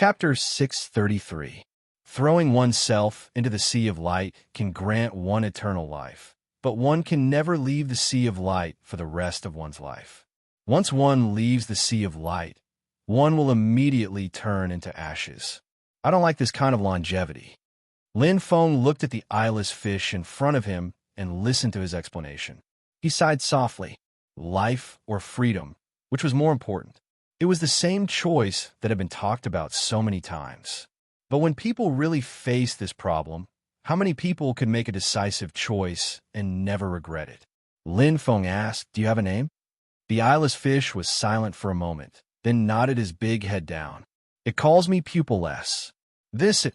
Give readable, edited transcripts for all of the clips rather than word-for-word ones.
Chapter 633. Throwing oneself into the sea of light can grant one eternal life, but one can never leave the sea of light for the rest of one's life. Once one leaves the sea of light, one will immediately turn into ashes. I don't like this kind of longevity. Lin Feng looked at the eyeless fish in front of him and listened to his explanation. He sighed softly. Life or freedom, which was more important? It was the same choice that had been talked about so many times. But when people really face this problem, how many people could make a decisive choice and never regret it? Lin Feng asked, "Do you have a name?" The eyeless fish was silent for a moment, then nodded his big head down. "It calls me pupilless." This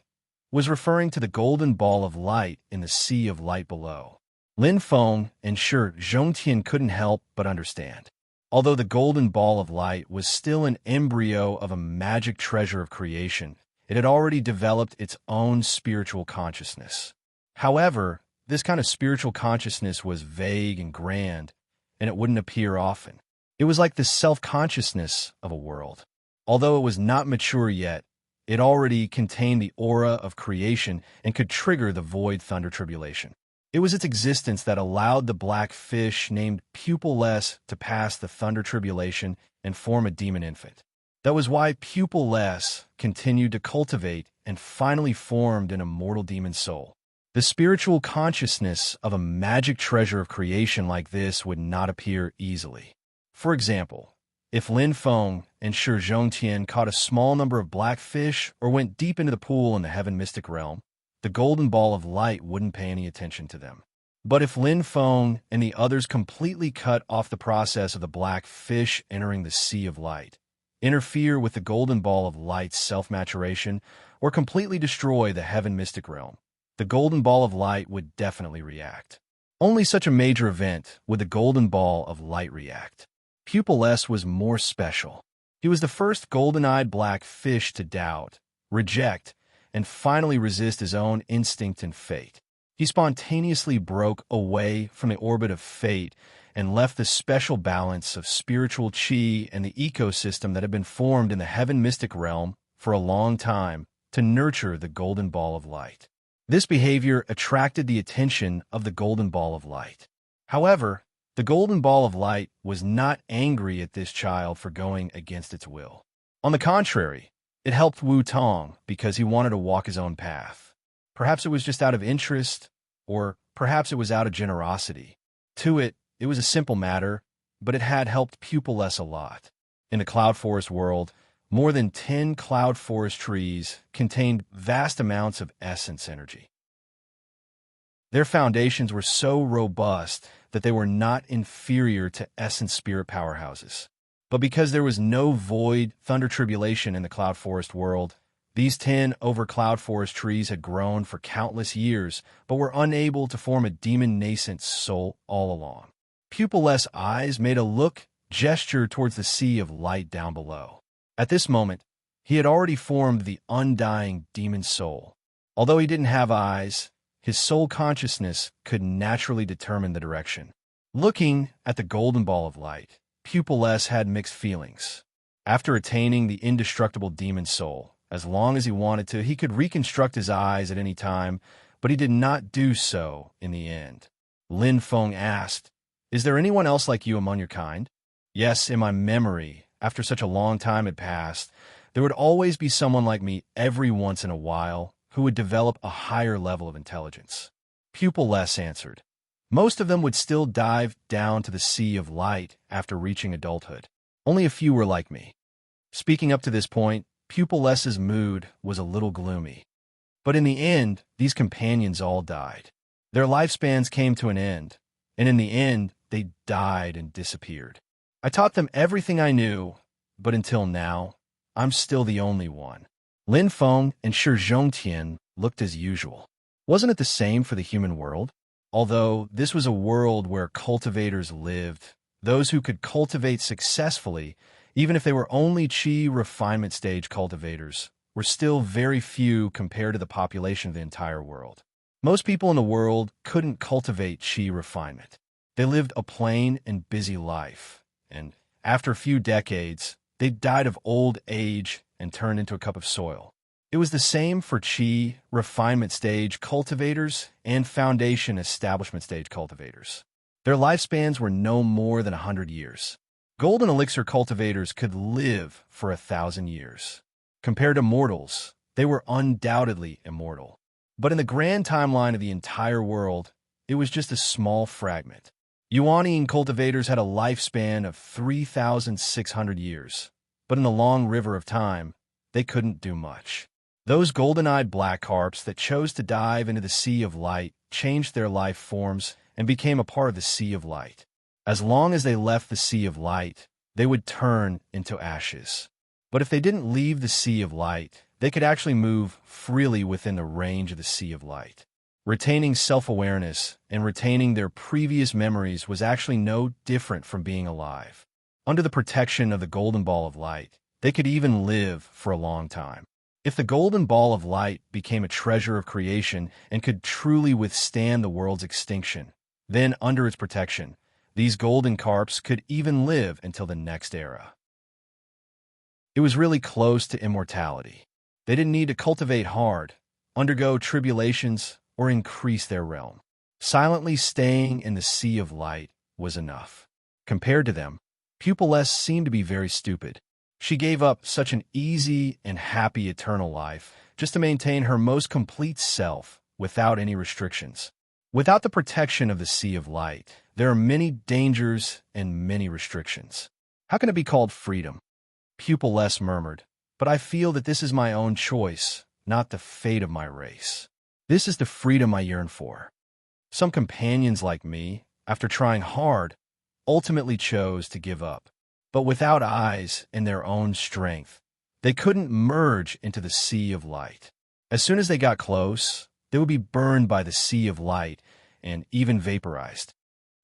was referring to the golden ball of light in the sea of light below. Lin Feng and Shi Zhongtian couldn't help but understand. Although the golden ball of light was still an embryo of a magic treasure of creation, it had already developed its own spiritual consciousness. However, this kind of spiritual consciousness was vague and grand, and it wouldn't appear often. It was like the self-consciousness of a world. Although it was not mature yet, it already contained the aura of creation and could trigger the void thunder tribulation. It was its existence that allowed the black fish named Pupilless to pass the thunder tribulation and form a demon infant. That was why Pupilless continued to cultivate and finally formed an immortal demon soul. The spiritual consciousness of a magic treasure of creation like this would not appear easily. For example, if Lin Feng and Shi Zhongtian caught a small number of black fish or went deep into the pool in the heaven mystic realm, the golden ball of light wouldn't pay any attention to them. But if Lin Feng and the others completely cut off the process of the black fish entering the sea of light, interfere with the golden ball of light's self-maturation, or completely destroy the heaven mystic realm, the golden ball of light would definitely react. Only such a major event would the golden ball of light react. Pupilless was more special. He was the first golden-eyed black fish to doubt, reject, and finally resist his own instinct and fate. He spontaneously broke away from the orbit of fate and left the special balance of spiritual chi and the ecosystem that had been formed in the heaven mystic realm for a long time to nurture the golden ball of light. This behavior attracted the attention of the golden ball of light. However, the golden ball of light was not angry at this child for going against its will. On the contrary, it helped Wu Tong because he wanted to walk his own path. Perhaps it was just out of interest, or perhaps it was out of generosity. To it was a simple matter, but it had helped Pupilless a lot. In the cloud forest world, more than 10 cloud forest trees contained vast amounts of essence energy. Their foundations were so robust that they were not inferior to essence spirit powerhouses. But because there was no void thunder tribulation in the cloud forest world, these 10 over cloud forest trees had grown for countless years, but were unable to form a demon nascent soul all along. Pupilless' eyes made a look gesture towards the sea of light down below. At this moment, he had already formed the undying demon soul. Although he didn't have eyes, his soul consciousness could naturally determine the direction. Looking at the golden ball of light, Pupilless had mixed feelings. After attaining the indestructible demon soul, as long as he wanted to, he could reconstruct his eyes at any time, but he did not do so in the end. Lin Feng asked, "Is there anyone else like you among your kind?" Yes, in my memory, after such a long time had passed, there would always be someone like me every once in a while who would develop a higher level of intelligence. Pupilless answered. Most of them would still dive down to the sea of light after reaching adulthood. Only a few were like me. Speaking up to this point, Pupilless's mood was a little gloomy. But in the end, these companions all died. Their lifespans came to an end, and in the end, they died and disappeared. I taught them everything I knew, but until now, I'm still the only one. Lin Feng and Shi Zhongtian looked as usual. Wasn't it the same for the human world? Although this was a world where cultivators lived, those who could cultivate successfully, even if they were only chi refinement stage cultivators, were still very few compared to the population of the entire world. Most people in the world couldn't cultivate chi refinement. They lived a plain and busy life, and after a few decades, they died of old age and turned into a cup of soil. It was the same for Qi, refinement stage cultivators, and foundation establishment stage cultivators. Their lifespans were no more than 100 years. Golden elixir cultivators could live for 1,000 years. Compared to mortals, they were undoubtedly immortal. But in the grand timeline of the entire world, it was just a small fragment. Yuanian cultivators had a lifespan of 3,600 years, but in the long river of time, they couldn't do much. Those golden-eyed black carps that chose to dive into the sea of light changed their life forms and became a part of the sea of light. As long as they left the sea of light, they would turn into ashes. But if they didn't leave the sea of light, they could actually move freely within the range of the sea of light. Retaining self-awareness and retaining their previous memories was actually no different from being alive. Under the protection of the golden ball of light, they could even live for a long time. If the golden ball of light became a treasure of creation and could truly withstand the world's extinction, then under its protection, these golden carps could even live until the next era. It was really close to immortality. They didn't need to cultivate hard, undergo tribulations, or increase their realm. Silently staying in the sea of light was enough. Compared to them, Pupilless seemed to be very stupid. She gave up such an easy and happy eternal life just to maintain her most complete self without any restrictions. Without the protection of the sea of light, there are many dangers and many restrictions. How can it be called freedom? Pupilless murmured, but I feel that this is my own choice, not the fate of my race. This is the freedom I yearn for. Some companions like me, after trying hard, ultimately chose to give up. But without eyes and their own strength, they couldn't merge into the sea of light. As soon as they got close, they would be burned by the sea of light and even vaporized.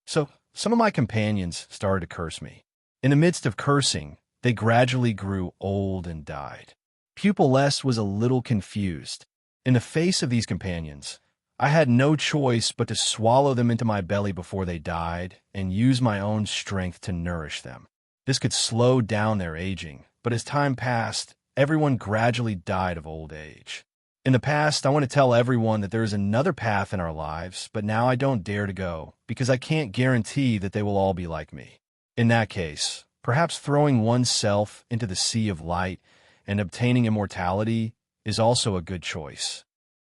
So some of my companions started to curse me. In the midst of cursing, they gradually grew old and died. Pupilless was a little confused. In the face of these companions, I had no choice but to swallow them into my belly before they died and use my own strength to nourish them. This could slow down their aging, but as time passed, everyone gradually died of old age. In the past, I want to tell everyone that there is another path in our lives, but now I don't dare to go, because I can't guarantee that they will all be like me. In that case, perhaps throwing oneself into the sea of light and obtaining immortality is also a good choice.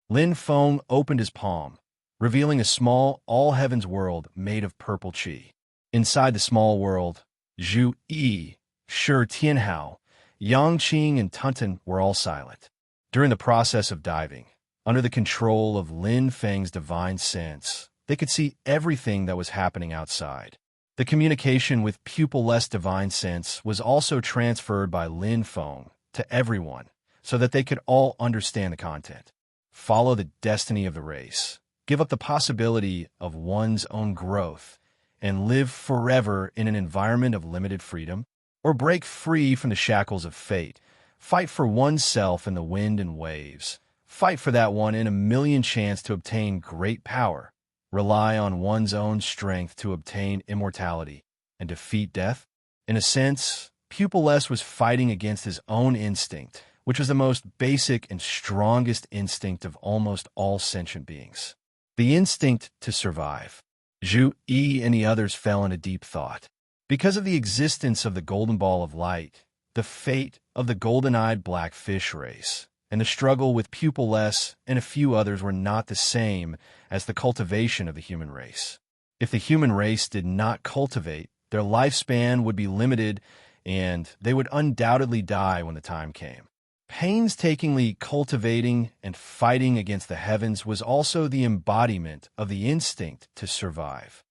Lin Feng opened his palm, revealing a small all-heavens world made of purple qi. Inside the small world, Zhu Yi, Shi Tianhao, Yang Qing, and Tunten were all silent. During the process of diving, under the control of Lin Feng's divine sense, they could see everything that was happening outside. The communication with Pupilless divine sense was also transferred by Lin Feng to everyone so that they could all understand the content. Follow the destiny of the race, give up the possibility of one's own growth, and live forever in an environment of limited freedom, or break free from the shackles of fate. Fight for oneself in the wind and waves. Fight for that one in a million chance to obtain great power. Rely on one's own strength to obtain immortality and defeat death. In a sense, Pupilless was fighting against his own instinct, which was the most basic and strongest instinct of almost all sentient beings. The instinct to survive. Zhu Yi and the others fell into deep thought. Because of the existence of the golden ball of light, the fate of the golden-eyed black fish race, and the struggle with Pupilless and a few others were not the same as the cultivation of the human race. If the human race did not cultivate, their lifespan would be limited and they would undoubtedly die when the time came. Painstakingly cultivating and fighting against the heavens was also the embodiment of the instinct to survive.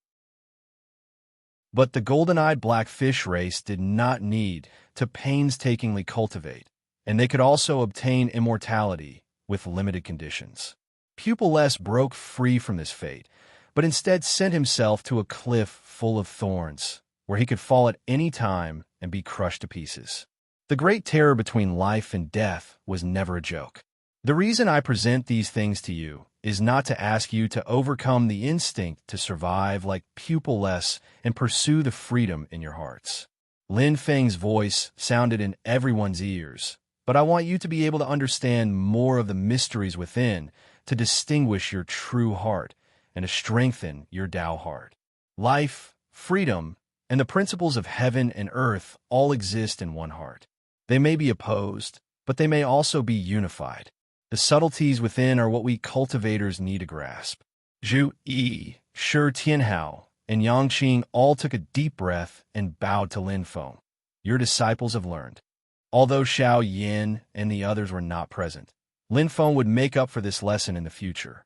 But the golden-eyed black fish race did not need to painstakingly cultivate, and they could also obtain immortality with limited conditions. Pupilless broke free from this fate, but instead sent himself to a cliff full of thorns, where he could fall at any time and be crushed to pieces. The great terror between life and death was never a joke. The reason I present these things to you is not to ask you to overcome the instinct to survive like Pupilless and pursue the freedom in your hearts. Lin Feng's voice sounded in everyone's ears, but I want you to be able to understand more of the mysteries within, to distinguish your true heart, and to strengthen your Tao heart. Life, freedom, and the principles of heaven and earth all exist in one heart. They may be opposed, but they may also be unified. The subtleties within are what we cultivators need to grasp. Zhu Yi, Shi Tianhao, and Yangqing all took a deep breath and bowed to Lin Feng. Your disciples have learned. Although Xiao Yin and the others were not present, Lin Feng would make up for this lesson in the future.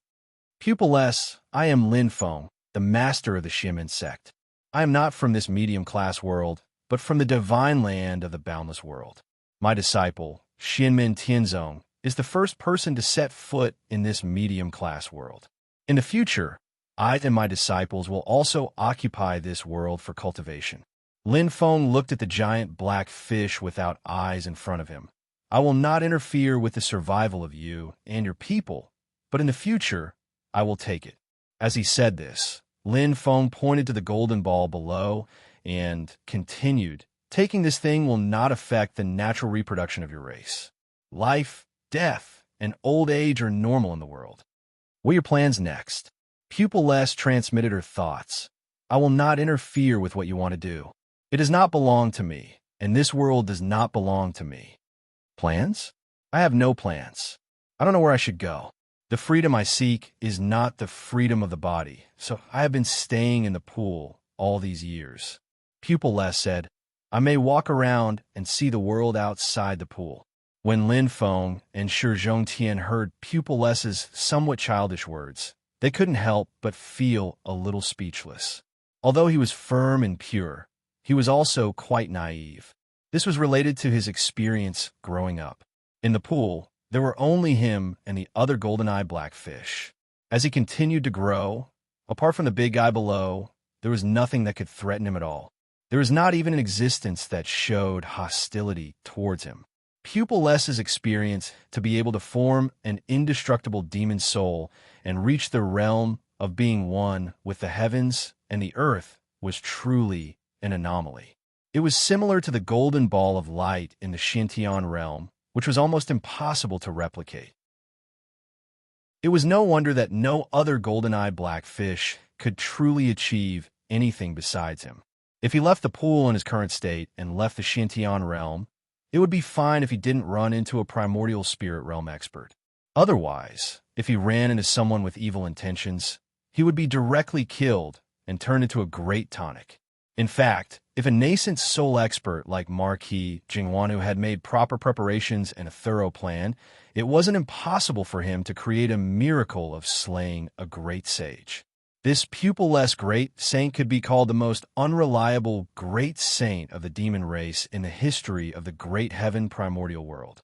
Pupilless, I am Lin Feng, the master of the Xiamen sect. I am not from this medium-class world, but from the divine land of the boundless world. My disciple, Xianmen Tianzong, is the first person to set foot in this medium-class world. In the future, I and my disciples will also occupy this world for cultivation. Lin Feng looked at the giant black fish without eyes in front of him. I will not interfere with the survival of you and your people, but in the future, I will take it. As he said this, Lin Feng pointed to the golden ball below and continued, taking this thing will not affect the natural reproduction of your race. Life, death, and old age are normal in the world. What are your plans next? Pupilless transmitted her thoughts. I will not interfere with what you want to do. It does not belong to me, and this world does not belong to me. Plans? I have no plans. I don't know where I should go. The freedom I seek is not the freedom of the body, so I have been staying in the pool all these years. Pupilless said, I may walk around and see the world outside the pool. When Lin Feng and Shi Zhongtian heard Pupilless's somewhat childish words, they couldn't help but feel a little speechless. Although he was firm and pure, he was also quite naive. This was related to his experience growing up. In the pool, there were only him and the other golden-eyed blackfish. As he continued to grow, apart from the big guy below, there was nothing that could threaten him at all. There was not even an existence that showed hostility towards him. Pupilless's experience to be able to form an indestructible demon soul and reach the realm of being one with the heavens and the earth was truly an anomaly. It was similar to the golden ball of light in the Xintian realm, which was almost impossible to replicate. It was no wonder that no other golden-eyed blackfish could truly achieve anything besides him. If he left the pool in his current state and left the Xintian realm, it would be fine if he didn't run into a primordial spirit realm expert. Otherwise, if he ran into someone with evil intentions, he would be directly killed and turned into a great tonic. In fact, if a nascent soul expert like Marquis Jingwanu had made proper preparations and a thorough plan, it wasn't impossible for him to create a miracle of slaying a great sage. This pupilless great saint could be called the most unreliable great saint of the demon race in the history of the great heaven primordial world.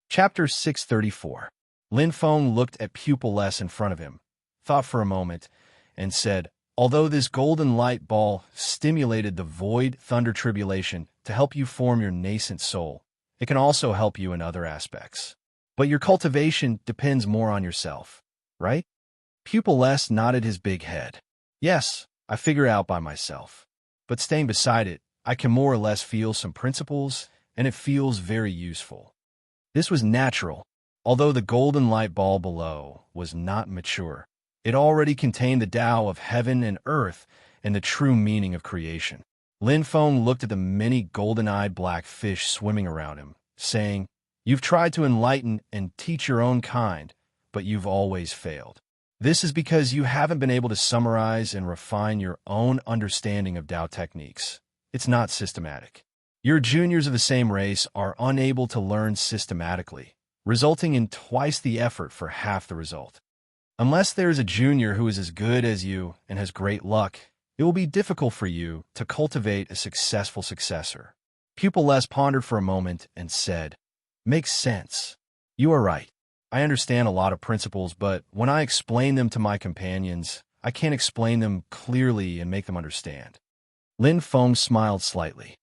Chapter 634. Lin Feng looked at pupilless in front of him, thought for a moment, and said, although this golden light ball stimulated the void thunder tribulation to help you form your nascent soul, it can also help you in other aspects. But your cultivation depends more on yourself, right? Pupilless nodded his big head. Yes, I figure out by myself. But staying beside it, I can more or less feel some principles, and it feels very useful. This was natural, although the golden light ball below was not mature. It already contained the Tao of heaven and earth and the true meaning of creation. Lin Feng looked at the many golden-eyed black fish swimming around him, saying, You've tried to enlighten and teach your own kind, but you've always failed. This is because you haven't been able to summarize and refine your own understanding of Tao techniques. It's not systematic. Your juniors of the same race are unable to learn systematically, resulting in twice the effort for half the result. Unless there is a junior who is as good as you and has great luck, it will be difficult for you to cultivate a successful successor. Pupilless pondered for a moment and said, Makes sense. You are right. I understand a lot of principles, but when I explain them to my companions, I can't explain them clearly and make them understand. Lin Feng smiled slightly.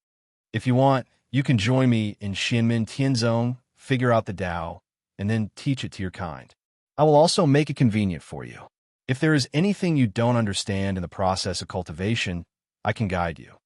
If you want, you can join me in Xianmen Tianzong, figure out the Tao, and then teach it to your kind. I will also make it convenient for you. If there is anything you don't understand in the process of cultivation, I can guide you.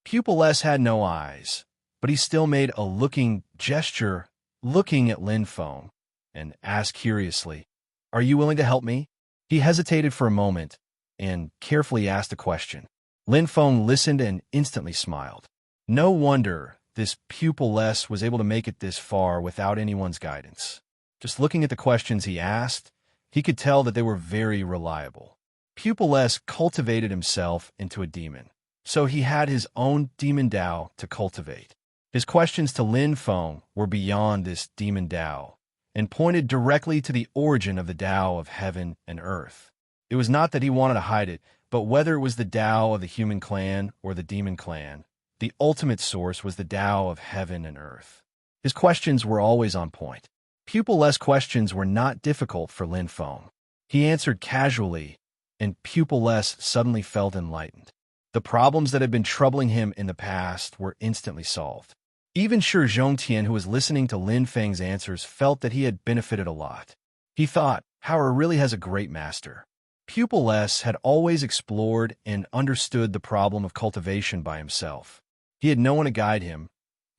Pupil S had no eyes, but he still made a looking gesture, looking at Lin Feng, and asked curiously, "Are you willing to help me?" He hesitated for a moment and carefully asked a question. Lin Feng listened and instantly smiled. No wonder this pupil S was able to make it this far without anyone's guidance. Just looking at the questions he asked, he could tell that they were very reliable. Pupil S cultivated himself into a demon, so he had his own demon Tao to cultivate. His questions to Lin Feng were beyond this demon Tao and pointed directly to the origin of the Tao of heaven and earth. It was not that he wanted to hide it, but whether it was the Tao of the human clan or the demon clan, the ultimate source was the Tao of heaven and earth. His questions were always on point. Pupil-less questions were not difficult for Lin Feng. He answered casually, and Pupil-less suddenly felt enlightened. The problems that had been troubling him in the past were instantly solved. Even Shi Zhongtian, who was listening to Lin Feng's answers, felt that he had benefited a lot. He thought, Howard really has a great master. Pupil-less had always explored and understood the problem of cultivation by himself. He had no one to guide him,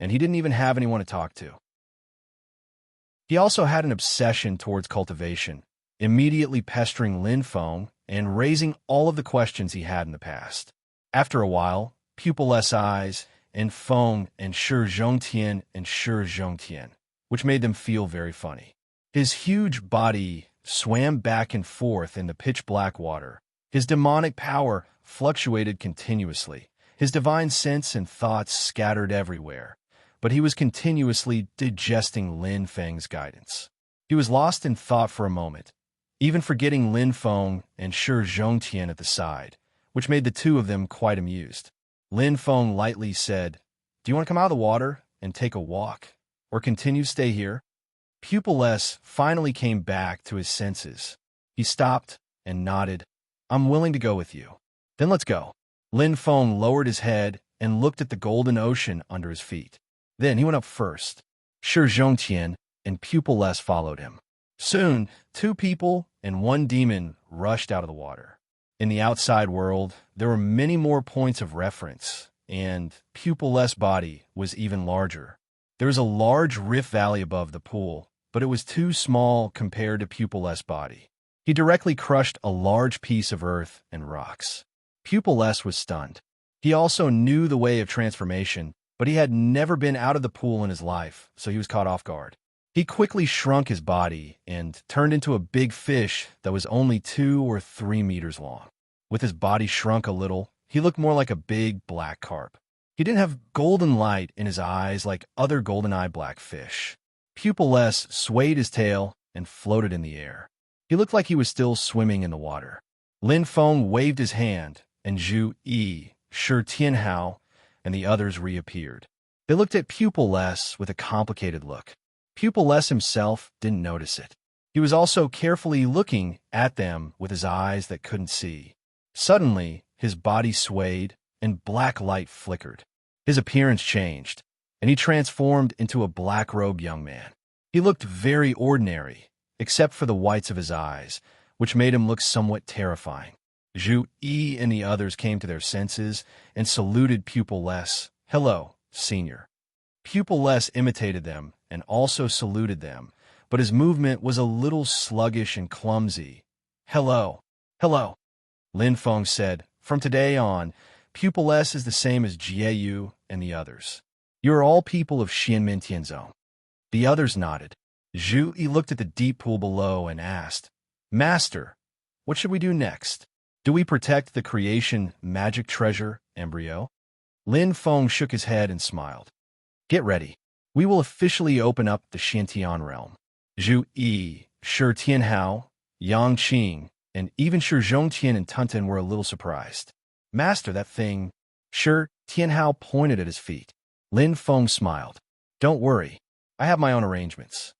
and he didn't even have anyone to talk to. He also had an obsession towards cultivation, immediately pestering Lin Feng and raising all of the questions he had in the past. After a while, Pupil-less eyes and Feng and Shi Zhongtian and Shi Zhongtian, which made them feel very funny. His huge body swam back and forth in the pitch-black water. His demonic power fluctuated continuously. His divine sense and thoughts scattered everywhere, but he was continuously digesting Lin Feng's guidance. He was lost in thought for a moment, even forgetting Lin Feng and Shi Zhongtian at the side, which made the two of them quite amused. Lin Feng lightly said, "Do you want to come out of the water and take a walk, or continue to stay here?" Pupil-less finally came back to his senses. He stopped and nodded. "I'm willing to go with you." "Then let's go." Lin Feng lowered his head and looked at the golden ocean under his feet. Then he went up first. Shi Zhongtian and Pupil-less followed him. Soon, 2 people and 1 demon rushed out of the water. In the outside world, there were many more points of reference, and Pupil-less body was even larger. There was a large rift valley above the pool, but it was too small compared to Pupil-less body. He directly crushed a large piece of earth and rocks. Pupil-less was stunned. He also knew the way of transformation, but he had never been out of the pool in his life, so he was caught off guard. He quickly shrunk his body and turned into a big fish that was only 2 or 3 meters long. With his body shrunk a little, he looked more like a big black carp. He didn't have golden light in his eyes like other golden-eyed black fish. Pupil-less swayed his tail and floated in the air. He looked like he was still swimming in the water. Lin Feng waved his hand, and Zhu Yi, Shi Tianhao, and the others reappeared. They looked at Pupil-less with a complicated look. Pupil-less himself didn't notice it. He was also carefully looking at them with his eyes that couldn't see. Suddenly, his body swayed, and black light flickered. His appearance changed, and he transformed into a black-robed young man. He looked very ordinary, except for the whites of his eyes, which made him look somewhat terrifying. Zhu Yi and the others came to their senses and saluted Pupil-less. "Hello, senior." Pupil-less imitated them and also saluted them, but his movement was a little sluggish and clumsy. "Hello, hello," Lin Feng said. "From today on, Pupil-less is the same as Jieyu and the others. You are all people of Xianmen Zone." The others nodded. Zhu Yi looked at the deep pool below and asked, "Master, what should we do next? Do we protect the creation magic treasure embryo?" Lin Feng shook his head and smiled. "Get ready. We will officially open up the Xiantian realm." Zhu Yi, Shi Tianhao, Yang Qing, and even Shi Zhongtian and Tunten were a little surprised. "Master, that thing..." Shi Tianhao pointed at his feet. Lin Feng smiled. "Don't worry. I have my own arrangements.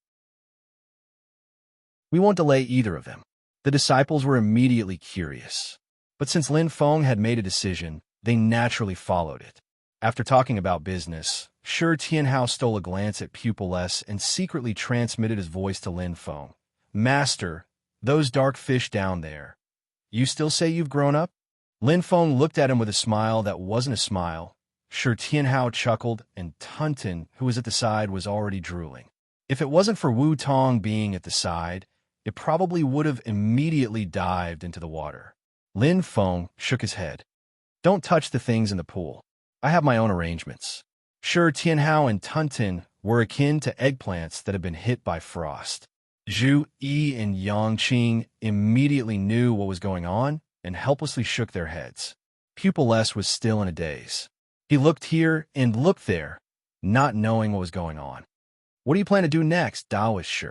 We won't delay either of them." The disciples were immediately curious. But since Lin Feng had made a decision, they naturally followed it. After talking about business, Shi Tianhao stole a glance at Pupil-less and secretly transmitted his voice to Lin Feng. "Master, those dark fish down there. You still say you've grown up?" Lin Feng looked at him with a smile that wasn't a smile. Shi Tianhao chuckled, and Tuntin, who was at the side, was already drooling. If it wasn't for Wu Tong being at the side, it probably would have immediately dived into the water. Lin Feng shook his head. Don't touch the things in the pool. I have my own arrangements. Shi Tianhao and Tuntin were akin to eggplants that had been hit by frost. Zhu Yi and Yang Qing immediately knew what was going on and helplessly shook their heads. Pupil S was still in a daze. He looked here and looked there, not knowing what was going on. What do you plan to do next, Daoist Shi?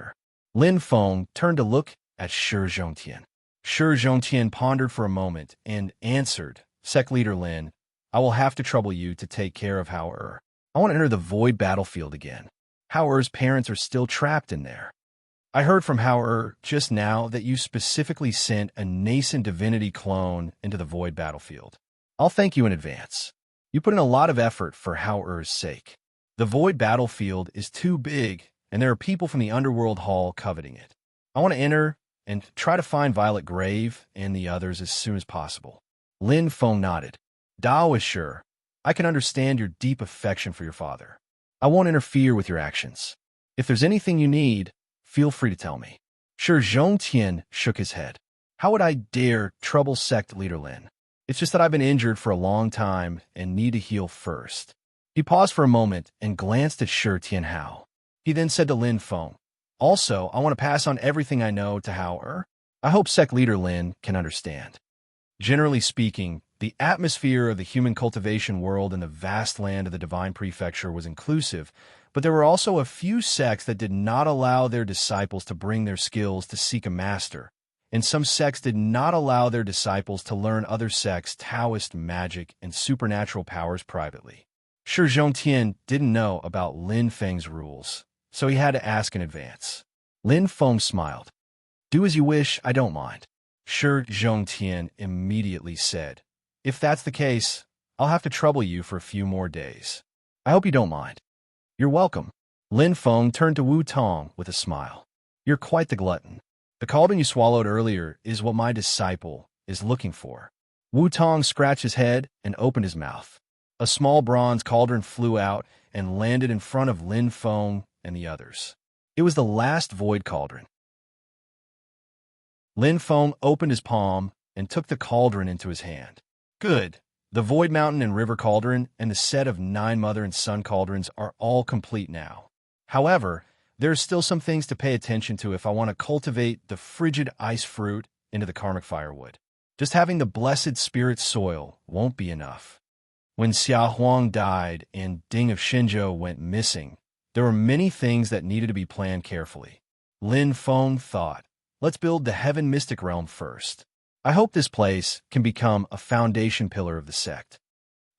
Lin Feng turned to look at Shi Zhongtian. Shi Zhongtian pondered for a moment and answered, Sect Leader Lin, I will have to trouble you to take care of Hao Er. I want to enter the void battlefield again. Hao Er's parents are still trapped in there. I heard from Hao Er just now that you specifically sent a nascent divinity clone into the void battlefield. I'll thank you in advance. You put in a lot of effort for Hao Er's sake. The void battlefield is too big, and there are people from the underworld hall coveting it. I want to enter and try to find Violet Grave and the others as soon as possible. Lin Feng nodded. Dao is sure. I can understand your deep affection for your father. I won't interfere with your actions. If there's anything you need, feel free to tell me. Shi Zhongtian shook his head. How would I dare trouble Sect Leader Lin? It's just that I've been injured for a long time and need to heal first. He paused for a moment and glanced at Shi Tianhao. He then said to Lin Feng, Also, I want to pass on everything I know to Hao Er. I hope Sect Leader Lin can understand. Generally speaking, the atmosphere of the human cultivation world in the vast land of the Divine Prefecture was inclusive, but there were also a few sects that did not allow their disciples to bring their skills to seek a master, and some sects did not allow their disciples to learn other sects' Taoist magic and supernatural powers privately. Shi Zhongtian didn't know about Lin Feng's rules, so he had to ask in advance. Lin Feng smiled. Do as you wish, I don't mind. Shi Zhongtian immediately said, If that's the case, I'll have to trouble you for a few more days. I hope you don't mind. You're welcome. Lin Feng turned to Wu Tong with a smile. You're quite the glutton. The cauldron you swallowed earlier is what my disciple is looking for. Wu Tong scratched his head and opened his mouth. A small bronze cauldron flew out and landed in front of Lin Feng and the others. It was the last void cauldron. Lin Feng opened his palm and took the cauldron into his hand. Good. The Void Mountain and River Cauldron and the set of 9 Mother and Son Cauldrons are all complete now. However, there are still some things to pay attention to if I want to cultivate the frigid ice fruit into the karmic firewood. Just having the blessed spirit soil won't be enough. When Xia Huang died and Ding of Shenzhou went missing, there were many things that needed to be planned carefully. Lin Feng thought, let's build the Heaven Mystic Realm first. I hope this place can become a foundation pillar of the sect.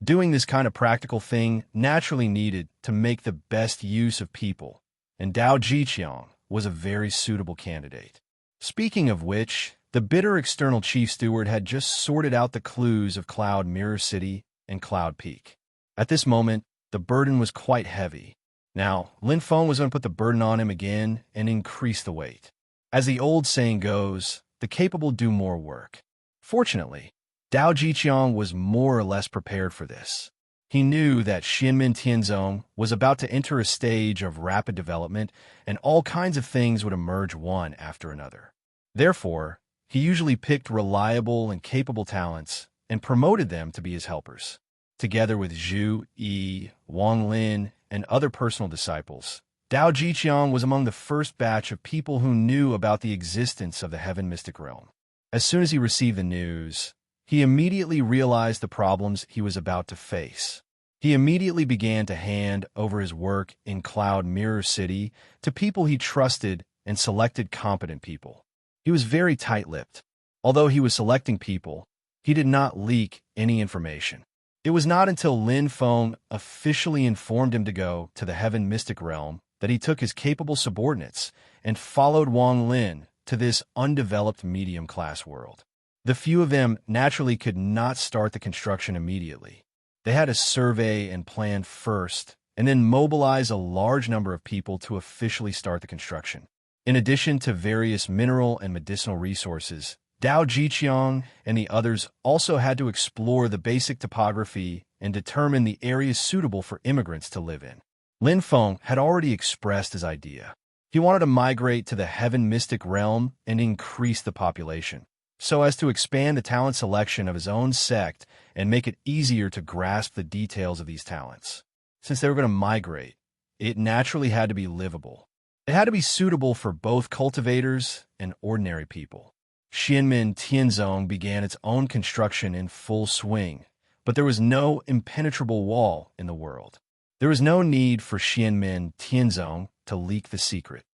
Doing this kind of practical thing naturally needed to make the best use of people, and Dao Jiqiang was a very suitable candidate. Speaking of which, the bitter external chief steward had just sorted out the clues of Cloud Mirror City and Cloud Peak. At this moment, the burden was quite heavy. Now, Lin Feng was going to put the burden on him again and increase the weight. As the old saying goes, the capable do more work. Fortunately, Dao Jiqiang was more or less prepared for this. He knew that Xianmen Tianzong was about to enter a stage of rapid development, and all kinds of things would emerge one after another. Therefore, he usually picked reliable and capable talents and promoted them to be his helpers. Together with Zhu Yi, Wang Lin, and other personal disciples, Dao Jiqiang was among the first batch of people who knew about the existence of the Heaven Mystic Realm. As soon as he received the news, he immediately realized the problems he was about to face. He immediately began to hand over his work in Cloud Mirror City to people he trusted and selected competent people. He was very tight-lipped. Although he was selecting people, he did not leak any information. It was not until Lin Feng officially informed him to go to the Heaven Mystic Realm that he took his capable subordinates and followed Wang Lin to this undeveloped medium-class world. The few of them naturally could not start the construction immediately. They had to survey and plan first, and then mobilize a large number of people to officially start the construction. In addition to various mineral and medicinal resources, Dao Jiqiang and the others also had to explore the basic topography and determine the areas suitable for immigrants to live in. Lin Feng had already expressed his idea. He wanted to migrate to the heaven mystic realm and increase the population, so as to expand the talent selection of his own sect and make it easier to grasp the details of these talents. Since they were going to migrate, it naturally had to be livable. It had to be suitable for both cultivators and ordinary people. Xianmen Tianzong began its own construction in full swing, but there was no impenetrable wall in the world. There was no need for Xianmen Tianzong to leak the secret.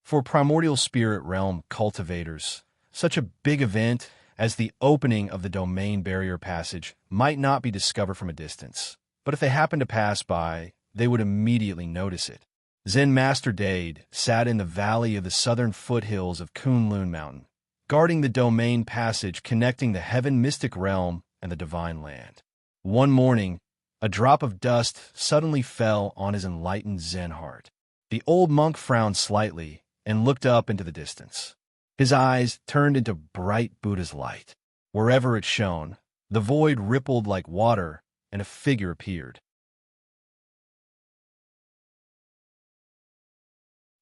For primordial spirit realm cultivators, such a big event as the opening of the domain barrier passage might not be discovered from a distance, but if they happened to pass by, they would immediately notice it. Zen Master Dade sat in the valley of the southern foothills of Kunlun Mountain, guarding the domain passage connecting the heaven mystic realm and the divine land. One morning, a drop of dust suddenly fell on his enlightened Zen heart. The old monk frowned slightly and looked up into the distance. His eyes turned into bright Buddha's light. Wherever it shone, the void rippled like water, and a figure appeared.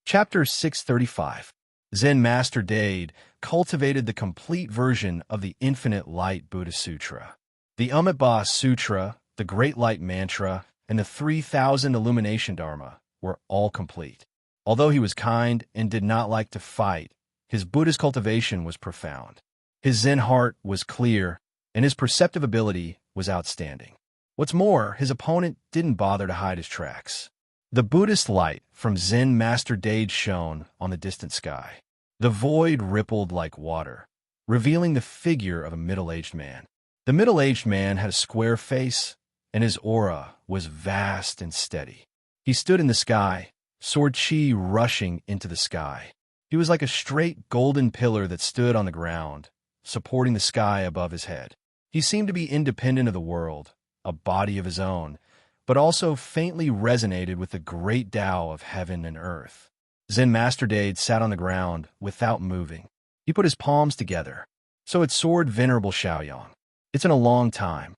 Chapter 635. Zen Master Dade cultivated the complete version of the Infinite Light Buddha Sutra. The Amitabha Sutra, the Great Light Mantra, and the 3,000 Illumination Dharma were all complete. Although he was kind and did not like to fight, his Buddhist cultivation was profound. His Zen heart was clear, and his perceptive ability was outstanding. What's more, his opponent didn't bother to hide his tracks. The Buddhist light from Zen Master Dade shone on the distant sky. The void rippled like water, revealing the figure of a middle-aged man. The middle-aged man had a square face, and his aura was vast and steady. He stood in the sky, sword chi rushing into the sky. He was like a straight golden pillar that stood on the ground, supporting the sky above his head. He seemed to be independent of the world, a body of his own, but also faintly resonated with the great Tao of heaven and earth. Zen Master Dade sat on the ground without moving. He put his palms together. So it's Sword Venerable Shaoyang. It's been a long time.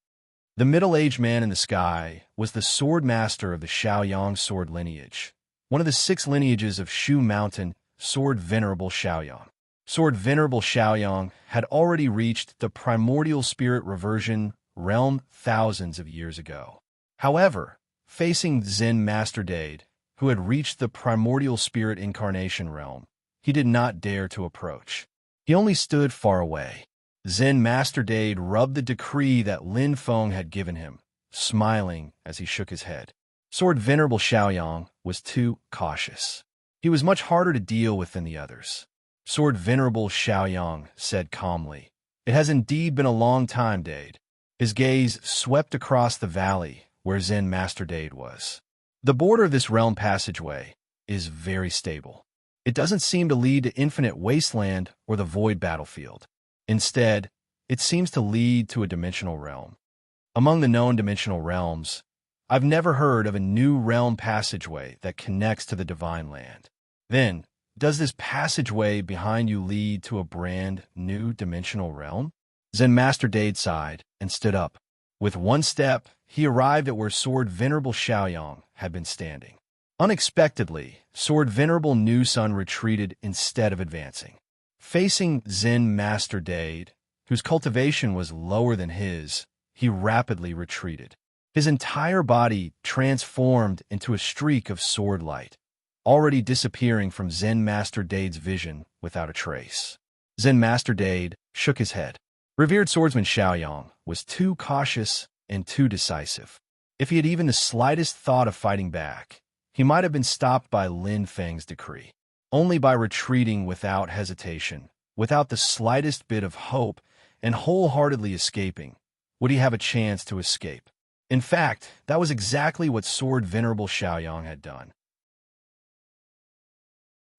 The middle-aged man in the sky was the sword master of the Shaoyang sword lineage, one of the 6 lineages of Shu Mountain, Sword Venerable Shaoyang. Sword Venerable Shaoyang had already reached the primordial spirit reversion realm thousands of years ago. However, facing Zen Master Dade, who had reached the primordial spirit incarnation realm, he did not dare to approach. He only stood far away. Zen Master Dade rubbed the decree that Lin Feng had given him, smiling as he shook his head. Sword Venerable Shaoyang was too cautious. He was much harder to deal with than the others. Sword Venerable Shaoyang said calmly, "It has indeed been a long time, Dade." His gaze swept across the valley where Zen Master Dade was. The border of this realm passageway is very stable. It doesn't seem to lead to infinite wasteland or the void battlefield. Instead, it seems to lead to a dimensional realm. Among the known dimensional realms, I've never heard of a new realm passageway that connects to the divine land. Then, does this passageway behind you lead to a brand new dimensional realm? Zen Master Dade sighed and stood up. With one step, he arrived at where Sword Venerable Shaoyang had been standing. Unexpectedly, Sword Venerable New Sun retreated instead of advancing. Facing Zen Master Dade, whose cultivation was lower than his, he rapidly retreated. His entire body transformed into a streak of sword light, already disappearing from Zen Master Dade's vision without a trace. Zen Master Dade shook his head. Revered swordsman Shaoyang was too cautious and too decisive. If he had even the slightest thought of fighting back, he might have been stopped by Lin Feng's decree. Only by retreating without hesitation, without the slightest bit of hope, and wholeheartedly escaping, would he have a chance to escape. In fact, that was exactly what Sword Venerable Shaoyang had done.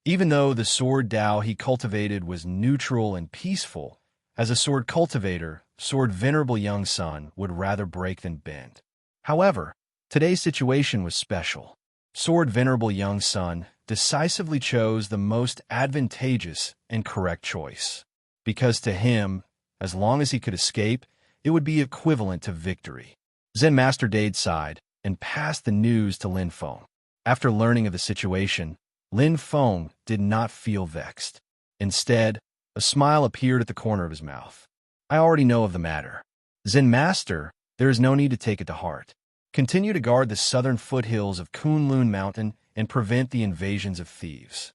Even though the sword Tao he cultivated was neutral and peaceful, as a sword cultivator, Sword Venerable Young Sun would rather break than bend. However, today's situation was special. Sword Venerable Young Sun decisively chose the most advantageous and correct choice, because to him, as long as he could escape, it would be equivalent to victory. Zen Master Dade sighed and passed the news to Lin Feng. After learning of the situation, Lin Feng did not feel vexed. Instead, a smile appeared at the corner of his mouth. I already know of the matter. Zen Master, there is no need to take it to heart. Continue to guard the southern foothills of Kunlun Mountain and prevent the invasions of thieves.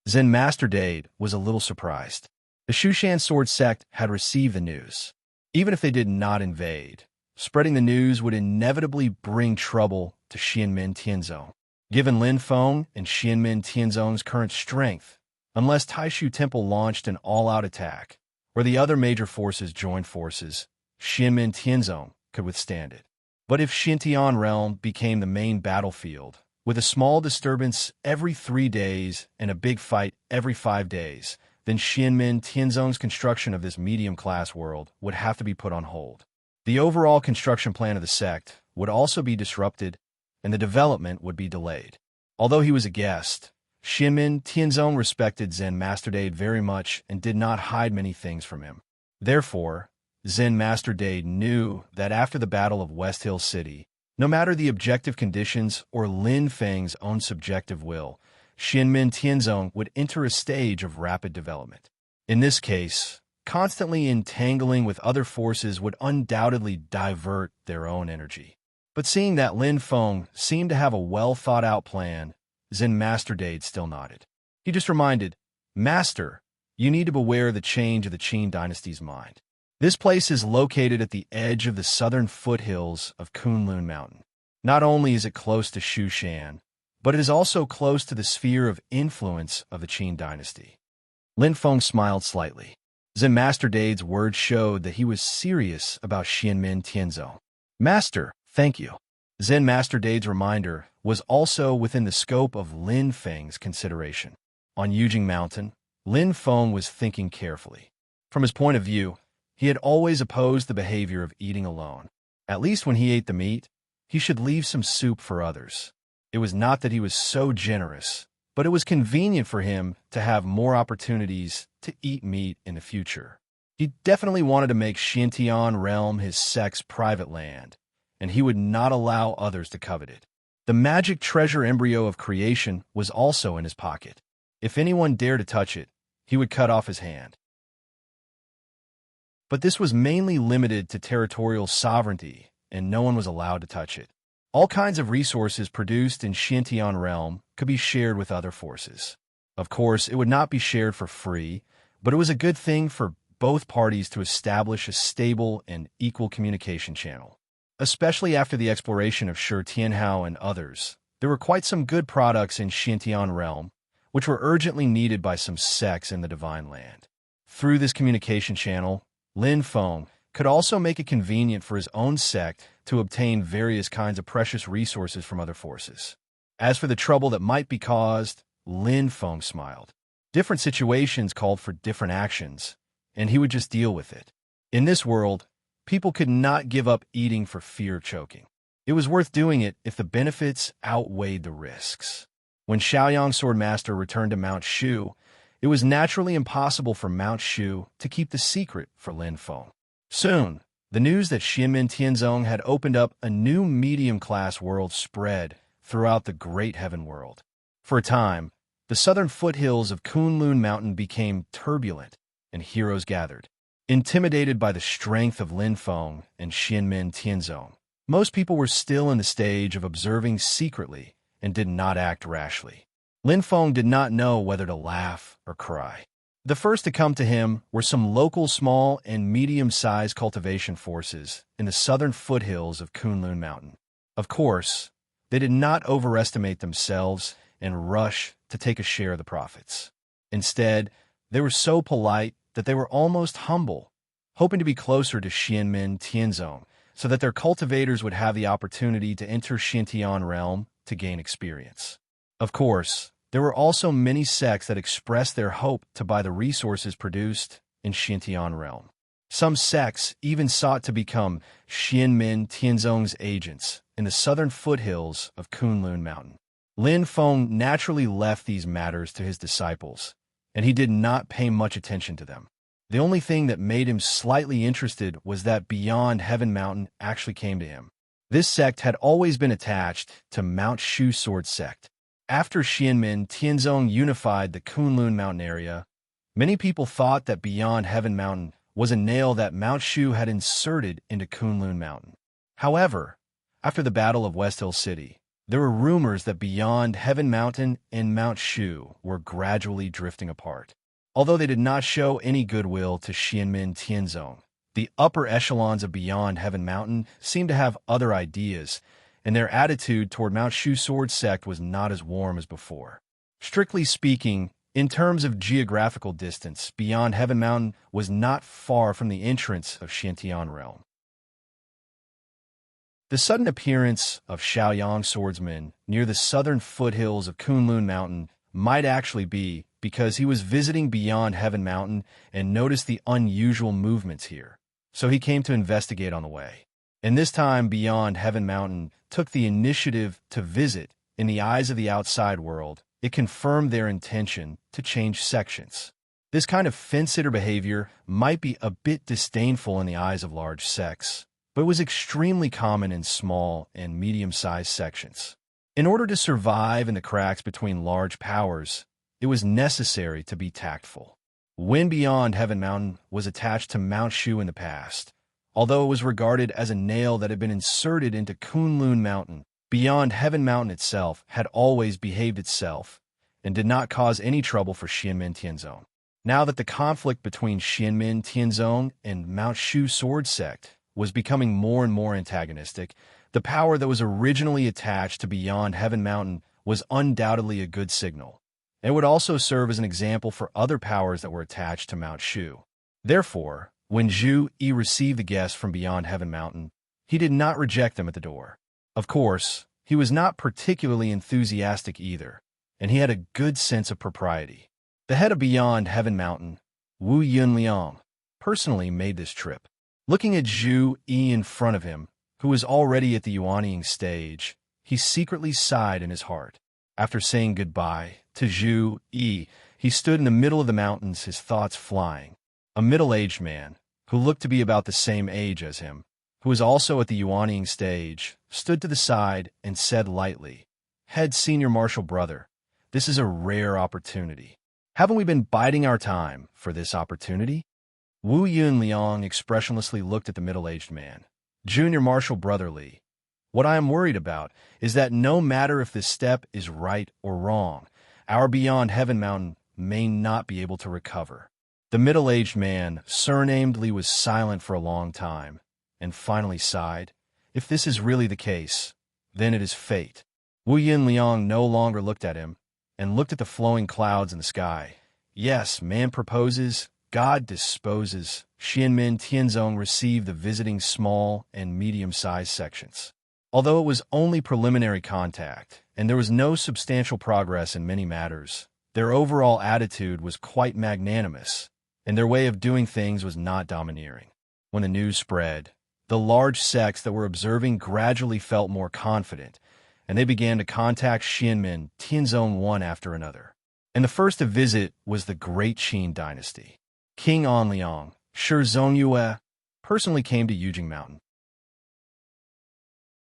Zen Master Dade was a little surprised. The Shushan sword sect had received the news. Even if they did not invade, spreading the news would inevitably bring trouble to Xianmen Tianzong. Given Lin Feng and Xianmen Tianzong's current strength, unless Taishu Temple launched an all-out attack, or the other major forces joined forces, Xianmen Tianzong could withstand it. But if Xintian Realm became the main battlefield, with a small disturbance every 3 days and a big fight every 5 days, then Xianmen Tianzong's construction of this medium-class world would have to be put on hold. The overall construction plan of the sect would also be disrupted, and the development would be delayed. Although he was a guest, Xianmen Tianzong respected Zen Master Dade very much and did not hide many things from him. Therefore, Zen Master Dade knew that after the Battle of West Hill City, no matter the objective conditions or Lin Feng's own subjective will, Xianmen Tianzong would enter a stage of rapid development. In this case, constantly entangling with other forces would undoubtedly divert their own energy. But seeing that Lin Feng seemed to have a well-thought-out plan, Zen Master Dade still nodded. He just reminded, Master, you need to beware the change of the Qin dynasty's mind. This place is located at the edge of the southern foothills of Kunlun Mountain. Not only is it close to Shushan, but it is also close to the sphere of influence of the Qin dynasty. Lin Feng smiled slightly. Zen Master Dade's words showed that he was serious about Xianmen Tianzong. Master, thank you. Zen Master Dade's reminder was also within the scope of Lin Feng's consideration. On Yujing Mountain, Lin Feng was thinking carefully. From his point of view, he had always opposed the behavior of eating alone. At least when he ate the meat, he should leave some soup for others. It was not that he was so generous, but it was convenient for him to have more opportunities to eat meat in the future. He definitely wanted to make Xintian Realm his sect's private land, and he would not allow others to covet it. The magic treasure embryo of creation was also in his pocket. If anyone dared to touch it, he would cut off his hand. But this was mainly limited to territorial sovereignty, and no one was allowed to touch it. All kinds of resources produced in Xintian Realm could be shared with other forces. Of course, it would not be shared for free, but it was a good thing for both parties to establish a stable and equal communication channel. Especially after the exploration of Shi Tianhao and others, there were quite some good products in Xintian Realm, which were urgently needed by some sects in the Divine Land. Through this communication channel, Lin Feng could also make it convenient for his own sect to obtain various kinds of precious resources from other forces. As for the trouble that might be caused, Lin Feng smiled. Different situations called for different actions, and he would just deal with it. In this world, people could not give up eating for fear of choking. It was worth doing it if the benefits outweighed the risks. When Shaoyang Swordmaster returned to Mount Shu, it was naturally impossible for Mount Shu to keep the secret for Lin Feng. Soon, the news that Xianmen Tianzong had opened up a new medium-class world spread throughout the great heaven world. For a time, the southern foothills of Kunlun Mountain became turbulent, and heroes gathered. Intimidated by the strength of Lin Feng and Xianmen Tianzong, most people were still in the stage of observing secretly and did not act rashly. Lin Feng did not know whether to laugh or cry. The first to come to him were some local small and medium-sized cultivation forces in the southern foothills of Kunlun Mountain. Of course, they did not overestimate themselves and rush to take a share of the profits. Instead, they were so polite that they were almost humble, hoping to be closer to Xianmen Tianzong so that their cultivators would have the opportunity to enter Xintian Realm to gain experience. Of course, there were also many sects that expressed their hope to buy the resources produced in Xintian Realm. Some sects even sought to become Xianmen Tianzong's agents in the southern foothills of Kunlun Mountain. Lin Feng naturally left these matters to his disciples, and he did not pay much attention to them. The only thing that made him slightly interested was that Beyond Heaven Mountain actually came to him. This sect had always been attached to Mount Shu Sword Sect. After Xianmin Tianzong unified the Kunlun Mountain area, many people thought that Beyond Heaven Mountain was a nail that Mount Shu had inserted into Kunlun Mountain. However, after the Battle of West Hill City, there were rumors that Beyond Heaven Mountain and Mount Shu were gradually drifting apart. Although they did not show any goodwill to Xianmin Tianzong, the upper echelons of Beyond Heaven Mountain seemed to have other ideas, and their attitude toward Mount Shu Sword Sect was not as warm as before. Strictly speaking, in terms of geographical distance, Beyond Heaven Mountain was not far from the entrance of Xiantian realm. The sudden appearance of Shaoyang swordsman near the southern foothills of Kunlun Mountain might actually be because he was visiting Beyond Heaven Mountain and noticed the unusual movements here, so he came to investigate on the way. And this time, Beyond Heaven Mountain took the initiative to visit. In the eyes of the outside world, it confirmed their intention to change sections. This kind of fence-sitter behavior might be a bit disdainful in the eyes of large sects, but it was extremely common in small and medium-sized sections. In order to survive in the cracks between large powers, it was necessary to be tactful. When Beyond Heaven Mountain was attached to Mount Shu in the past, although it was regarded as a nail that had been inserted into Kunlun Mountain, Beyond Heaven Mountain itself had always behaved itself and did not cause any trouble for Xianmin Tianzong. Now that the conflict between Xianmin Tianzong and Mount Shu Sword Sect was becoming more and more antagonistic, the power that was originally attached to Beyond Heaven Mountain was undoubtedly a good signal. It would also serve as an example for other powers that were attached to Mount Shu. Therefore, when Zhu Yi received the guests from Beyond Heaven Mountain, he did not reject them at the door. Of course, he was not particularly enthusiastic either, and he had a good sense of propriety. The head of Beyond Heaven Mountain, Wu Yunliang, personally made this trip. Looking at Zhu Yi in front of him, who was already at the yuanying stage, he secretly sighed in his heart. After saying goodbye to Zhu Yi, he stood in the middle of the mountains, his thoughts flying. A middle-aged man, who looked to be about the same age as him, who was also at the yuanying stage, stood to the side and said lightly, "Head Senior Marshal Brother, this is a rare opportunity. Haven't we been biding our time for this opportunity?" Wu Yunliang expressionlessly looked at the middle-aged man. "Junior Marshal Brotherly, what I am worried about is that no matter if this step is right or wrong, our Beyond Heaven Mountain may not be able to recover." The middle-aged man, surnamed Li, was silent for a long time, and finally sighed. "If this is really the case, then it is fate." Wu Yunliang no longer looked at him, and looked at the flowing clouds in the sky. Yes, man proposes, God disposes. Xianmin Tianzong received the visiting small and medium-sized sections. Although it was only preliminary contact, and there was no substantial progress in many matters, their overall attitude was quite magnanimous, and their way of doing things was not domineering. When the news spread, the large sects that were observing gradually felt more confident, and they began to contact Xianmin Tianzong one after another. And the first to visit was the Great Qin dynasty. King Anliang, Shi Zongyue, personally came to Yujing Mountain.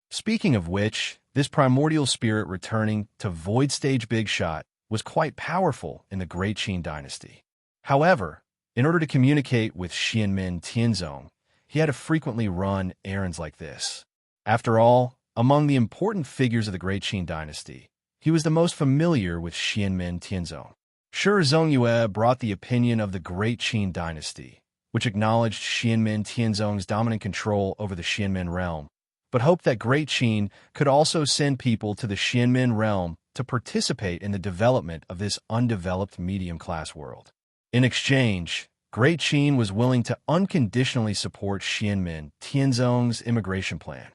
Speaking of which, this primordial spirit returning to Void Stage Big Shot was quite powerful in the Great Qin dynasty. However, in order to communicate with Xianmin Tianzong, he had to frequently run errands like this. After all, among the important figures of the Great Qin dynasty, he was the most familiar with Xianmin Tianzong. Shi Zongyue brought the opinion of the Great Qin dynasty, which acknowledged Xianmin Tianzong's dominant control over the Xianmin realm, but hoped that Great Qin could also send people to the Xianmin realm to participate in the development of this undeveloped medium-class world. In exchange, Great Qin was willing to unconditionally support Xianmin Tianzong's immigration plan.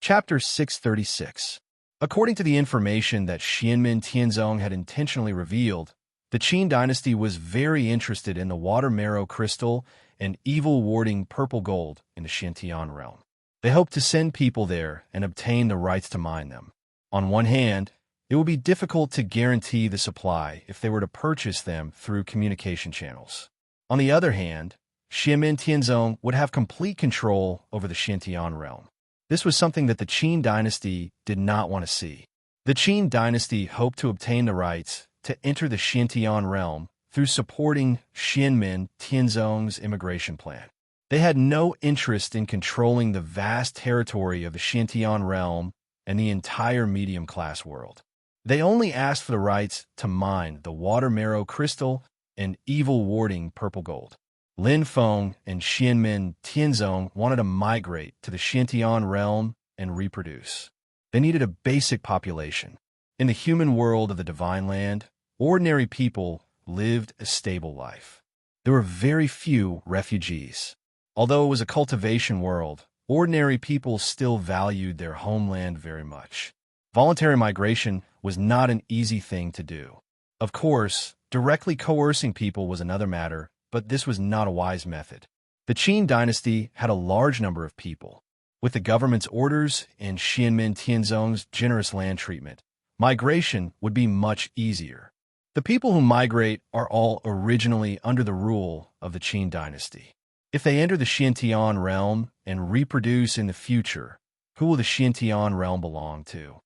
Chapter 636. According to the information that Xianmin Tianzong had intentionally revealed, the Qin dynasty was very interested in the water marrow crystal and evil-warding purple gold in the Xiantian realm. They hoped to send people there and obtain the rights to mine them. On one hand, It would be difficult to guarantee the supply if they were to purchase them through communication channels. On the other hand, Xianmen Tianzong would have complete control over the Xintian realm. This was something that the Qin dynasty did not want to see. The Qin dynasty hoped to obtain the rights to enter the Xintian realm through supporting Xianmen Tianzong's immigration plan. They had no interest in controlling the vast territory of the Xintian realm and the entire medium-class world. They only asked for the rights to mine the water marrow crystal and evil-warding purple gold. Lin Feng and Xianmen Tianzong wanted to migrate to the Xintian realm and reproduce. They needed a basic population. In the human world of the Divine Land, ordinary people lived a stable life. There were very few refugees. Although it was a cultivation world, ordinary people still valued their homeland very much. Voluntary migration was not an easy thing to do. Of course, directly coercing people was another matter, but this was not a wise method. The Qin dynasty had a large number of people. With the government's orders and Xianmen Tianzong's generous land treatment, migration would be much easier. The people who migrate are all originally under the rule of the Qin dynasty. If they enter the Xintian realm and reproduce in the future, who will the Xintian realm belong to?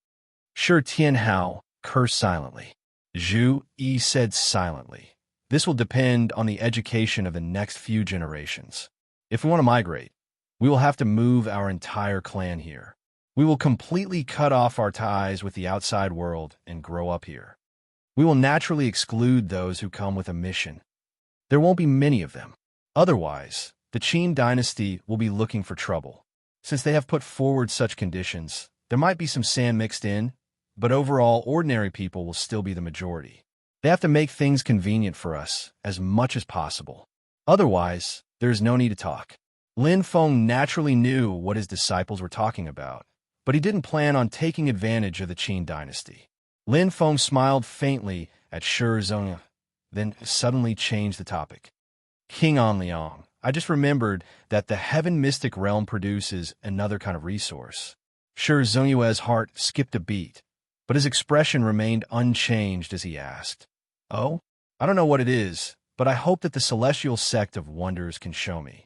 Shi Tianhao cursed silently. Zhu Yi said silently. This will depend on the education of the next few generations. If we want to migrate, we will have to move our entire clan here. We will completely cut off our ties with the outside world and grow up here. We will naturally exclude those who come with a mission. There won't be many of them. Otherwise, the Qin dynasty will be looking for trouble. Since they have put forward such conditions, there might be some sand mixed in, but overall, ordinary people will still be the majority. They have to make things convenient for us as much as possible. Otherwise, there is no need to talk. Lin Feng naturally knew what his disciples were talking about, but he didn't plan on taking advantage of the Qin dynasty. Lin Feng smiled faintly at Shi Zhong, then suddenly changed the topic. King Anliang, I just remembered that the heaven mystic realm produces another kind of resource. Shi Zhongyue's heart skipped a beat, but his expression remained unchanged as he asked, "Oh, I don't know what it is, but I hope that the celestial sect of wonders can show me."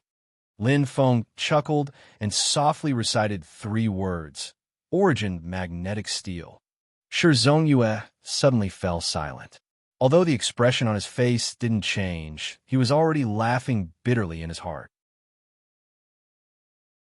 Lin Feng chuckled and softly recited 3 words, Origin Magnetic Steel. Shi Zhongyue suddenly fell silent. Although the expression on his face didn't change, he was already laughing bitterly in his heart.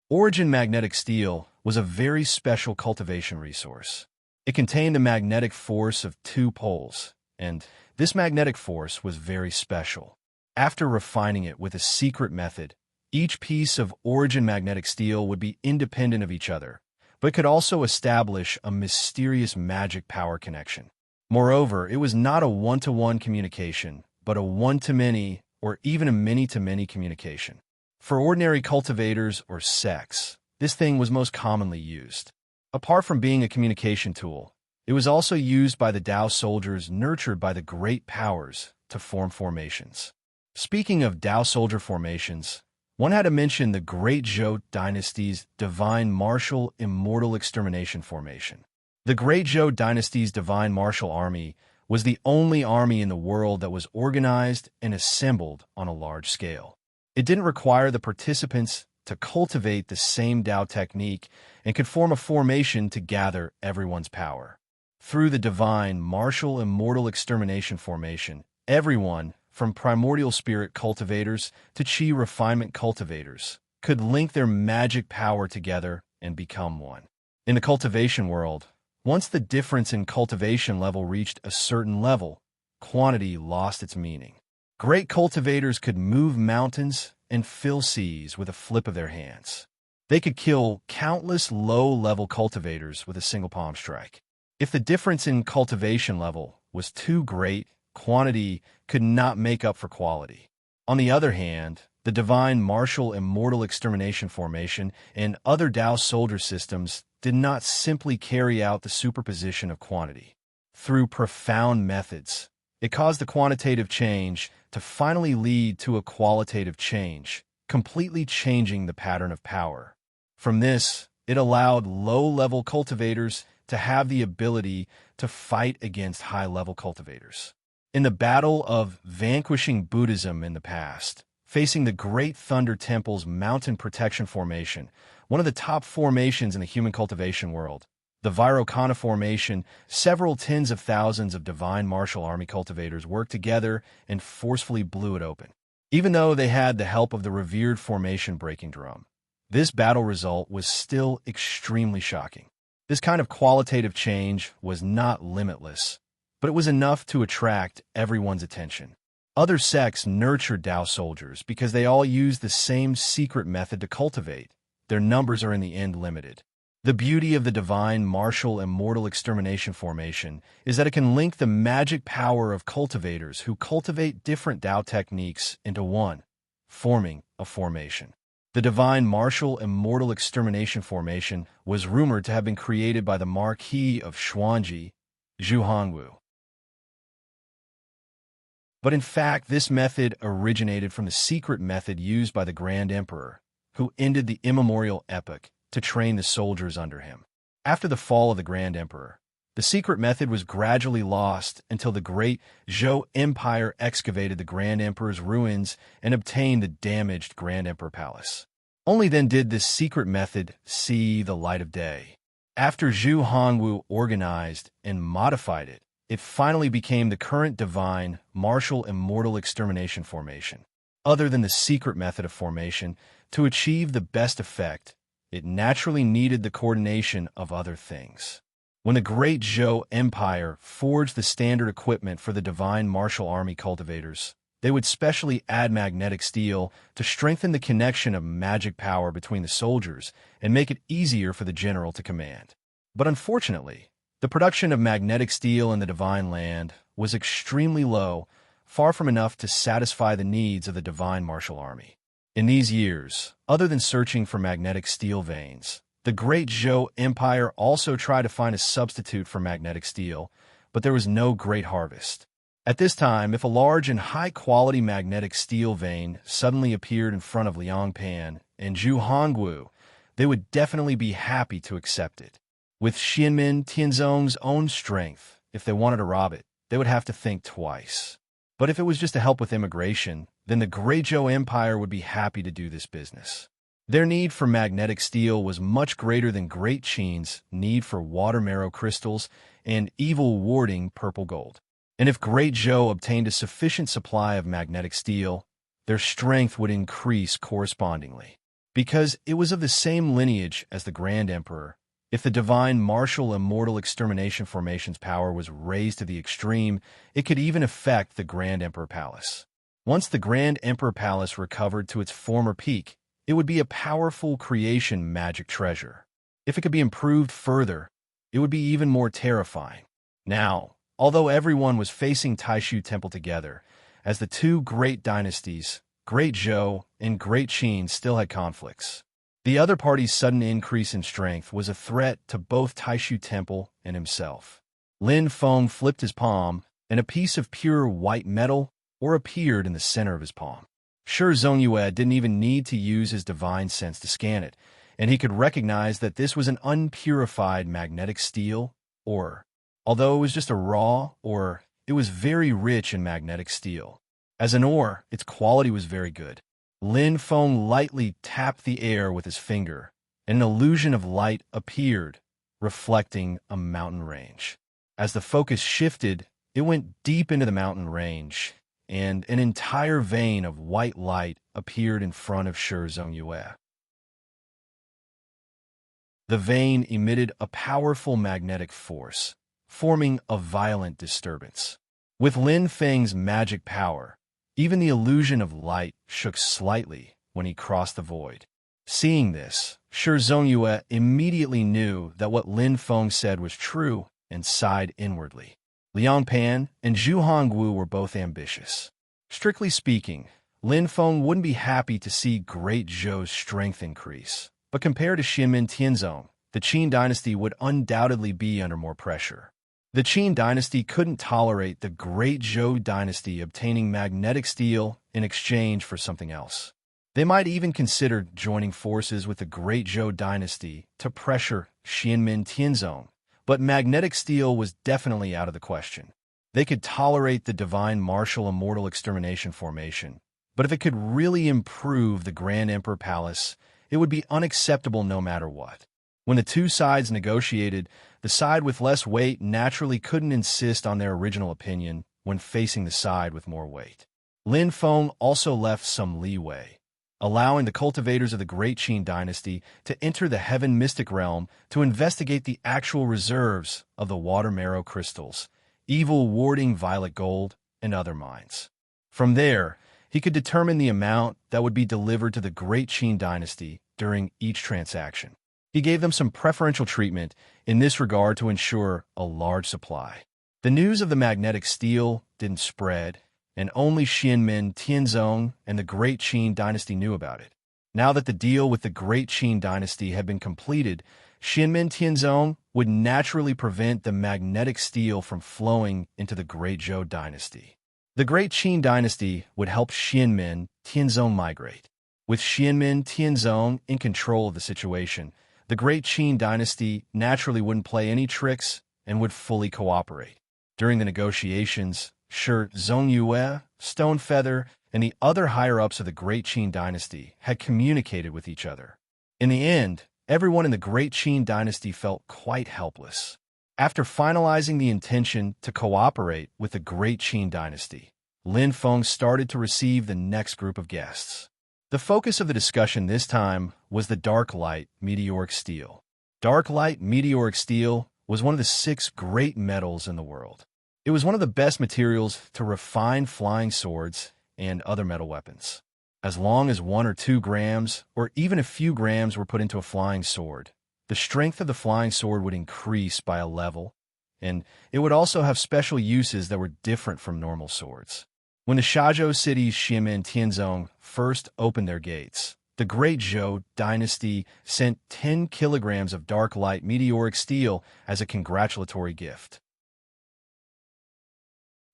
Origin Magnetic Steel was a very special cultivation resource. It contained a magnetic force of 2 poles, and this magnetic force was very special. After refining it with a secret method, each piece of Origin Magnetic Steel would be independent of each other, but could also establish a mysterious magic power connection. Moreover, it was not a one-to-one communication, but a one-to-many or even a many-to-many communication. For ordinary cultivators or sects, this thing was most commonly used. Apart from being a communication tool, it was also used by the Tao soldiers nurtured by the great powers to form formations. Speaking of Tao soldier formations, one had to mention the Great Zhou Dynasty's Divine Martial Immortal Extermination Formation. The Great Zhou Dynasty's Divine Martial Army was the only army in the world that was organized and assembled on a large scale. It didn't require the participants to cultivate the same Tao technique and could form a formation to gather everyone's power. Through the Divine Martial Immortal Extermination Formation, everyone, from primordial spirit cultivators to chi refinement cultivators, could link their magic power together and become one. In the cultivation world, once the difference in cultivation level reached a certain level, quantity lost its meaning. Great cultivators could move mountains and fill seas with a flip of their hands. They could kill countless low-level cultivators with a single palm strike. If the difference in cultivation level was too great, quantity could not make up for quality. On the other hand, the Divine Martial Immortal Extermination Formation and other Tao soldier systems did not simply carry out the superposition of quantity. Through profound methods, it caused the quantitative change to finally lead to a qualitative change, completely changing the pattern of power. From this, it allowed low-level cultivators to have the ability to fight against high-level cultivators. In the battle of vanquishing Buddhism in the past, facing the Great Thunder Temple's Mountain Protection Formation, one of the top formations in the human cultivation world, the Vairocana Formation, several tens of thousands of divine martial army cultivators worked together and forcefully blew it open. Even though they had the help of the revered formation breaking drum, this battle result was still extremely shocking. This kind of qualitative change was not limitless, but it was enough to attract everyone's attention. Other sects nurtured Tao soldiers because they all used the same secret method to cultivate. Their numbers are in the end limited. The beauty of the divine martial immortal extermination formation is that it can link the magic power of cultivators who cultivate different Tao techniques into one, forming a formation. The divine martial immortal extermination formation was rumored to have been created by the Marquis of Xuanji, Zhu Hongwu. But in fact, this method originated from the secret method used by the Grand Emperor, who ended the immemorial epoch to train the soldiers under him. After the fall of the Grand Emperor, the secret method was gradually lost until the great Zhou Empire excavated the Grand Emperor's ruins and obtained the damaged Grand Emperor Palace. Only then did this secret method see the light of day. After Zhu Hongwu organized and modified it, it finally became the current divine martial immortal extermination formation. Other than the secret method of formation, to achieve the best effect, it naturally needed the coordination of other things. When the great Zhou Empire forged the standard equipment for the divine martial army cultivators, they would specially add magnetic steel to strengthen the connection of magic power between the soldiers and make it easier for the general to command. But unfortunately, the production of magnetic steel in the divine land was extremely low, far from enough to satisfy the needs of the divine martial army. In these years, other than searching for magnetic steel veins, the great Zhou Empire also tried to find a substitute for magnetic steel, but there was no great harvest. At this time, if a large and high-quality magnetic steel vein suddenly appeared in front of Liang Pan and Zhu Hongwu, they would definitely be happy to accept it. With Xianmin Tianzong's own strength, if they wanted to rob it, they would have to think twice. But if it was just to help with immigration, then the Great Zhou Empire would be happy to do this business. Their need for magnetic steel was much greater than Great Qin's need for water marrow crystals and evil-warding purple gold. And if Great Zhou obtained a sufficient supply of magnetic steel, their strength would increase correspondingly. Because it was of the same lineage as the Grand Emperor, if the divine martial immortal extermination formation's power was raised to the extreme, it could even affect the Grand Emperor Palace. Once the Grand Emperor Palace recovered to its former peak, it would be a powerful creation magic treasure. If it could be improved further, it would be even more terrifying. Now, although everyone was facing Taishu Temple together, as the two great dynasties, Great Zhou and Great Qin, still had conflicts. The other party's sudden increase in strength was a threat to both Taishu Temple and himself. Lin Feng flipped his palm, and a piece of pure white metal appeared in the center of his palm. Shi Zongyue didn't even need to use his divine sense to scan it, and he could recognize that this was an unpurified magnetic steel ore. Although it was just a raw ore, it was very rich in magnetic steel. As an ore, its quality was very good. Lin Feng lightly tapped the air with his finger, and an illusion of light appeared, reflecting a mountain range. As the focus shifted, it went deep into the mountain range, and an entire vein of white light appeared in front of Shi Zongyue. The vein emitted a powerful magnetic force, forming a violent disturbance. With Lin Feng's magic power, even the illusion of light shook slightly when he crossed the void. Seeing this, Shi Zongyue immediately knew that what Lin Feng said was true and sighed inwardly. Liang Pan and Zhu Hongwu were both ambitious. Strictly speaking, Lin Feng wouldn't be happy to see Great Zhou's strength increase, but compared to Xianmin Tianzong, the Qin dynasty would undoubtedly be under more pressure. The Qin dynasty couldn't tolerate the Great Zhou dynasty obtaining magnetic steel in exchange for something else. They might even consider joining forces with the Great Zhou dynasty to pressure Xianmin Tianzong, But magnetic steel was definitely out of the question. They could tolerate the divine martial immortal extermination formation, but if it could really improve the Grand Emperor Palace, it would be unacceptable no matter what. When the two sides negotiated, the side with less weight naturally couldn't insist on their original opinion when facing the side with more weight. Lin Feng also left some leeway, allowing the cultivators of the Great Qin dynasty to enter the heaven mystic realm to investigate the actual reserves of the water marrow crystals, evil warding violet gold, and other mines. From there, he could determine the amount that would be delivered to the Great Qin dynasty during each transaction. He gave them some preferential treatment in this regard to ensure a large supply. The news of the magnetic steel didn't spread, and only Xianmen Tianzong and the Great Qin dynasty knew about it. Now that the deal with the Great Qin dynasty had been completed, Xianmen Tianzong would naturally prevent the magnetic steel from flowing into the Great Zhou dynasty. The Great Qin dynasty would help Xianmen Tianzong migrate. With Xianmen Tianzong in control of the situation, the Great Qin dynasty naturally wouldn't play any tricks and would fully cooperate. During the negotiations, Shi Zongyue, Stonefeather, and the other higher-ups of the Great Qin dynasty had communicated with each other. In the end, everyone in the Great Qin dynasty felt quite helpless. After finalizing the intention to cooperate with the Great Qin dynasty, Lin Feng started to receive the next group of guests. The focus of the discussion this time was the dark light meteoric steel. Dark light meteoric steel was one of the 6 great metals in the world. It was one of the best materials to refine flying swords and other metal weapons. As long as 1 or 2 grams, or even a few grams, were put into a flying sword, the strength of the flying sword would increase by a level, and it would also have special uses that were different from normal swords. When the Shazhou city's Xianmen Tianzong first opened their gates, the Great Zhou dynasty sent 10 kilograms of dark light meteoric steel as a congratulatory gift.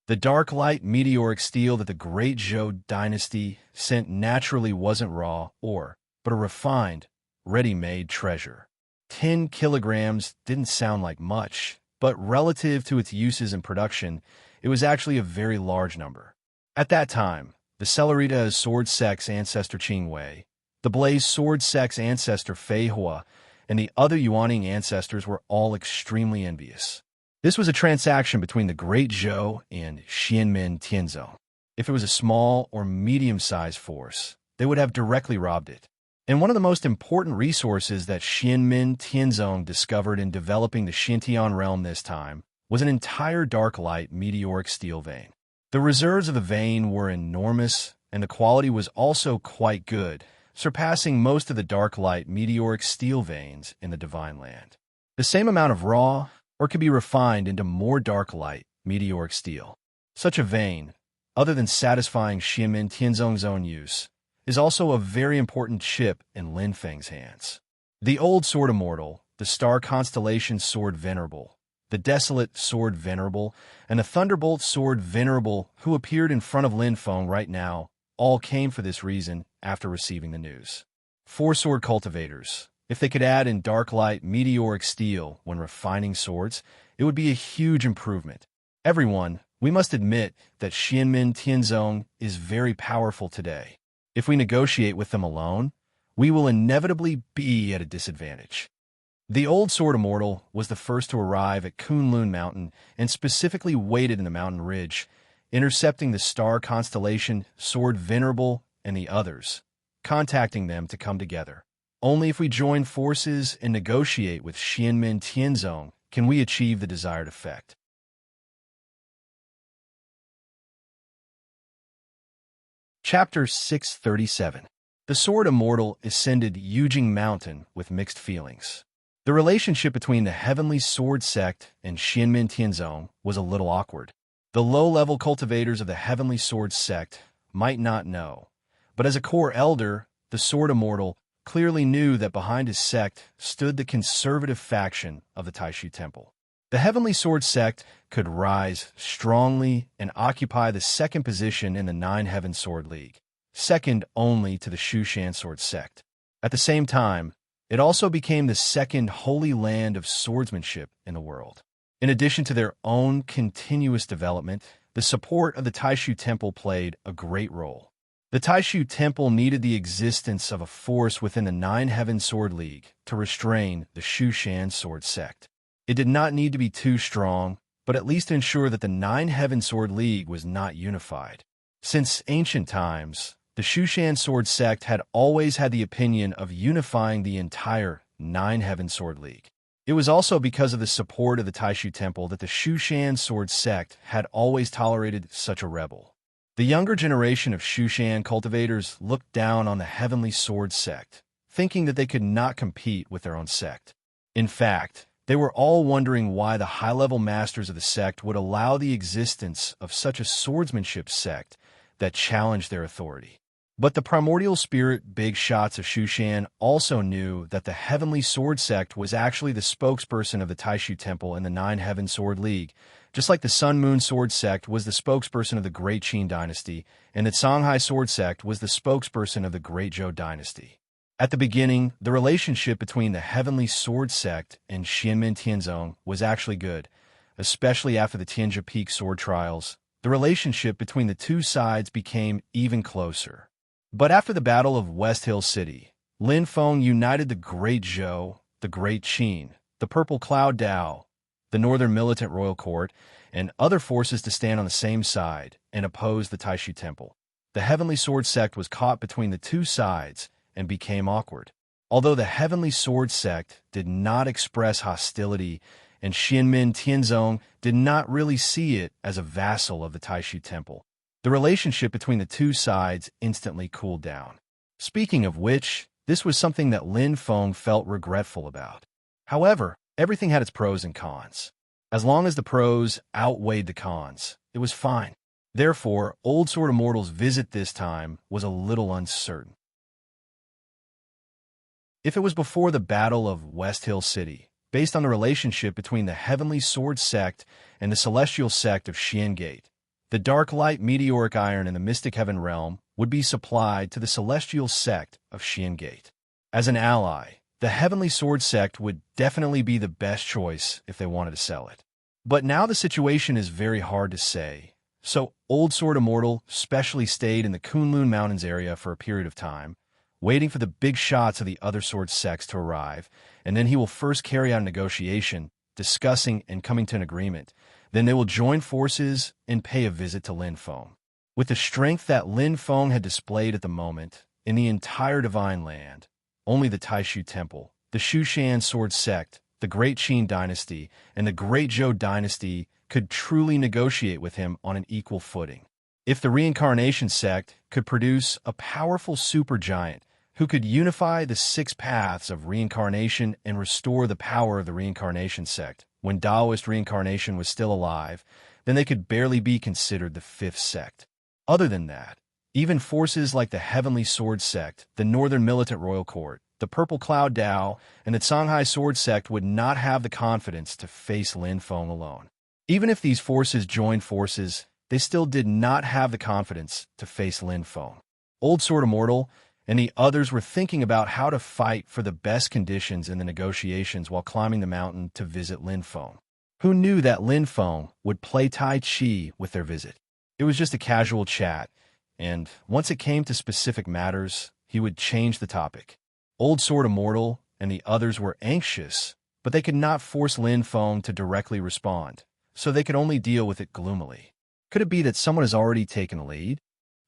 The dark light meteoric steel that the Great Zhou dynasty sent naturally wasn't raw ore, but a refined, ready-made treasure. 10 kilograms didn't sound like much, but relative to its uses in production, it was actually a very large number. At that time, the Celerita's sword sect's ancestor Qingwei, the Blaze sword sect's ancestor Fei Hua, and the other Yuaning ancestors were all extremely envious. This was a transaction between the Great Zhou and Xianmen Tianzong. If it was a small or medium-sized force, they would have directly robbed it. And one of the most important resources that Xianmen Tianzong discovered in developing the Xintian realm this time was an entire dark light meteoric steel vein. The reserves of the vein were enormous, and the quality was also quite good, surpassing most of the dark light meteoric steel veins in the Divine Land. The same amount of raw, or could be refined into more dark light meteoric steel. Such a vein, other than satisfying Xianmen Tianzong's own use, is also a very important chip in Lin Feng's hands. The Old Sword Immortal, the Star Constellation Sword Venerable, the Desolate Sword Venerable, and the Thunderbolt Sword Venerable, who appeared in front of Lin Feng right now, all came for this reason after receiving the news. 4 sword cultivators. If they could add in dark light meteoric steel when refining swords, it would be a huge improvement. Everyone, we must admit that Xianmen Tianzong is very powerful today. If we negotiate with them alone, we will inevitably be at a disadvantage. The Old Sword Immortal was the first to arrive at Kunlun Mountain and specifically waited in the mountain ridge, intercepting the star constellation Sword Venerable and the others, contacting them to come together. Only if we join forces and negotiate with Xianmen Tianzong can we achieve the desired effect. Chapter 637. The Sword Immortal ascended Yujing Mountain with mixed feelings. The relationship between the Heavenly Sword Sect and Xianmen Tianzong was a little awkward. The low-level cultivators of the Heavenly Sword Sect might not know, but as a core elder, the Sword Immortal clearly knew that behind his sect stood the conservative faction of the Taishu Temple. The Heavenly Sword Sect could rise strongly and occupy the second position in the 9 Heaven Sword League, second only to the Shushan Sword Sect. At the same time, It also became the second holy land of swordsmanship in the world. In addition to their own continuous development, the support of the Taishu Temple played a great role. The Taishu Temple needed the existence of a force within the Nine Heaven Sword League to restrain the Shushan Sword Sect. It did not need to be too strong, but at least ensure that the Nine Heaven Sword League was not unified. Since ancient times, the Shushan Sword Sect had always had the opinion of unifying the entire Nine Heaven Sword League. It was also because of the support of the Taishu Temple that the Shushan Sword Sect had always tolerated such a rebel. The younger generation of Shushan cultivators looked down on the Heavenly Sword Sect, thinking that they could not compete with their own sect. In fact, they were all wondering why the high-level masters of the sect would allow the existence of such a swordsmanship sect that challenged their authority. But the primordial spirit big shots of Shushan also knew that the Heavenly Sword Sect was actually the spokesperson of the Taishu Temple and the Nine Heaven Sword League, just like the Sun Moon Sword Sect was the spokesperson of the Great Qin Dynasty, and the Songhai Sword Sect was the spokesperson of the Great Zhou Dynasty. At the beginning, the relationship between the Heavenly Sword Sect and Xianmen Tianzong was actually good, especially after the Tianjia Peak sword trials. The relationship between the two sides became even closer. But after the Battle of West Hill City, Lin Feng united the Great Zhou, the Great Qin, the Purple Cloud Dao, the Northern Militant Royal Court, and other forces to stand on the same side and oppose the Taishu Temple. The Heavenly Sword Sect was caught between the two sides and became awkward. Although the Heavenly Sword Sect did not express hostility, and Xianmen Tianzong did not really see it as a vassal of the Taishu Temple, the relationship between the two sides instantly cooled down. Speaking of which, this was something that Lin Feng felt regretful about. However, everything had its pros and cons. As long as the pros outweighed the cons, it was fine. Therefore, Old Sword Immortal's visit this time was a little uncertain. If it was before the Battle of West Hill City, based on the relationship between the Heavenly Sword Sect and the Celestial Sect of Xian Gate, the Dark Light Meteoric Iron in the Mystic Heaven Realm would be supplied to the Celestial Sect of Xian Gate. As an ally, the Heavenly Sword Sect would definitely be the best choice if they wanted to sell it. But now the situation is very hard to say, so Old Sword Immortal specially stayed in the Kunlun Mountains area for a period of time, waiting for the big shots of the other sword sects to arrive, and then he will first carry out a negotiation, discussing and coming to an agreement. Then they will join forces and pay a visit to Lin Feng. With the strength that Lin Feng had displayed at the moment, in the entire Divine Land, only the Taishu Temple, the Shushan Sword Sect, the Great Qin Dynasty, and the Great Zhou Dynasty could truly negotiate with him on an equal footing. If the Reincarnation Sect could produce a powerful supergiant who could unify the 6 paths of reincarnation and restore the power of the Reincarnation Sect, when Taoist reincarnation was still alive, then they could barely be considered the 5th sect. Other than that, even forces like the Heavenly Sword Sect, the Northern Militant Royal Court, the Purple Cloud Dao, and the Songhai Sword Sect would not have the confidence to face Lin Feng alone. Even if these forces joined forces, they still did not have the confidence to face Lin Feng. Old Sword Immortal and the others were thinking about how to fight for the best conditions in the negotiations while climbing the mountain to visit Lin Feng. Who knew that Lin Feng would play Tai Chi with their visit? It was just a casual chat, and once it came to specific matters, he would change the topic. Old Sword Immortal and the others were anxious, but they could not force Lin Feng to directly respond, so they could only deal with it gloomily. Could it be that someone has already taken a lead?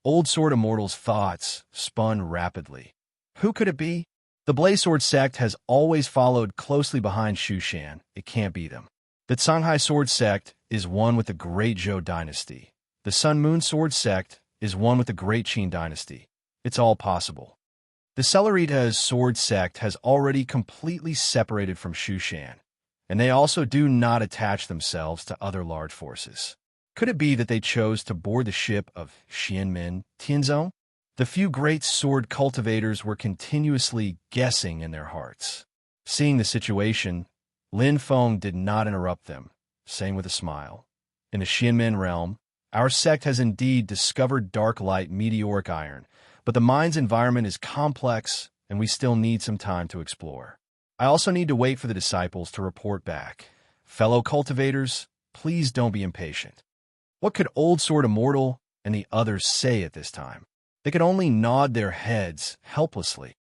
Old Sword Immortal's thoughts spun rapidly. Who could it be? The Blaze Sword Sect has always followed closely behind Shushan. It can't be them. The Songhai Sword Sect is one with the Great Zhou Dynasty. The Sun Moon Sword Sect is one with the Great Qin Dynasty. It's all possible. The Celerita's Sword Sect has already completely separated from Shushan, and they also do not attach themselves to other large forces. Could it be that they chose to board the ship of Xianmen Tianzong? The few great sword cultivators were continuously guessing in their hearts. Seeing the situation, Lin Feng did not interrupt them, saying with a smile, "In the Xianmen realm, our sect has indeed discovered dark light meteoric iron, but the mine's environment is complex and we still need some time to explore. I also need to wait for the disciples to report back. Fellow cultivators, please don't be impatient. What could Old Sword Immortal and the others say at this time? They could only nod their heads helplessly.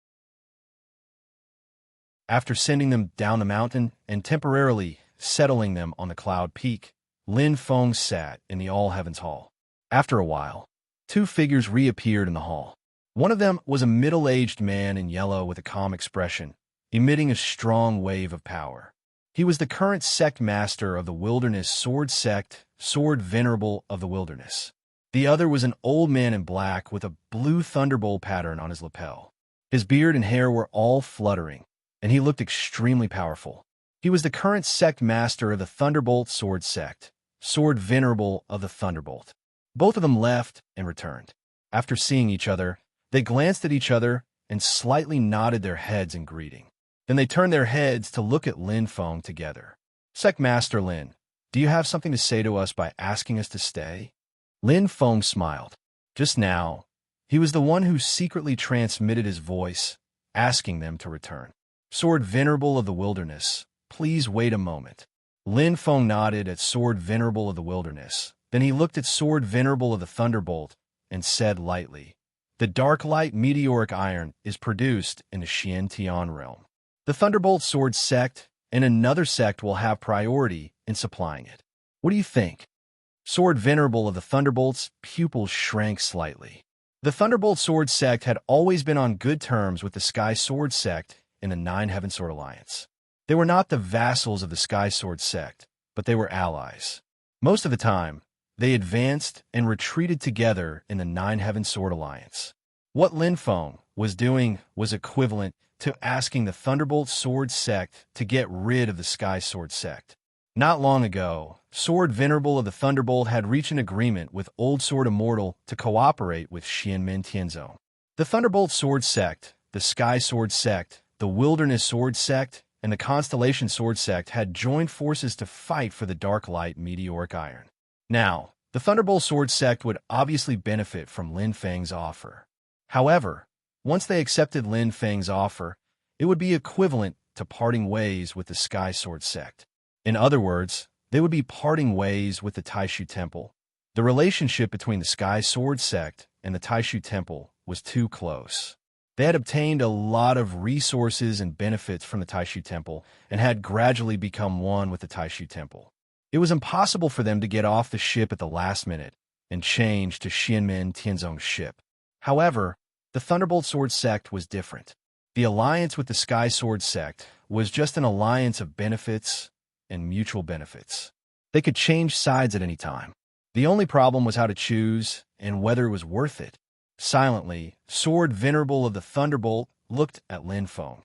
After sending them down the mountain and temporarily settling them on the cloud peak, Lin Feng sat in the All Heavens Hall. After a while, two figures reappeared in the hall. One of them was a middle-aged man in yellow with a calm expression, emitting a strong wave of power. He was the current sect master of the Wilderness Sword Sect, Sword Venerable of the Wilderness. The other was an old man in black with a blue thunderbolt pattern on his lapel. His beard and hair were all fluttering, and he looked extremely powerful. He was the current sect master of the Thunderbolt Sword Sect, Sword Venerable of the Thunderbolt. Both of them left and returned. After seeing each other, they glanced at each other and slightly nodded their heads in greeting. Then they turned their heads to look at Lin Feng together. Sect Master Lin, do you have something to say to us by asking us to stay? Lin Feng smiled. Just now, he was the one who secretly transmitted his voice, asking them to return. Sword Venerable of the Wilderness, please wait a moment. Lin Feng nodded at Sword Venerable of the Wilderness. Then he looked at Sword Venerable of the Thunderbolt and said lightly, the Dark Light Meteoric Iron is produced in the Xiantian realm. The Thunderbolt Sword Sect and another sect will have priority in supplying it. What do you think? Sword Venerable of the Thunderbolt's pupils shrank slightly. The Thunderbolt Sword Sect had always been on good terms with the Sky Sword Sect in the Nine Heaven Sword Alliance. They were not the vassals of the Sky Sword Sect, but they were allies. Most of the time, they advanced and retreated together in the Nine Heaven Sword Alliance. What Lin Feng was doing was equivalent to asking the Thunderbolt Sword Sect to get rid of the Sky Sword Sect. Not long ago, Sword Venerable of the Thunderbolt had reached an agreement with Old Sword Immortal to cooperate with Xianmin Tianzong. The Thunderbolt Sword Sect, the Sky Sword Sect, the Wilderness Sword Sect, and the Constellation Sword Sect had joined forces to fight for the Dark Light Meteoric Iron. Now, the Thunderbolt Sword Sect would obviously benefit from Lin Feng's offer. However, once they accepted Lin Feng's offer, it would be equivalent to parting ways with the Sky Sword Sect. In other words, they would be parting ways with the Taishu Temple. The relationship between the Sky Sword Sect and the Taishu Temple was too close. They had obtained a lot of resources and benefits from the Taishu Temple and had gradually become one with the Taishu Temple. It was impossible for them to get off the ship at the last minute and change to Xianmin Tianzong's ship. However, the Thunderbolt Sword Sect was different. The alliance with the Sky Sword Sect was just an alliance of benefits and mutual benefits. They could change sides at any time. The only problem was how to choose and whether it was worth it. Silently, Sword Venerable of the Thunderbolt looked at Lin Feng.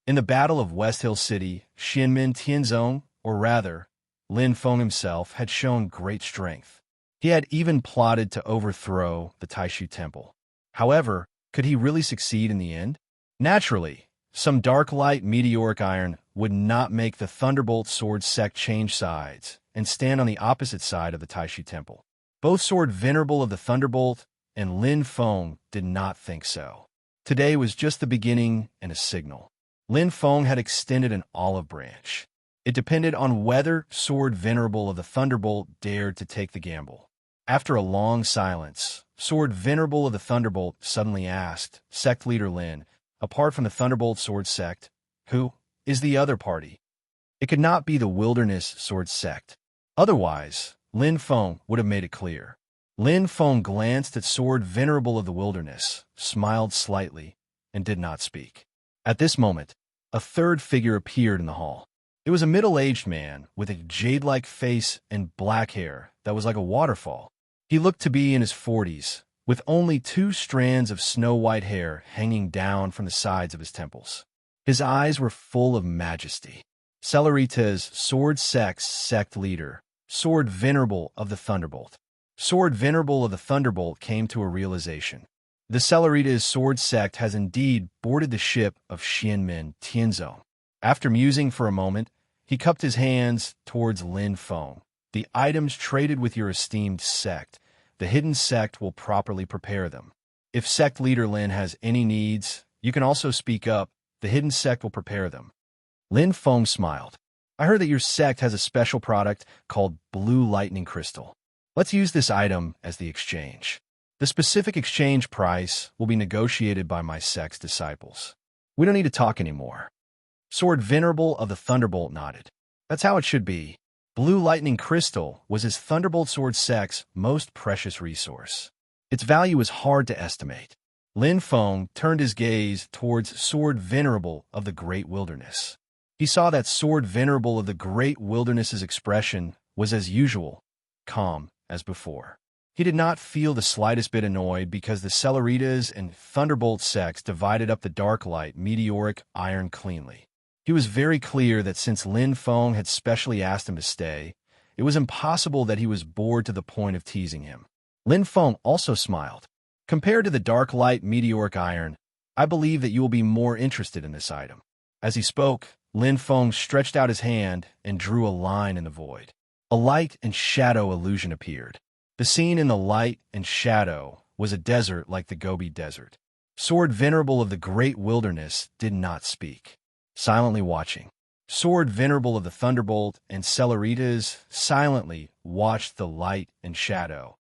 In the Battle of West Hill City, Xianmin Tianzong, or rather, Lin Feng himself, had shown great strength. He had even plotted to overthrow the Taishu Temple. However, could he really succeed in the end? Naturally, some Dark Light Meteoric Iron would not make the Thunderbolt Sword Sect change sides and stand on the opposite side of the Taishu Temple. Both Sword Venerable of the Thunderbolt and Lin Feng did not think so. Today was just the beginning and a signal. Lin Feng had extended an olive branch. It depended on whether Sword Venerable of the Thunderbolt dared to take the gamble. After a long silence, Sword Venerable of the Thunderbolt suddenly asked Sect Leader Lin, apart from the Thunderbolt Sword Sect, who is the other party? It could not be the Wilderness Sword Sect. Otherwise, Lin Feng would have made it clear. Lin Feng glanced at Sword Venerable of the Wilderness, smiled slightly, and did not speak. At this moment, a third figure appeared in the hall. It was a middle-aged man with a jade-like face and black hair that was like a waterfall. He looked to be in his 40s, with only 2 strands of snow-white hair hanging down from the sides of his temples. His eyes were full of majesty. Celerita's Sword Sect's sect leader, Sword Venerable of the Thunderbolt. Sword Venerable of the Thunderbolt came to a realization. The Celerita's Sword Sect has indeed boarded the ship of Xianmin Tianzong. After musing for a moment, he cupped his hands towards Lin Feng. The items traded with your esteemed sect, the hidden sect will properly prepare them. If sect leader Lin has any needs, you can also speak up. The hidden sect will prepare them. Lin Feng smiled. I heard that your sect has a special product called Blue Lightning Crystal. Let's use this item as the exchange. The specific exchange price will be negotiated by my sect's disciples. We don't need to talk anymore. Sword Venerable of the Thunderbolt nodded. That's how it should be. Blue Lightning Crystal was his Thunderbolt Sword sect's most precious resource. Its value is hard to estimate. Lin Feng turned his gaze towards Sword Venerable of the Great Wilderness. He saw that Sword Venerable of the Great Wilderness's expression was as usual, calm as before. He did not feel the slightest bit annoyed because the Celeritas and Thunderbolt sects divided up the dark light meteoric iron cleanly. He was very clear that since Lin Feng had specially asked him to stay, it was impossible that he was bored to the point of teasing him. Lin Feng also smiled. Compared to the dark light meteoric iron, I believe that you will be more interested in this item. As he spoke, Lin Feng stretched out his hand and drew a line in the void. A light and shadow illusion appeared. The scene in the light and shadow was a desert like the Gobi Desert. Sword Venerable of the Great Wilderness did not speak. Silently watching. Sword Venerable of the Thunderbolt and Celeritas silently watched the light and shadow.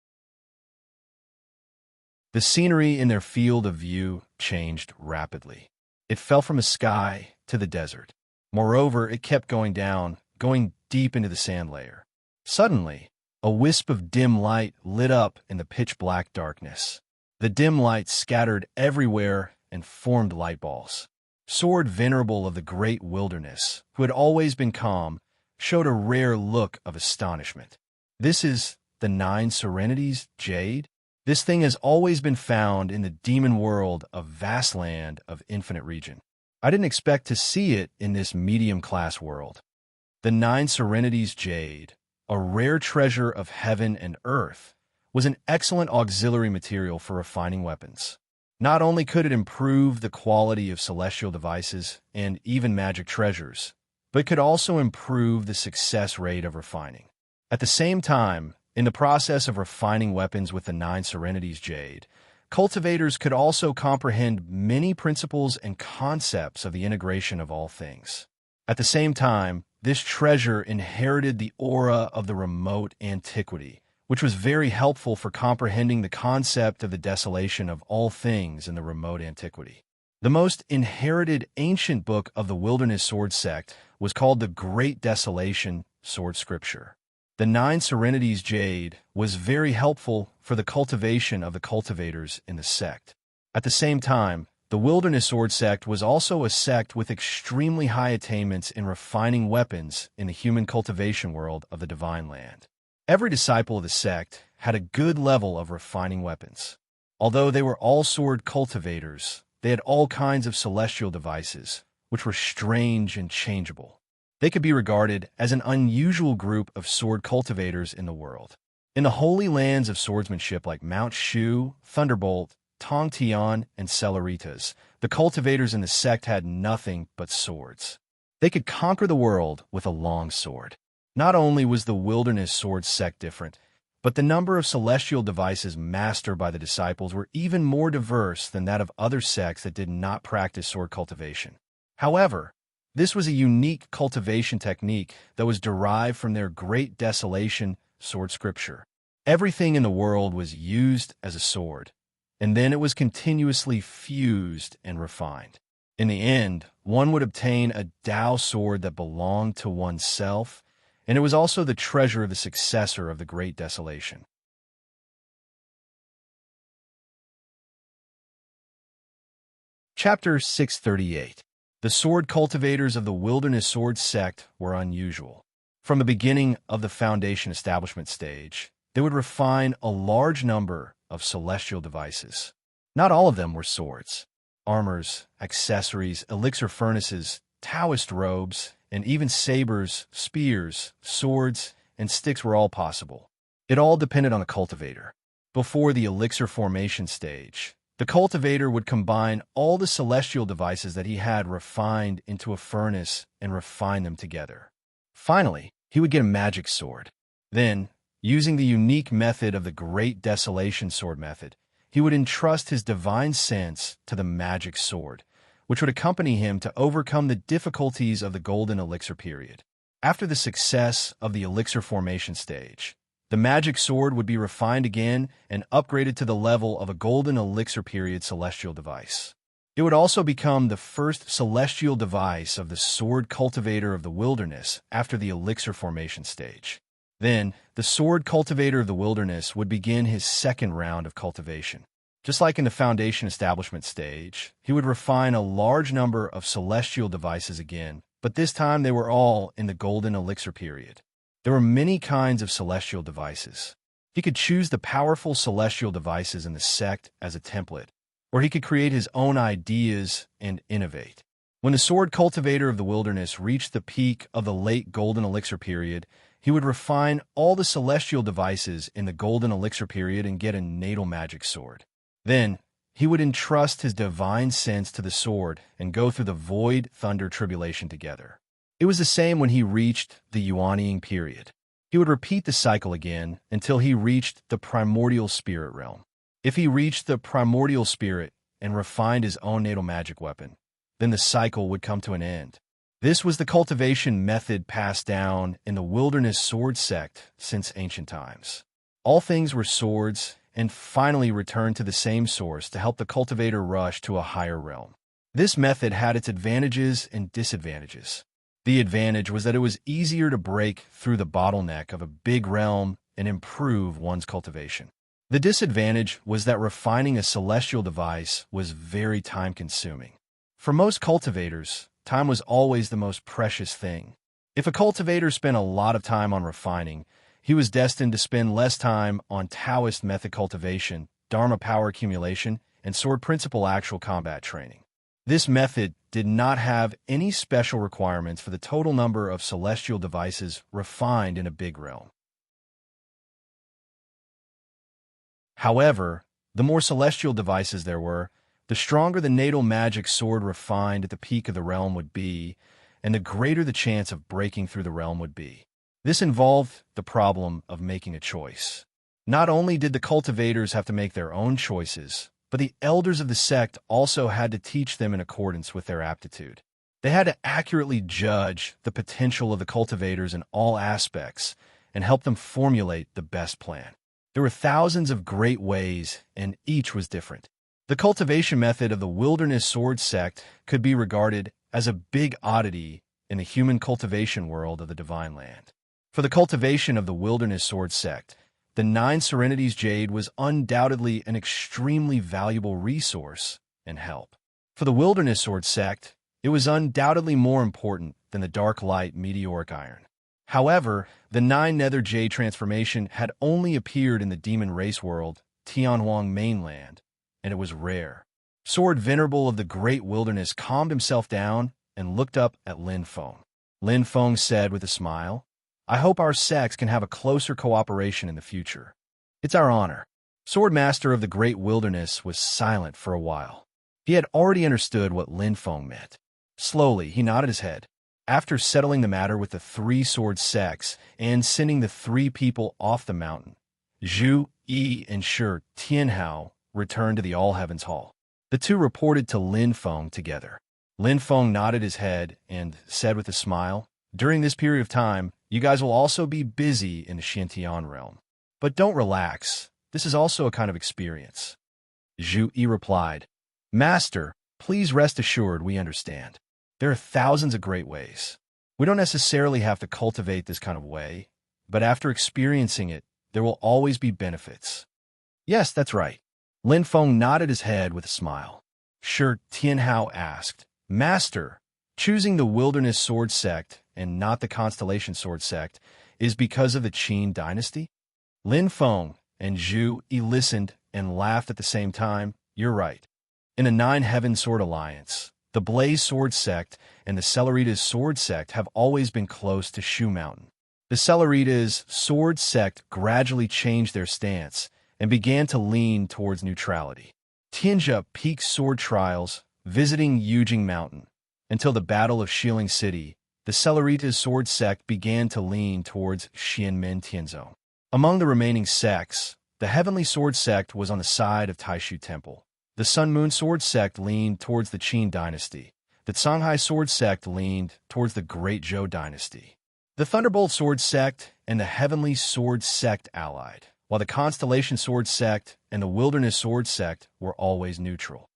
The scenery in their field of view changed rapidly. It fell from a sky to the desert. Moreover, it kept going down, going deep into the sand layer. Suddenly, a wisp of dim light lit up in the pitch-black darkness. The dim light scattered everywhere and formed light balls. Sword Venerable of the Great Wilderness, who had always been calm, showed a rare look of astonishment. This is the 9 Serenities Jade? This thing has always been found in the demon world of vast land of infinite region. I didn't expect to see it in this medium-class world. The 9 Serenities Jade, a rare treasure of heaven and earth, was an excellent auxiliary material for refining weapons. Not only could it improve the quality of celestial devices and even magic treasures, but could also improve the success rate of refining. At the same time, in the process of refining weapons with the 9 Serenities Jade, cultivators could also comprehend many principles and concepts of the integration of all things. At the same time, this treasure inherited the aura of the remote antiquity, which was very helpful for comprehending the concept of the desolation of all things in the remote antiquity. The most inherited ancient book of the Wilderness Sword Sect was called the Great Desolation Sword Scripture. The 9 Serenities Jade was very helpful for the cultivation of the cultivators in the sect. At the same time, the Wilderness Sword Sect was also a sect with extremely high attainments in refining weapons in the human cultivation world of the Divine Land. Every disciple of the sect had a good level of refining weapons. Although they were all sword cultivators, they had all kinds of celestial devices, which were strange and changeable. They could be regarded as an unusual group of sword cultivators in the world. In the holy lands of swordsmanship like Mount Shu, Thunderbolt, Tongtian, and Celeritas, the cultivators in the sect had nothing but swords. They could conquer the world with a long sword. Not only was the Wilderness Sword Sect different, but the number of celestial devices mastered by the disciples were even more diverse than that of other sects that did not practice sword cultivation. However, this was a unique cultivation technique that was derived from their Great Desolation Sword Scripture. Everything in the world was used as a sword, and then it was continuously fused and refined. In the end, one would obtain a Tao sword that belonged to oneself, and it was also the treasure of the successor of the Great Desolation. Chapter 638. The sword cultivators of the Wilderness Sword Sect were unusual. From the beginning of the Foundation establishment stage, they would refine a large number of celestial devices. Not all of them were swords. Armors, accessories, elixir furnaces, Taoist robes, and even sabers, spears, swords, and sticks were all possible. It all depended on the cultivator. Before the elixir formation stage, the cultivator would combine all the celestial devices that he had refined into a furnace and refine them together. Finally, he would get a magic sword. Then, using the unique method of the Great Desolation Sword method, he would entrust his divine sense to the magic sword, which would accompany him to overcome the difficulties of the golden elixir period. After the success of the elixir formation stage, the magic sword would be refined again and upgraded to the level of a golden elixir period celestial device. It would also become the first celestial device of the sword cultivator of the wilderness after the elixir formation stage. Then, the sword cultivator of the wilderness would begin his second round of cultivation. Just like in the foundation establishment stage, he would refine a large number of celestial devices again, but this time they were all in the golden elixir period. There were many kinds of celestial devices. He could choose the powerful celestial devices in the sect as a template, or he could create his own ideas and innovate. When the sword cultivator of the wilderness reached the peak of the late golden elixir period, he would refine all the celestial devices in the golden elixir period and get a natal magic sword. Then, he would entrust his divine sense to the sword and go through the void thunder tribulation together. It was the same when he reached the Yuanying period. He would repeat the cycle again until he reached the primordial spirit realm. If he reached the primordial spirit and refined his own natal magic weapon, then the cycle would come to an end. This was the cultivation method passed down in the wilderness sword sect since ancient times. All things were swords, and finally returned to the same source to help the cultivator rush to a higher realm. This method had its advantages and disadvantages. The advantage was that it was easier to break through the bottleneck of a big realm and improve one's cultivation. The disadvantage was that refining a celestial device was very time-consuming. For most cultivators, time was always the most precious thing. If a cultivator spent a lot of time on refining, he was destined to spend less time on Taoist method cultivation, Dharma power accumulation, and sword principle actual combat training. This method did not have any special requirements for the total number of celestial devices refined in a big realm. However, the more celestial devices there were, the stronger the natal magic sword refined at the peak of the realm would be, and the greater the chance of breaking through the realm would be. This involved the problem of making a choice. Not only did the cultivators have to make their own choices, but the elders of the sect also had to teach them in accordance with their aptitude. They had to accurately judge the potential of the cultivators in all aspects and help them formulate the best plan. There were thousands of great ways, and each was different. The cultivation method of the wilderness sword sect could be regarded as a big oddity in the human cultivation world of the Divine Land. For the cultivation of the wilderness sword sect, the 9 Serenities Jade was undoubtedly an extremely valuable resource and help. For the wilderness sword sect, it was undoubtedly more important than the dark light meteoric iron. However, the 9 Nether Jade transformation had only appeared in the demon race world, Tianhuang mainland, and it was rare. Sword Venerable of the Great Wilderness calmed himself down and looked up at Lin Feng. Lin Feng said with a smile, "I hope our sects can have a closer cooperation in the future. It's our honor." Swordmaster of the Great Wilderness was silent for a while. He had already understood what Lin Feng meant. Slowly, he nodded his head. After settling the matter with the 3 sword sects and sending the 3 people off the mountain, Zhu, Yi, and Shi Tianhao returned to the All Heavens Hall. The 2 reported to Lin Feng together. Lin Feng nodded his head and said with a smile, "During this period of time, you guys will also be busy in the Xiantian realm. But don't relax. This is also a kind of experience." Zhu Yi replied, "Master, please rest assured we understand. There are thousands of great ways. We don't necessarily have to cultivate this kind of way, but after experiencing it, there will always be benefits." "Yes, that's right." Lin Feng nodded his head with a smile. Shi Tianhao asked, "Master, choosing the Wilderness Sword Sect and not the Constellation Sword Sect is because of the Qin dynasty?" Lin Feng and Zhu Yi listened and laughed at the same time. "You're right. In the 9 Heaven Sword Alliance, the Blaze Sword Sect and the Celeritas Sword Sect have always been close to Shu Mountain. The Celeritas Sword Sect gradually changed their stance and began to lean towards neutrality. Tianjia Peak Sword Trials, visiting Yujing Mountain. Until the Battle of Shiling City, the Celeritas Sword Sect began to lean towards Xianmen Tianzhou. Among the remaining sects, The Heavenly Sword Sect was on the side of Taishu Temple. The Sun Moon Sword Sect leaned towards the Qin dynasty. The Songhai Sword Sect leaned towards the Great Zhou dynasty. The Thunderbolt Sword Sect and the Heavenly Sword Sect allied, while the Constellation Sword Sect and the Wilderness Sword Sect were always neutral.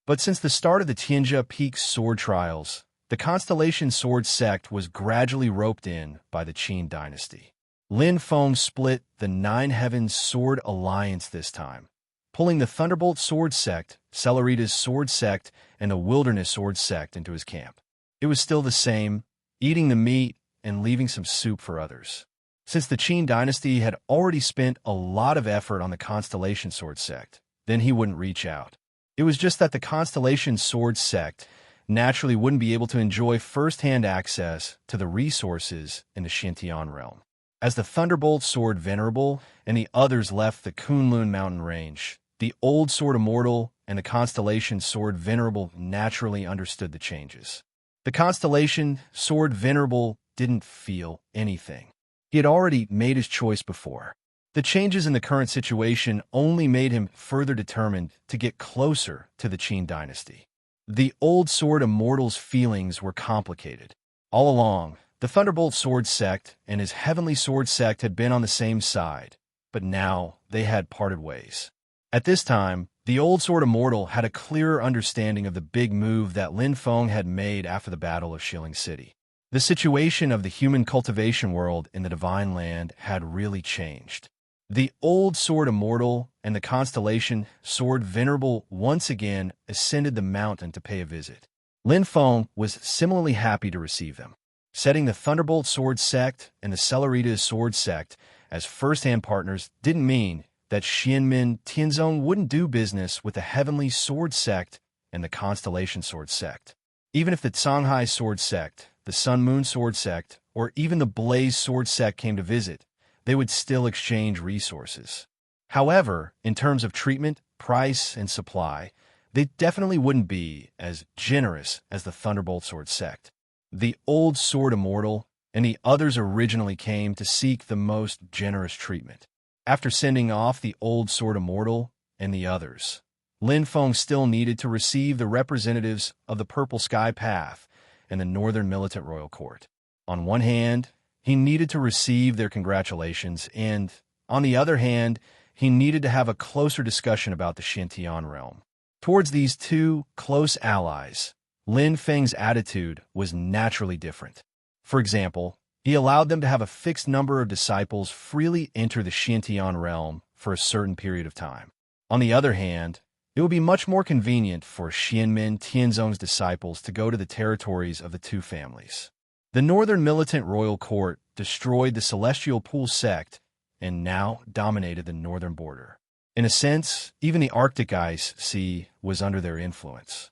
But since the start of the Tianjia Peak sword trials, the Constellation Sword Sect was gradually roped in by the Qin dynasty. Lin Feng split the Nine Heavens Sword Alliance this time, pulling the Thunderbolt Sword Sect, Celerita's Sword Sect, and the Wilderness Sword Sect into his camp. It was still the same, eating the meat and leaving some soup for others. Since the Qin dynasty had already spent a lot of effort on the Constellation Sword Sect, then he wouldn't reach out. It was just that the Constellation Sword Sect naturally wouldn't be able to enjoy first-hand access to the resources in the Xintian realm. As the Thunderbolt Sword Venerable and the others left the Kunlun mountain range, the Old Sword Immortal and the Constellation Sword Venerable naturally understood the changes. The Constellation Sword Venerable didn't feel anything. He had already made his choice before. The changes in the current situation only made him further determined to get closer to the Qin dynasty. The Old Sword Immortal's feelings were complicated. All along, the Thunderbolt Sword Sect and his Heavenly Sword Sect had been on the same side, but now they had parted ways. At this time, the Old Sword Immortal had a clearer understanding of the big move that Lin Feng had made after the Battle of Shilling City. The situation of the human cultivation world in the Divine Land had really changed. The Old Sword Immortal and the Constellation Sword Venerable once again ascended the mountain to pay a visit. Lin Feng was similarly happy to receive them. Setting the Thunderbolt Sword Sect and the Celerita Sword Sect as first-hand partners didn't mean that Xianmin Tianzong wouldn't do business with the Heavenly Sword Sect and the Constellation Sword Sect. Even if the Songhai Sword Sect, the Sun Moon Sword Sect, or even the Blaze Sword Sect came to visit, they would still exchange resources. However, in terms of treatment, price, and supply, they definitely wouldn't be as generous as the Thunderbolt Sword Sect. The Old Sword Immortal and the others originally came to seek the most generous treatment. After sending off the Old Sword Immortal and the others, Lin Feng still needed to receive the representatives of the Purple Sky Path and the Northern Militant Royal Court. On one hand, he needed to receive their congratulations, and, on the other hand, he needed to have a closer discussion about the Xintian realm. Towards these two close allies, Lin Feng's attitude was naturally different. For example, he allowed them to have a fixed number of disciples freely enter the Xintian realm for a certain period of time. On the other hand, it would be much more convenient for Xianmin Tianzong's disciples to go to the territories of the two families. The Northern Militant Royal Court destroyed the Celestial Pool sect and now dominated the northern border. In a sense, even the Arctic Ice Sea was under their influence.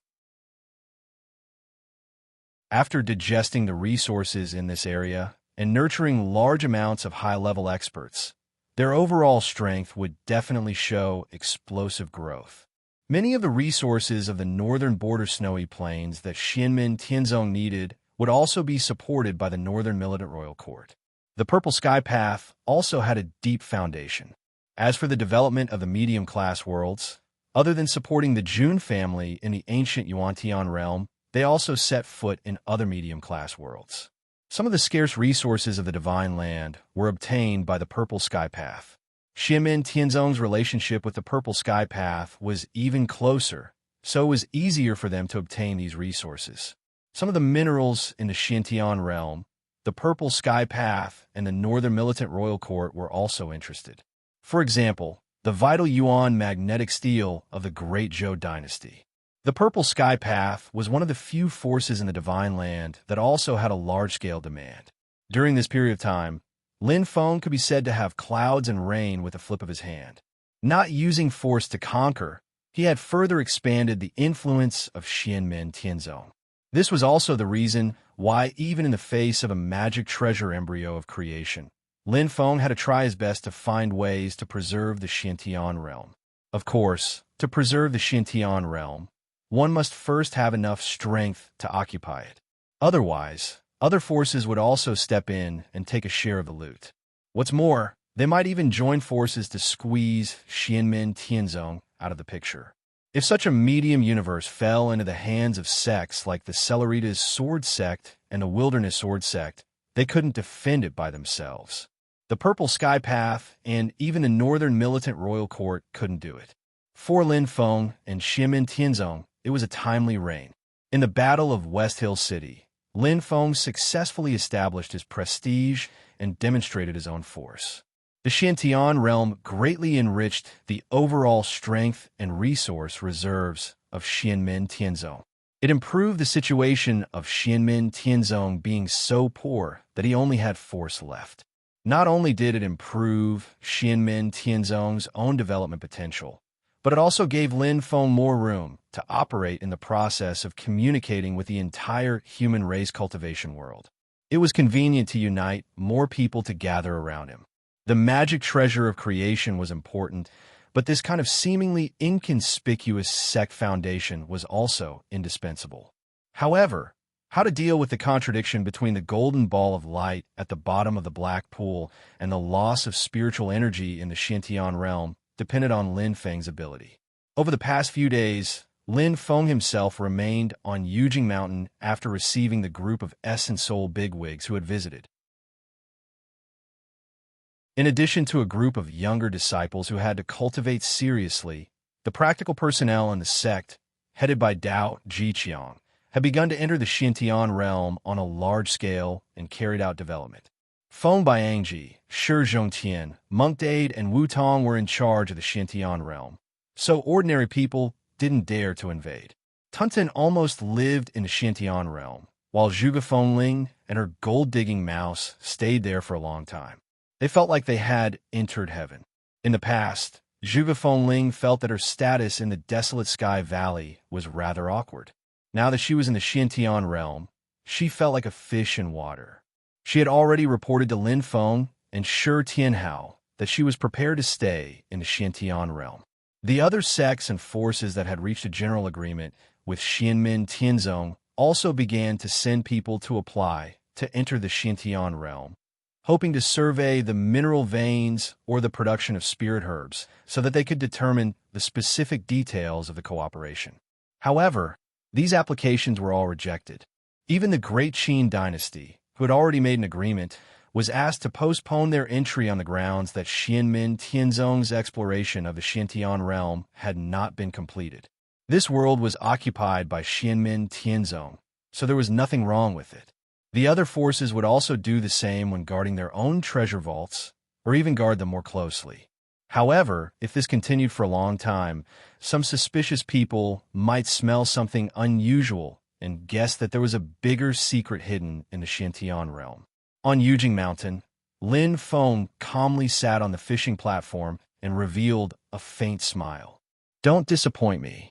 After digesting the resources in this area and nurturing large amounts of high-level experts, their overall strength would definitely show explosive growth. Many of the resources of the northern border snowy plains that Xianmin Tianzong needed would also be supported by the Northern Militant Royal Court. The Purple Sky Path also had a deep foundation. As for the development of the medium-class worlds, other than supporting the Jun family in the ancient Yuantian realm, they also set foot in other medium-class worlds. Some of the scarce resources of the Divine Land were obtained by the Purple Sky Path. Xianmin Tianzong's relationship with the Purple Sky Path was even closer, so it was easier for them to obtain these resources. Some of the minerals in the Xintian realm, the Purple Sky Path, and the Northern Militant Royal Court were also interested. For example, the vital yuan magnetic steel of the Great Zhou dynasty. The Purple Sky Path was one of the few forces in the Divine Land that also had a large-scale demand. During this period of time, Lin Feng could be said to have clouds and rain with a flip of his hand. Not using force to conquer, he had further expanded the influence of Xianmin Tianzong. This was also the reason why, even in the face of a magic treasure embryo of creation, Lin Feng had to try his best to find ways to preserve the Xintian realm. Of course, to preserve the Xintian realm, one must first have enough strength to occupy it. Otherwise, other forces would also step in and take a share of the loot. What's more, They might even join forces to squeeze Xianmin Tianzong out of the picture. If such a medium universe fell into the hands of sects like the Celeritas Sword Sect and the Wilderness Sword Sect, they couldn't defend it by themselves. The Purple Sky Path and even the Northern Militant Royal Court couldn't do it. For Lin Feng and Xianmin Tianzong, it was a timely reign. In the Battle of West Hill City, Lin Feng successfully established his prestige and demonstrated his own force. The Xintian realm greatly enriched the overall strength and resource reserves of Xianmin Tianzong. It improved the situation of Xianmin Tianzong being so poor that he only had force left. Not only did it improve Xianmin Tianzong's own development potential, but it also gave Lin Feng more room to operate in the process of communicating with the entire human race cultivation world. It was convenient to unite more people to gather around him. The magic treasure of creation was important, but this kind of seemingly inconspicuous sect foundation was also indispensable. However, how to deal with the contradiction between the golden ball of light at the bottom of the black pool and the loss of spiritual energy in the Xintian realm depended on Lin Feng's ability. Over the past few days, Lin Feng himself remained on Yujing Mountain after receiving the group of Essence Soul bigwigs who had visited. In addition to a group of younger disciples who had to cultivate seriously, the practical personnel in the sect, headed by Dao Jiqiang, had begun to enter the Xintian realm on a large scale and carried out development. Feng Biangji, Shi Zhongtian, Monk Dade, and Wu Tong were in charge of the Xintian realm, so ordinary people didn't dare to invade. Tunten almost lived in the Xintian realm, while Zhuge Fengling and her gold-digging mouse stayed there for a long time. They felt like they had entered heaven. In the past, Zhuge Fengling felt that her status in the desolate Sky Valley was rather awkward. Now that she was in the Xintian realm, she felt like a fish in water. She had already reported to Lin Feng and Shi Tianhao that she was prepared to stay in the Xintian realm. The other sects and forces that had reached a general agreement with Xianmin Tianzong also began to send people to apply to enter the Xintian realm, hoping to survey the mineral veins or the production of spirit herbs so that they could determine the specific details of the cooperation. However, these applications were all rejected. Even the Great Qin dynasty, who had already made an agreement, was asked to postpone their entry on the grounds that Xianmin Tianzong's exploration of the Xintian realm had not been completed. This world was occupied by Xianmin Tianzong, so there was nothing wrong with it. The other forces would also do the same when guarding their own treasure vaults, or even guard them more closely. However, if this continued for a long time, some suspicious people might smell something unusual and guess that there was a bigger secret hidden in the Xintian realm. On Yujing Mountain, Lin Feng calmly sat on the fishing platform and revealed a faint smile. "Don't disappoint me."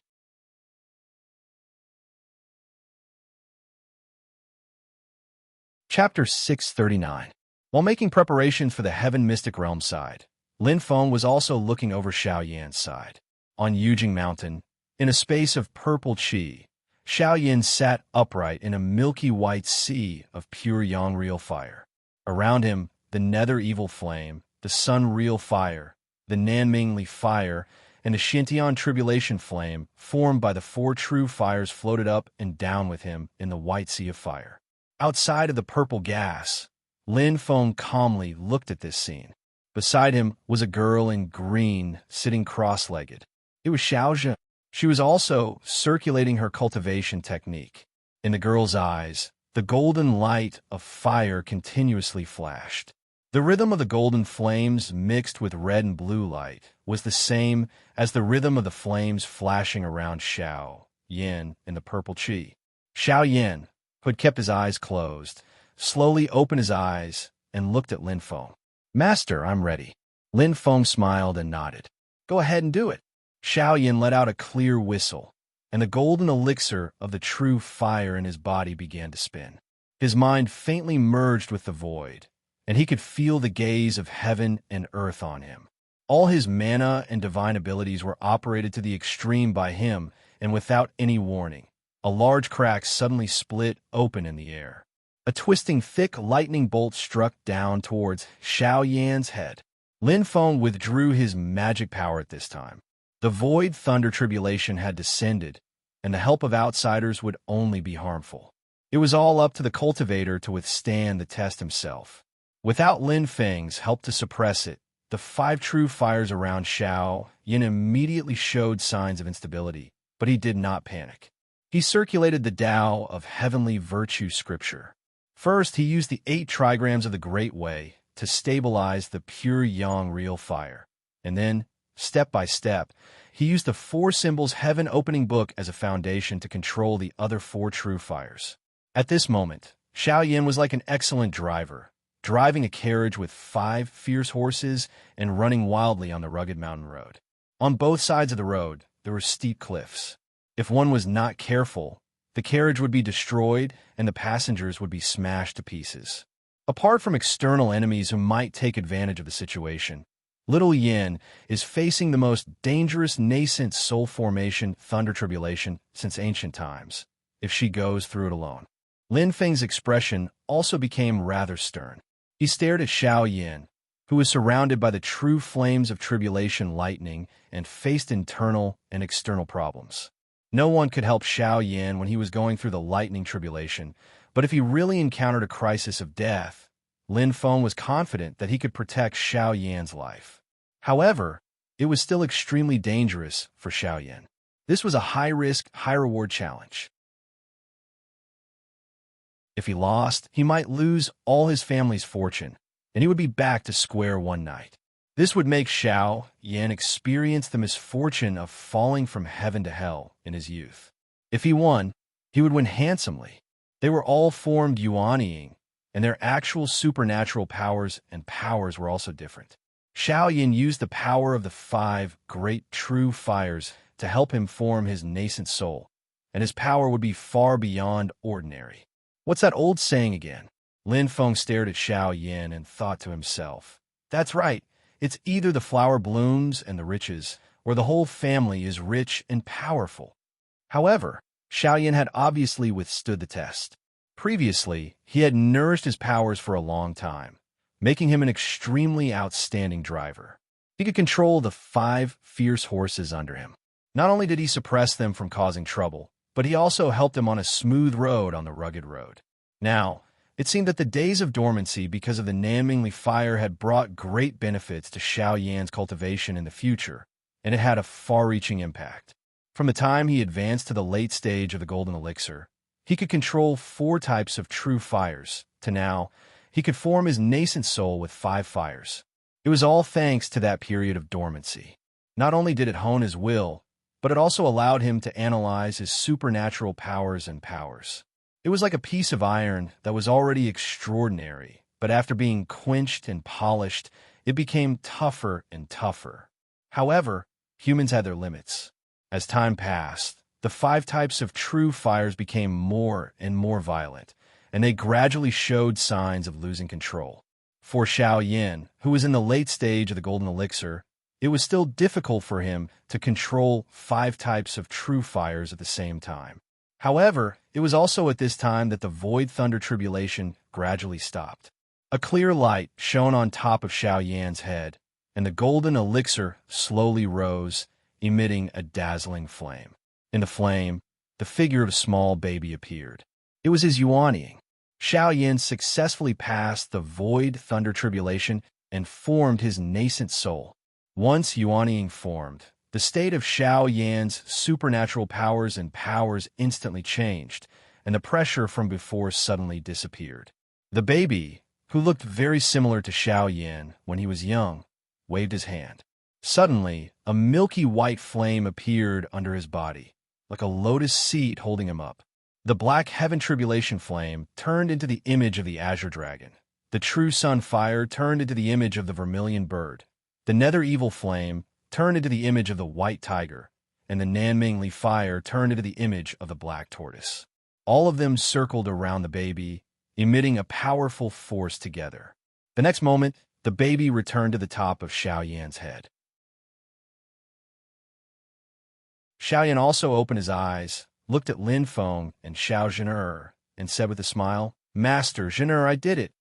Chapter 639. While making preparations for the Heaven Mystic Realm side, Lin Feng was also looking over Xiaoyan's side. On Yujing Mountain, in a space of purple qi, Xiaoyan sat upright in a milky white sea of pure yang real fire. Around him, the nether evil flame, the sun real fire, the Nanmingli fire, and the Xintian tribulation flame formed by the four true fires floated up and down with him in the white sea of fire. Outside of the purple gas, Lin Feng calmly looked at this scene. Beside him was a girl in green, sitting cross-legged. It was Xiaozhe. She was also circulating her cultivation technique. In the girl's eyes, the golden light of fire continuously flashed. The rhythm of the golden flames mixed with red and blue light was the same as the rhythm of the flames flashing around Xiao Yan in the purple qi. Xiao Yan, who had kept his eyes closed, slowly opened his eyes and looked at Lin Feng. "Master, I'm ready." Lin Feng smiled and nodded. "Go ahead and do it." Xiao Yan let out a clear whistle, and the golden elixir of the true fire in his body began to spin. His mind faintly merged with the void, and he could feel the gaze of heaven and earth on him. All his mana and divine abilities were operated to the extreme by him, and without any warning, a large crack suddenly split open in the air. A twisting, thick lightning bolt struck down towards Xiao Yan's head. Lin Feng withdrew his magic power at this time. The void thunder tribulation had descended, and the help of outsiders would only be harmful. It was all up to the cultivator to withstand the test himself. Without Lin Feng's help to suppress it, the 5 true fires around Xiao Yin immediately showed signs of instability, but he did not panic. He circulated the Tao of heavenly virtue scripture. First, he used the 8 trigrams of the Great Way to stabilize the pure yang real fire. And then, step by step, he used the 4 symbols heaven opening book as a foundation to control the other 4 true fires. At this moment, Xiao Yin was like an excellent driver, driving a carriage with 5 fierce horses and running wildly on the rugged mountain road. On both sides of the road, there were steep cliffs. If one was not careful, the carriage would be destroyed and the passengers would be smashed to pieces. Apart from external enemies who might take advantage of the situation, little Yin is facing the most dangerous nascent soul formation thunder tribulation since ancient times, if she goes through it alone. Lin Feng's expression also became rather stern. He stared at Xiao Yin, who was surrounded by the true flames of tribulation lightning and faced internal and external problems. No one could help Xiao Yin when he was going through the lightning tribulation, but if he really encountered a crisis of death, Lin Feng was confident that he could protect Xiao Yan's life. However, it was still extremely dangerous for Xiao Yin. This was a high-risk, high-reward challenge. If he lost, he might lose all his family's fortune, and he would be back to square one night. This would make Xiao Yan experience the misfortune of falling from heaven to hell in his youth. If he won, he would win handsomely. They were all formed Yuanying, and their actual supernatural powers and powers were also different. Xiao Yin used the power of the 5 great true fires to help him form his nascent soul, and his power would be far beyond ordinary. What's that old saying again? Lin Feng stared at Xiao Yin and thought to himself, that's right, it's either the flower blooms and the riches, or the whole family is rich and powerful. However, Xiao Yin had obviously withstood the test. Previously, he had nourished his powers for a long time, making him an extremely outstanding driver. He could control the 5 fierce horses under him. Not only did he suppress them from causing trouble, but he also helped them on a smooth road on the rugged road. Now, it seemed that the days of dormancy because of the Nanmingli fire had brought great benefits to Xiao Yan's cultivation in the future, and it had a far-reaching impact. From the time he advanced to the late stage of the golden elixir, he could control 4 types of true fires, to now, he could form his nascent soul with 5 fires. It was all thanks to that period of dormancy. Not only did it hone his will, but it also allowed him to analyze his supernatural powers and powers. It was like a piece of iron that was already extraordinary, but after being quenched and polished, it became tougher and tougher. However, humans had their limits. As time passed, the 5 types of true fires became more and more violent, and they gradually showed signs of losing control. For Xiao Yin, who was in the late stage of the golden elixir, it was still difficult for him to control 5 types of true fires at the same time. However, it was also at this time that the void thunder tribulation gradually stopped. A clear light shone on top of Xiao Yan's head, and the golden elixir slowly rose, emitting a dazzling flame. In the flame, the figure of a small baby appeared. It was his Yuanying. Xiao Yin successfully passed the void thunder tribulation and formed his nascent soul. Once Yuanying formed, the state of Xiao Yan's supernatural powers and powers instantly changed, and the pressure from before suddenly disappeared. The baby, who looked very similar to Xiao Yin when he was young, waved his hand. Suddenly, a milky white flame appeared under his body, like a lotus seed holding him up. The black heaven tribulation flame turned into the image of the azure dragon. The true sun fire turned into the image of the vermilion bird. The nether evil flame turned into the image of the white tiger, and the Nanmingli fire turned into the image of the black tortoise. All of them circled around the baby, emitting a powerful force together. The next moment, the baby returned to the top of Xiao Yan's head. Xiao Yan also opened his eyes, looked at Lin Feng and Xiao Zhen'er, and said with a smile, "Master Zhen'er, I did it."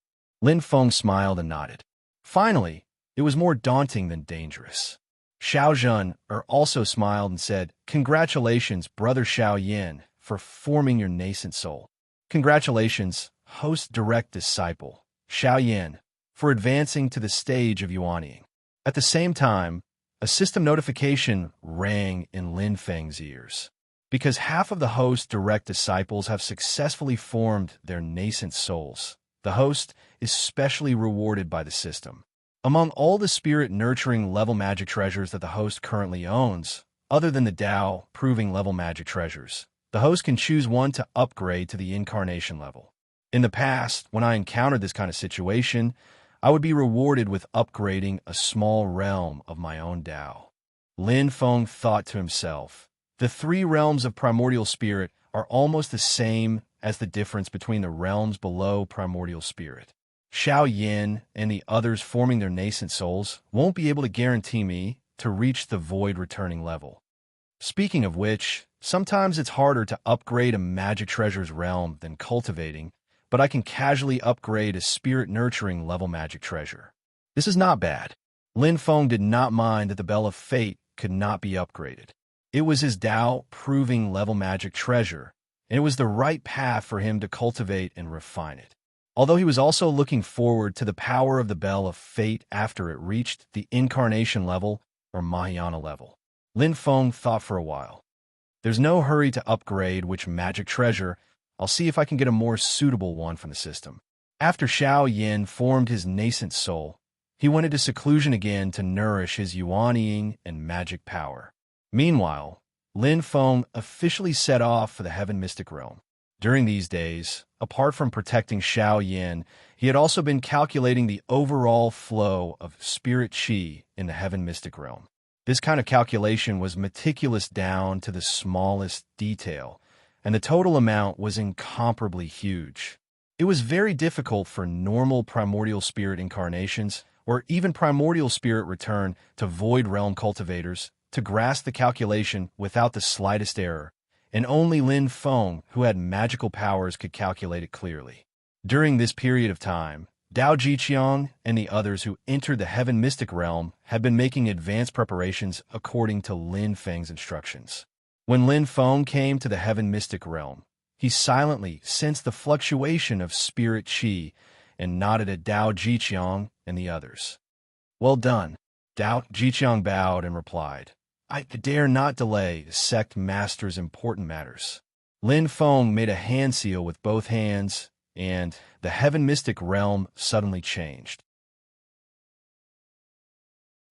Lin Feng smiled and nodded. Finally, It was more daunting than dangerous. Xiao Zhen also smiled and said, "Congratulations, Brother Xiao Yin, for forming your nascent soul. Congratulations, host direct disciple, Xiao Yin, for advancing to the stage of yuanying." At the same time, a system notification rang in Lin Feng's ears. Because half of the host direct disciples have successfully formed their nascent souls, the host is specially rewarded by the system. Among all the spirit-nurturing level magic treasures that the host currently owns, other than the Tao proving level magic treasures, the host can choose one to upgrade to the incarnation level. In the past, when I encountered this kind of situation, I would be rewarded with upgrading a small realm of my own Tao. Lin Feng thought to himself, the three realms of primordial spirit are almost the same as the difference between the realms below primordial spirit. Xiao Yin and the others forming their nascent souls won't be able to guarantee me to reach the void returning level. Speaking of which, sometimes it's harder to upgrade a magic treasure's realm than cultivating, but I can casually upgrade a spirit-nurturing level magic treasure. This is not bad. Lin Feng did not mind that the Bell of Fate could not be upgraded. It was his Tao-proving level magic treasure, and it was the right path for him to cultivate and refine it. Although he was also looking forward to the power of the Bell of Fate after it reached the incarnation level or Mahayana level. Lin Feng thought for a while. There's no hurry to upgrade which magic treasure. I'll see if I can get a more suitable one from the system. After Xiao Yin formed his nascent soul, he went into seclusion again to nourish his yuanying and magic power. Meanwhile, Lin Feng officially set off for the Heaven Mystic Realm. During these days, apart from protecting Xiao Yin, he had also been calculating the overall flow of spirit qi in the Heaven Mystic Realm. This kind of calculation was meticulous down to the smallest detail, and the total amount was incomparably huge. It was very difficult for normal primordial spirit incarnations, or even primordial spirit return to void realm cultivators, to grasp the calculation without the slightest error, and only Lin Feng, who had magical powers, could calculate it clearly. During this period of time, Dao Jiqiang and the others who entered the Heaven Mystic Realm had been making advanced preparations according to Lin Feng's instructions. When Lin Feng came to the Heaven Mystic Realm, he silently sensed the fluctuation of spirit qi and nodded at Dao Jiqiang and the others. "Well done." Dao Jiqiang bowed and replied, "I dare not delay the sect master's important matters." Lin Feng made a hand seal with both hands, and the Heaven Mystic Realm suddenly changed.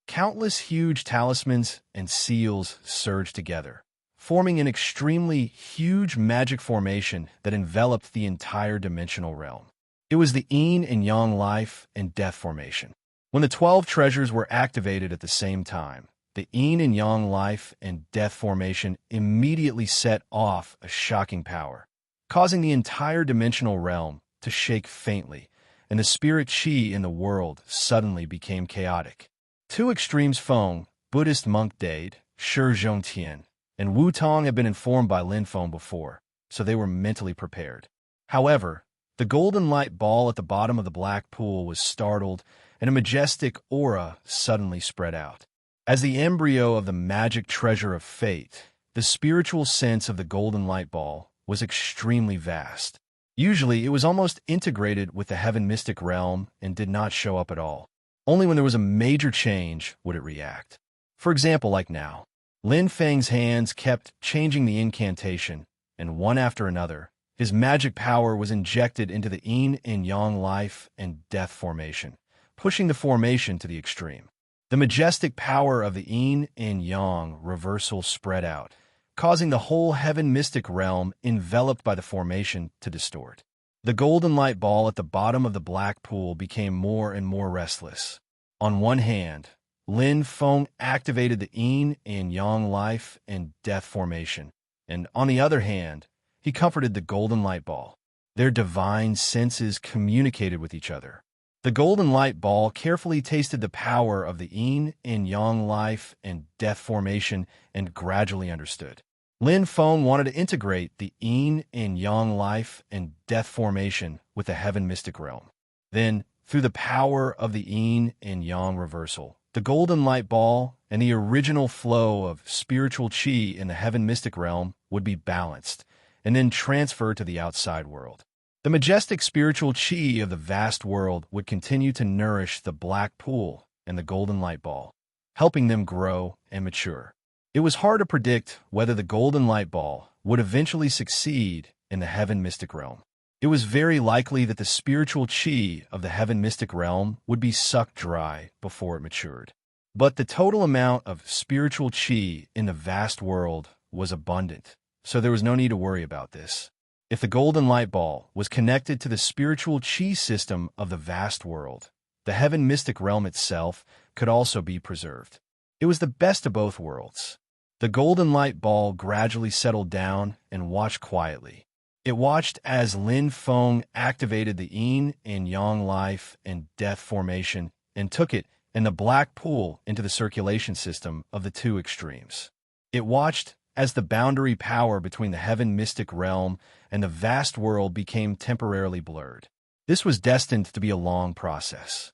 Countless huge talismans and seals surged together, forming an extremely huge magic formation that enveloped the entire dimensional realm. It was the Yin and Yang life and death formation. When the 12 treasures were activated at the same time, the Yin and Yang life and death formation immediately set off a shocking power, causing the entire dimensional realm to shake faintly, and the spirit qi in the world suddenly became chaotic. Two extremes Feng, Buddhist monk Dade, Shi Zhongtian, and Wu Tong had been informed by Lin Feng before, so they were mentally prepared. However, the golden light ball at the bottom of the black pool was startled, and a majestic aura suddenly spread out. As the embryo of the magic treasure of fate, the spiritual sense of the golden light ball was extremely vast. Usually, it was almost integrated with the Heaven Mystic Realm and did not show up at all. Only when there was a major change would it react. For example, like now, Lin Feng's hands kept changing the incantation, and one after another, his magic power was injected into the Yin and Yang life and death formation, pushing the formation to the extreme. The majestic power of the Yin and Yang reversal spread out, causing the whole Heaven Mystic Realm enveloped by the formation to distort. The golden light ball at the bottom of the black pool became more and more restless. On one hand, Lin Feng activated the Yin and Yang life and death formation, and on the other hand, he comforted the golden light ball. Their divine senses communicated with each other. The golden light ball carefully tasted the power of the Yin and Yang life and death formation and gradually understood. Lin Feng wanted to integrate the Yin and Yang life and death formation with the Heaven Mystic Realm. Then, through the power of the yin and yang reversal, the golden light ball and the original flow of spiritual qi in the heaven mystic realm would be balanced and then transferred to the outside world. The majestic spiritual qi of the vast world would continue to nourish the black pool and the golden light ball, helping them grow and mature. It was hard to predict whether the golden light ball would eventually succeed in the heaven mystic realm. It was very likely that the spiritual qi of the heaven mystic realm would be sucked dry before it matured. But the total amount of spiritual qi in the vast world was abundant, so there was no need to worry about this. If the golden light ball was connected to the spiritual qi system of the vast world, the heaven mystic realm itself could also be preserved. It was the best of both worlds. The golden light ball gradually settled down and watched quietly. It watched as Lin Feng activated the yin and yang life and death formation and took it and the black pool into the circulation system of the two extremes. It watched as the boundary power between the heaven mystic realm and the vast world became temporarily blurred. This was destined to be a long process.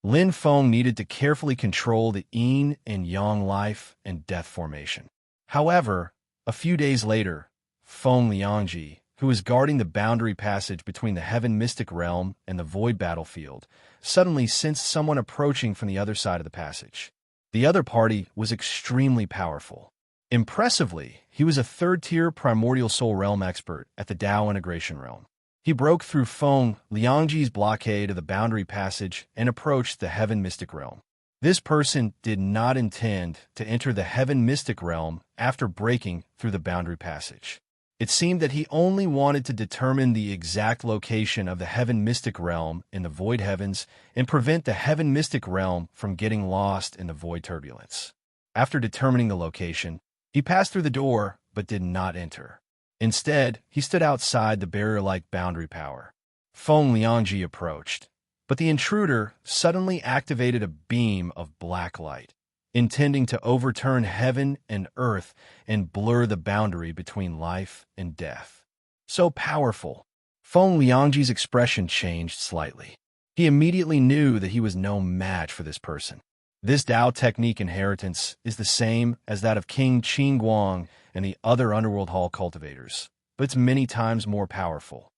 Lin Feng needed to carefully control the yin and yang life and death formation. However, a few days later, Feng Liangji, who was guarding the boundary passage between the heaven mystic realm and the void battlefield, suddenly sensed someone approaching from the other side of the passage. The other party was extremely powerful. Impressively, he was a third-tier primordial soul realm expert at the Tao integration realm. He broke through Feng Liangji's blockade of the boundary passage and approached the heaven mystic realm. This person did not intend to enter the heaven mystic realm after breaking through the boundary passage. It seemed that he only wanted to determine the exact location of the heaven mystic realm in the void heavens and prevent the heaven mystic realm from getting lost in the void turbulence. After determining the location, he passed through the door but did not enter. Instead, he stood outside the barrier-like boundary power. Feng Liangji approached, but the intruder suddenly activated a beam of black light, intending to overturn heaven and earth and blur the boundary between life and death. So powerful, Feng Liangji's expression changed slightly. He immediately knew that he was no match for this person. This Dao technique inheritance is the same as that of King Qingguang and the other Underworld Hall cultivators, but it's many times more powerful.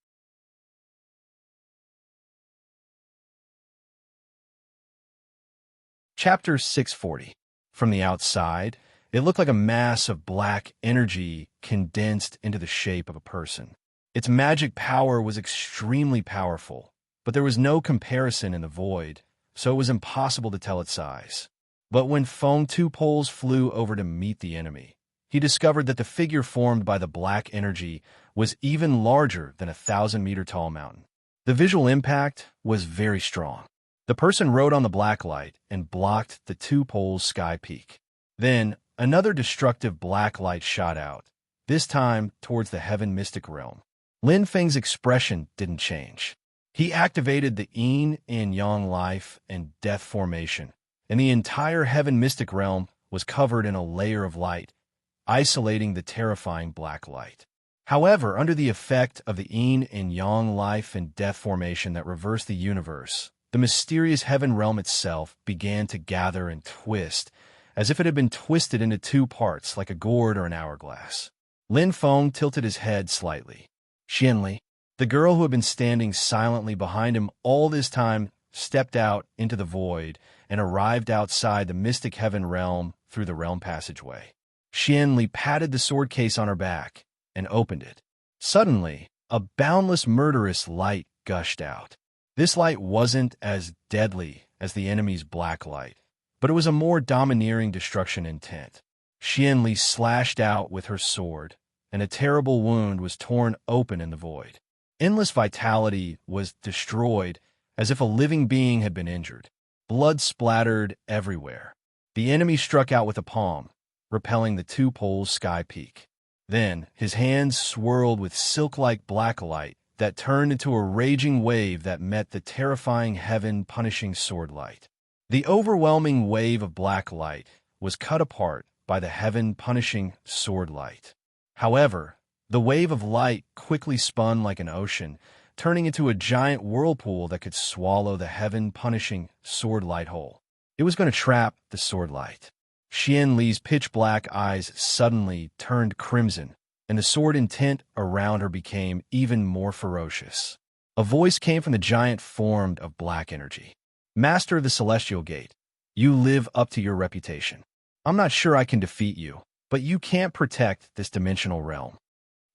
Chapter 640. From the outside, it looked like a mass of black energy condensed into the shape of a person. Its magic power was extremely powerful, but there was no comparison in the void, so it was impossible to tell its size. But when Feng Two Poles flew over to meet the enemy, he discovered that the figure formed by the black energy was even larger than a 1,000-meter-tall mountain. The visual impact was very strong. The person rode on the black light and blocked the Two Poles' sky peak. Then, another destructive black light shot out, this time towards the heaven mystic realm. Lin Feng's expression didn't change. He activated the yin and yang life and death formation, and the entire heaven mystic realm was covered in a layer of light, isolating the terrifying black light. However, under the effect of the yin and yang life and death formation that reversed the universe, the mysterious heaven realm itself began to gather and twist, as if it had been twisted into two parts like a gourd or an hourglass. Lin Feng tilted his head slightly. Xianli, the girl who had been standing silently behind him all this time, stepped out into the void and arrived outside the mystic heaven realm through the realm passageway. Xianli patted the sword case on her back and opened it. Suddenly, a boundless murderous light gushed out. This light wasn't as deadly as the enemy's black light, but it was a more domineering destruction intent. Xianli slashed out with her sword, and a terrible wound was torn open in the void. Endless vitality was destroyed as if a living being had been injured. Blood splattered everywhere. The enemy struck out with a palm, repelling the Two Poles' sky peak. Then, his hands swirled with silk-like black light that turned into a raging wave that met the terrifying heaven-punishing sword light. The overwhelming wave of black light was cut apart by the heaven-punishing sword light. However, the wave of light quickly spun like an ocean, turning into a giant whirlpool that could swallow the heaven-punishing sword light whole. It was going to trap the sword light. Xian Li's pitch-black eyes suddenly turned crimson, and the sword intent around her became even more ferocious. A voice came from the giant formed of black energy. Master of the Celestial Gate, you live up to your reputation. I'm not sure I can defeat you, but you can't protect this dimensional realm.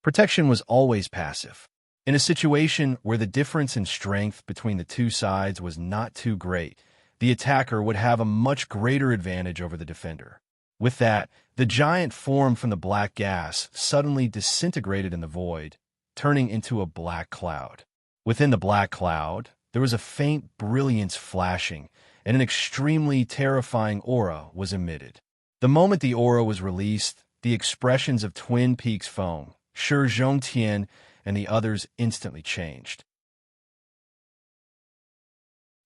Protection was always passive. In a situation where the difference in strength between the two sides was not too great, the attacker would have a much greater advantage over the defender. With that, the giant form from the black gas suddenly disintegrated in the void, turning into a black cloud. Within the black cloud, there was a faint brilliance flashing, and an extremely terrifying aura was emitted. The moment the aura was released, the expressions of Twin Peaks Foam, Shi Zhongtian, and the others instantly changed.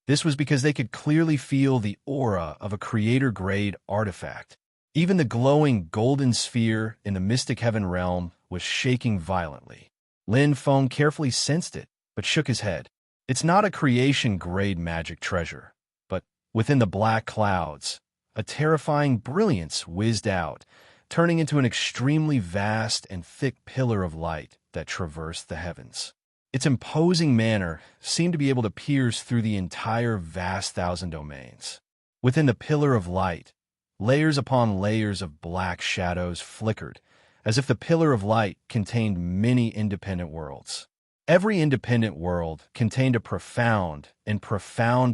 This was because they could clearly feel the aura of a creator-grade artifact. Even the glowing golden sphere in the mystic heaven realm was shaking violently. Lin Feng carefully sensed it, but shook his head. It's not a creation-grade magic treasure, but within the black clouds, a terrifying brilliance whizzed out, turning into an extremely vast and thick pillar of light that traversed the heavens. Its imposing manner seemed to be able to pierce through the entire vast thousand domains. Within the pillar of light, layers upon layers of black shadows flickered, as if the pillar of light contained many independent worlds. Every independent world contained a profound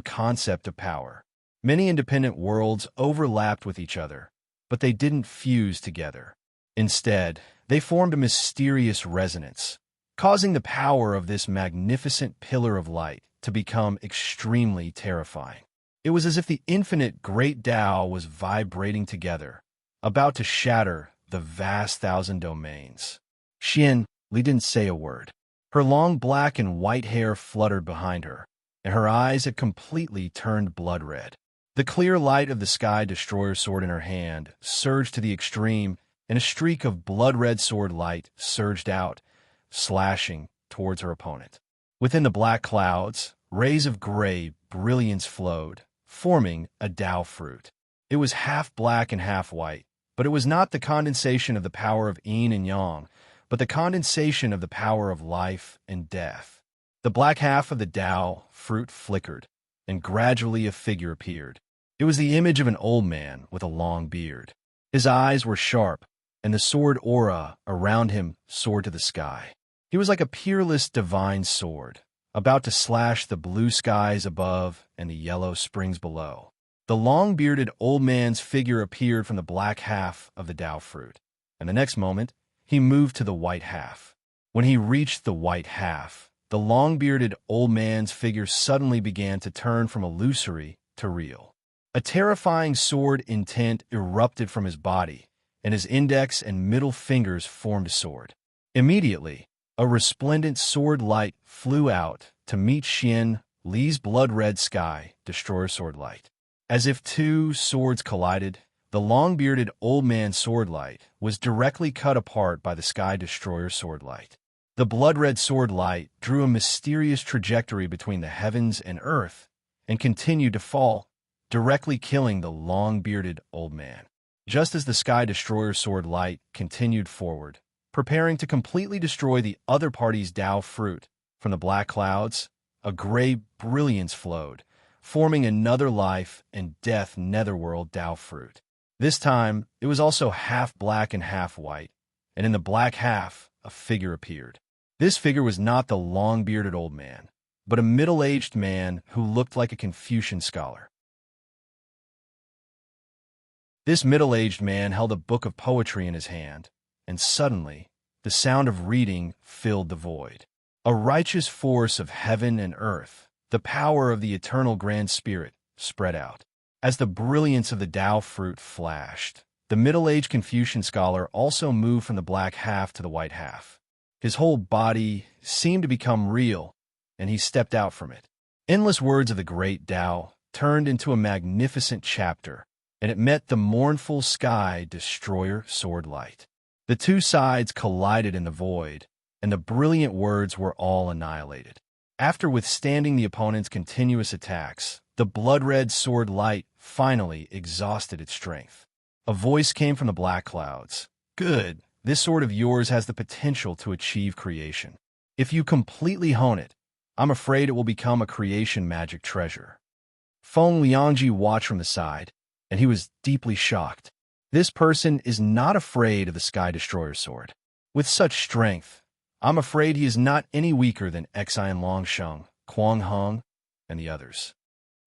concept of power. Many independent worlds overlapped with each other, but they didn't fuse together. Instead, they formed a mysterious resonance, causing the power of this magnificent pillar of light to become extremely terrifying. It was as if the infinite great Tao was vibrating together, about to shatter the vast thousand domains. Xian Li didn't say a word. Her long black and white hair fluttered behind her, and her eyes had completely turned blood red. The clear light of the Sky Destroyer sword in her hand surged to the extreme, and a streak of blood-red sword light surged out, slashing towards her opponent. Within the black clouds, rays of gray brilliance flowed, forming a Tao fruit. It was half black and half white, but it was not the condensation of the power of yin and yang, but the condensation of the power of life and death. The black half of the Tao fruit flickered, and gradually a figure appeared. It was the image of an old man with a long beard. His eyes were sharp, and the sword aura around him soared to the sky. He was like a peerless divine sword, about to slash the blue skies above and the yellow springs below. The long-bearded old man's figure appeared from the black half of the Tao fruit, and the next moment, he moved to the white half. When he reached the white half, the long-bearded old man's figure suddenly began to turn from illusory to real. A terrifying sword intent erupted from his body, and his index and middle fingers formed a sword. Immediately, a resplendent sword light flew out to meet Xian Li's blood-red Sky Destroyer sword light. As if two swords collided, the long-bearded old man's sword light was directly cut apart by the Sky Destroyer sword light. The blood-red sword light drew a mysterious trajectory between the heavens and earth and continued to fall, directly killing the long-bearded old man. Just as the Sky Destroyer sword light continued forward, preparing to completely destroy the other party's Tao fruit, from the black clouds, a gray brilliance flowed, forming another life and death netherworld Tao fruit. This time, it was also half black and half white, and in the black half, a figure appeared. This figure was not the long-bearded old man, but a middle-aged man who looked like a Confucian scholar. This middle-aged man held a book of poetry in his hand, and suddenly, the sound of reading filled the void. A righteous force of heaven and earth, the power of the eternal Grand Spirit, spread out. As the brilliance of the Tao fruit flashed, the middle-aged Confucian scholar also moved from the black half to the white half. His whole body seemed to become real, and he stepped out from it. Endless words of the great Tao turned into a magnificent chapter, and it met the mournful Sky Destroyer sword light. The two sides collided in the void, and the brilliant words were all annihilated. After withstanding the opponent's continuous attacks, the blood-red sword light finally exhausted its strength. A voice came from the black clouds. Good. This sword of yours has the potential to achieve creation. If you completely hone it, I'm afraid it will become a creation magic treasure. Feng Liangji watched from the side, and he was deeply shocked. This person is not afraid of the Sky Destroyer sword. With such strength, I'm afraid he is not any weaker than Xian Longsheng, Kuang Heng, and the others.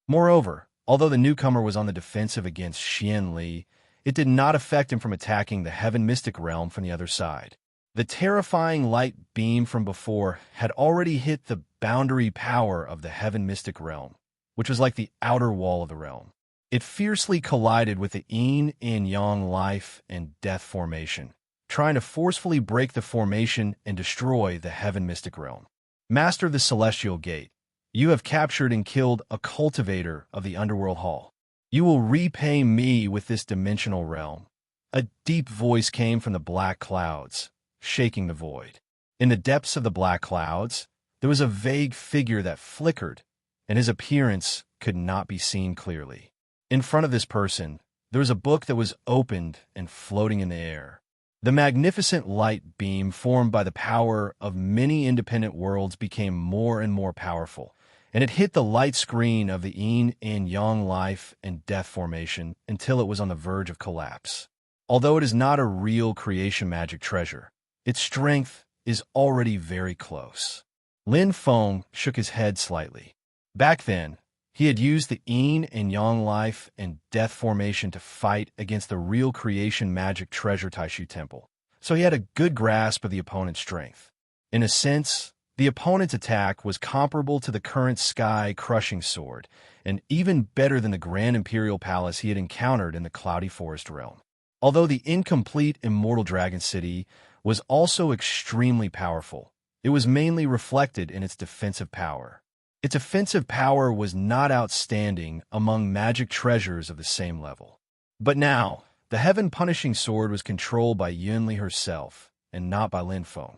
Moreover, although the newcomer was on the defensive against Xian Li, it did not affect him from attacking the Heaven Mystic Realm from the other side. The terrifying light beam from before had already hit the boundary power of the Heaven Mystic Realm, which was like the outer wall of the realm. It fiercely collided with the yin and yang life and death formation, trying to forcefully break the formation and destroy the Heaven Mystic Realm. Master of the Celestial Gate, you have captured and killed a cultivator of the Underworld Hall. You will repay me with this dimensional realm. A deep voice came from the black clouds, shaking the void. In the depths of the black clouds, there was a vague figure that flickered, and his appearance could not be seen clearly. In front of this person, there was a book that was opened and floating in the air. The magnificent light beam formed by the power of many independent worlds became more and more powerful, and it hit the light screen of the yin and yang life and death formation until it was on the verge of collapse. Although it is not a real creation magic treasure, its strength is already very close. Lin Feng shook his head slightly. Back then, he had used the yin and yang life and death formation to fight against the real creation magic treasure Taishu Temple, so he had a good grasp of the opponent's strength. In a sense, the opponent's attack was comparable to the current sky-crushing sword, and even better than the Grand Imperial Palace he had encountered in the Cloudy Forest realm. Although the incomplete Immortal Dragon City was also extremely powerful, it was mainly reflected in its defensive power. Its offensive power was not outstanding among magic treasures of the same level. But now, the heaven-punishing sword was controlled by Yunli herself, and not by Lin Feng.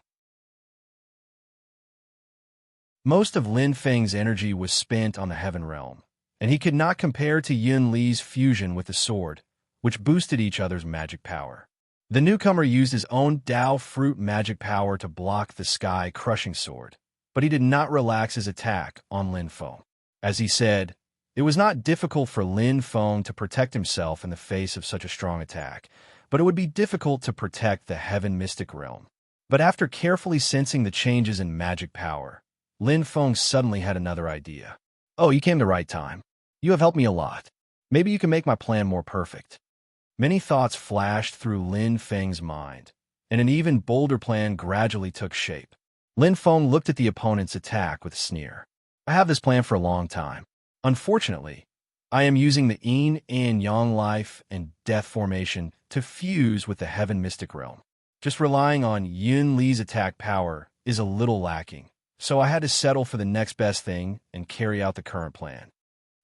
Most of Lin Feng's energy was spent on the Heaven Realm, and he could not compare to Yun Li's fusion with the sword, which boosted each other's magic power. The newcomer used his own Dao Fruit magic power to block the sky-crushing sword, but he did not relax his attack on Lin Feng. As he said, it was not difficult for Lin Feng to protect himself in the face of such a strong attack, but it would be difficult to protect the Heaven Mystic Realm. But after carefully sensing the changes in magic power, Lin Feng suddenly had another idea. Oh, you came the right time. You have helped me a lot. Maybe you can make my plan more perfect. Many thoughts flashed through Lin Feng's mind, and an even bolder plan gradually took shape. Lin Feng looked at the opponent's attack with a sneer. I have this plan for a long time. Unfortunately, I am using the yin and yang life and death formation to fuse with the Heaven Mystic Realm. Just relying on Yun Li's attack power is a little lacking. So I had to settle for the next best thing and carry out the current plan.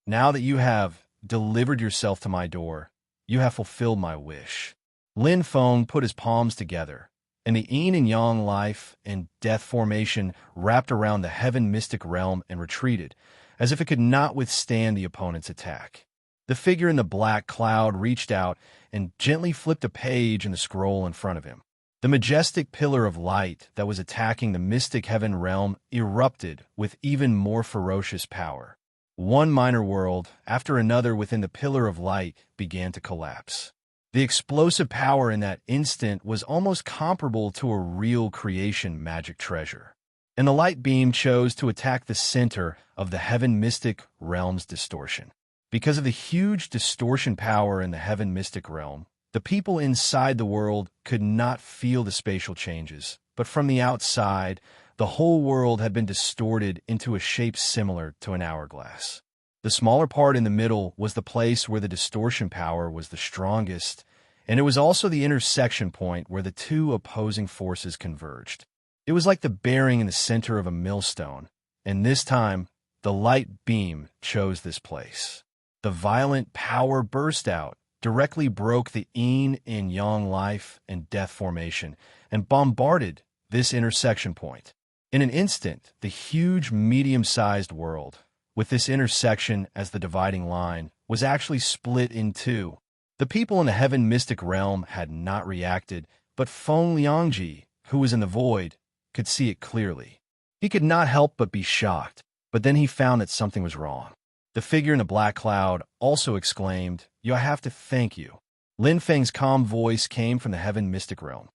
Now that you have delivered yourself to my door, you have fulfilled my wish. Lin Feng put his palms together, and the yin and yang life and death formation wrapped around the Heaven Mystic Realm and retreated, as if it could not withstand the opponent's attack. The figure in the black cloud reached out and gently flipped a page in the scroll in front of him. The majestic pillar of light that was attacking the mystic heaven realm erupted with even more ferocious power. One minor world after another within the pillar of light began to collapse. The explosive power in that instant was almost comparable to a real creation magic treasure. And the light beam chose to attack the center of the heaven mystic realm's distortion. Because of the huge distortion power in the heaven mystic realm, the people inside the world could not feel the spatial changes, but from the outside, the whole world had been distorted into a shape similar to an hourglass. The smaller part in the middle was the place where the distortion power was the strongest, and it was also the intersection point where the two opposing forces converged. It was like the bearing in the center of a millstone, and this time, the light beam chose this place. The violent power burst out, directly broke the yin and yang life and death formation, and bombarded this intersection point. In an instant, the huge, medium-sized world, with this intersection as the dividing line, was actually split in two. The people in the heaven mystic realm had not reacted, but Feng Liangji, who was in the void, could see it clearly. He could not help but be shocked, but then he found that something was wrong. The figure in the black cloud also exclaimed, "I have to thank you." Lin Feng's calm voice came from the heaven mystic realm.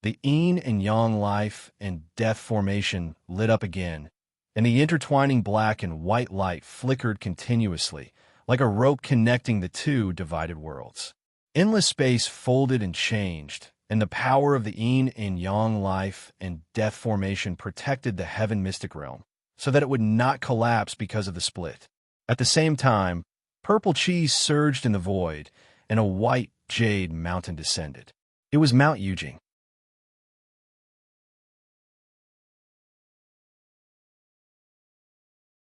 The yin and yang life and death formation lit up again, and the intertwining black and white light flickered continuously, like a rope connecting the two divided worlds. Endless space folded and changed, and the power of the yin and yang life and death formation protected the heaven mystic realm, so that it would not collapse because of the split. At the same time, purple chi surged in the void, and a white jade mountain descended. It was Mount Yujing.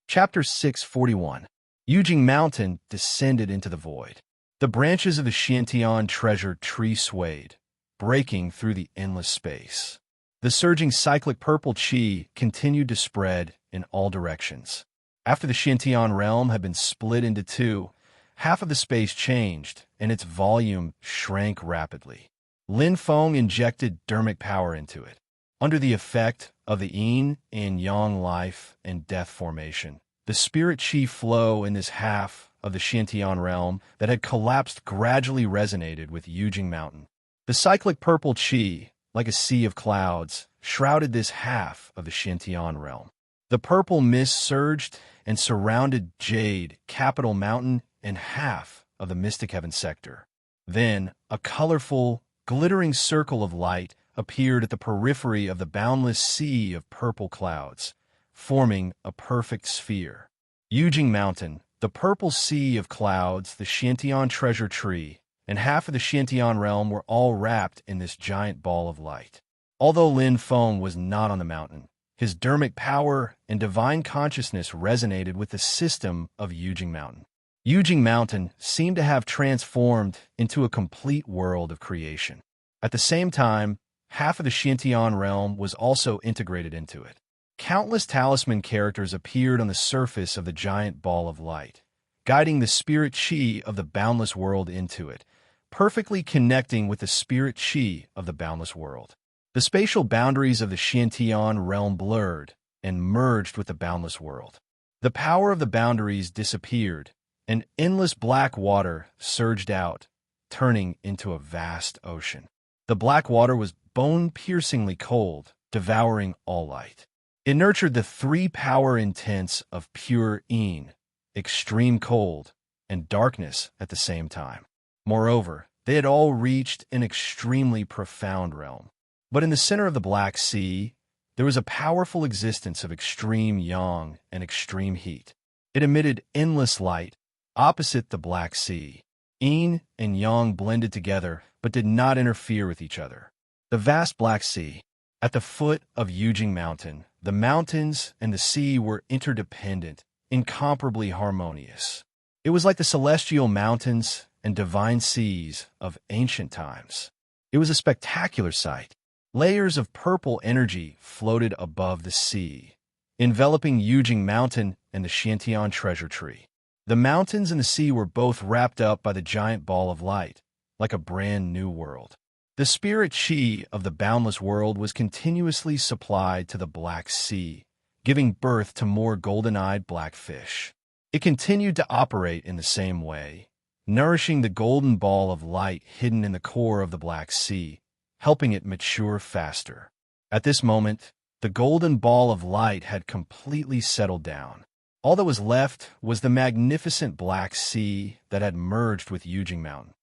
Chapter 641. Yujing Mountain descended into the void. The branches of the Xiantian treasure tree swayed, breaking through the endless space. The surging cyclic purple chi continued to spread in all directions. After the Xiantian realm had been split into two, half of the space changed, and its volume shrank rapidly. Lin Feng injected dermic power into it. Under the effect of the yin and yang life and death formation, the spirit chi flow in this half of the Xiantian realm that had collapsed gradually resonated with Yujing Mountain. The cyclic purple chi, like a sea of clouds, shrouded this half of the Xiantian realm. The purple mist surged and surrounded Jade, Capital Mountain, and half of the Mystic Heaven sector. Then, a colorful, glittering circle of light appeared at the periphery of the boundless sea of purple clouds, forming a perfect sphere. Yujing Mountain, the purple sea of clouds, the Xiantian treasure tree, and half of the Xiantian realm were all wrapped in this giant ball of light. Although Lin Feng was not on the mountain, his dermic power and divine consciousness resonated with the system of Yujing Mountain. Yujing Mountain seemed to have transformed into a complete world of creation. At the same time, half of the Xiantian realm was also integrated into it. Countless talisman characters appeared on the surface of the giant ball of light, guiding the spirit chi of the boundless world into it, perfectly connecting with the spirit chi of the boundless world. The spatial boundaries of the Xiantian realm blurred and merged with the boundless world. The power of the boundaries disappeared, and endless black water surged out, turning into a vast ocean. The black water was bone-piercingly cold, devouring all light. It nurtured the three power intents of pure yin, extreme cold, and darkness at the same time. Moreover, they had all reached an extremely profound realm. But in the center of the Black Sea, there was a powerful existence of extreme yang and extreme heat. It emitted endless light opposite the Black Sea. Yin and yang blended together but did not interfere with each other. The vast Black Sea. At the foot of Yujing Mountain, the mountains and the sea were interdependent, incomparably harmonious. It was like the celestial mountains and divine seas of ancient times. It was a spectacular sight. Layers of purple energy floated above the sea, enveloping Yujing Mountain and the Xiantian treasure tree. The mountains and the sea were both wrapped up by the giant ball of light, like a brand new world. The spirit chi of the boundless world was continuously supplied to the Black Sea, giving birth to more golden-eyed black fish. It continued to operate in the same way, nourishing the golden ball of light hidden in the core of the Black Sea, helping it mature faster. At this moment, the golden ball of light had completely settled down. All that was left was the magnificent Black Sea that had merged with Yujing Mountain.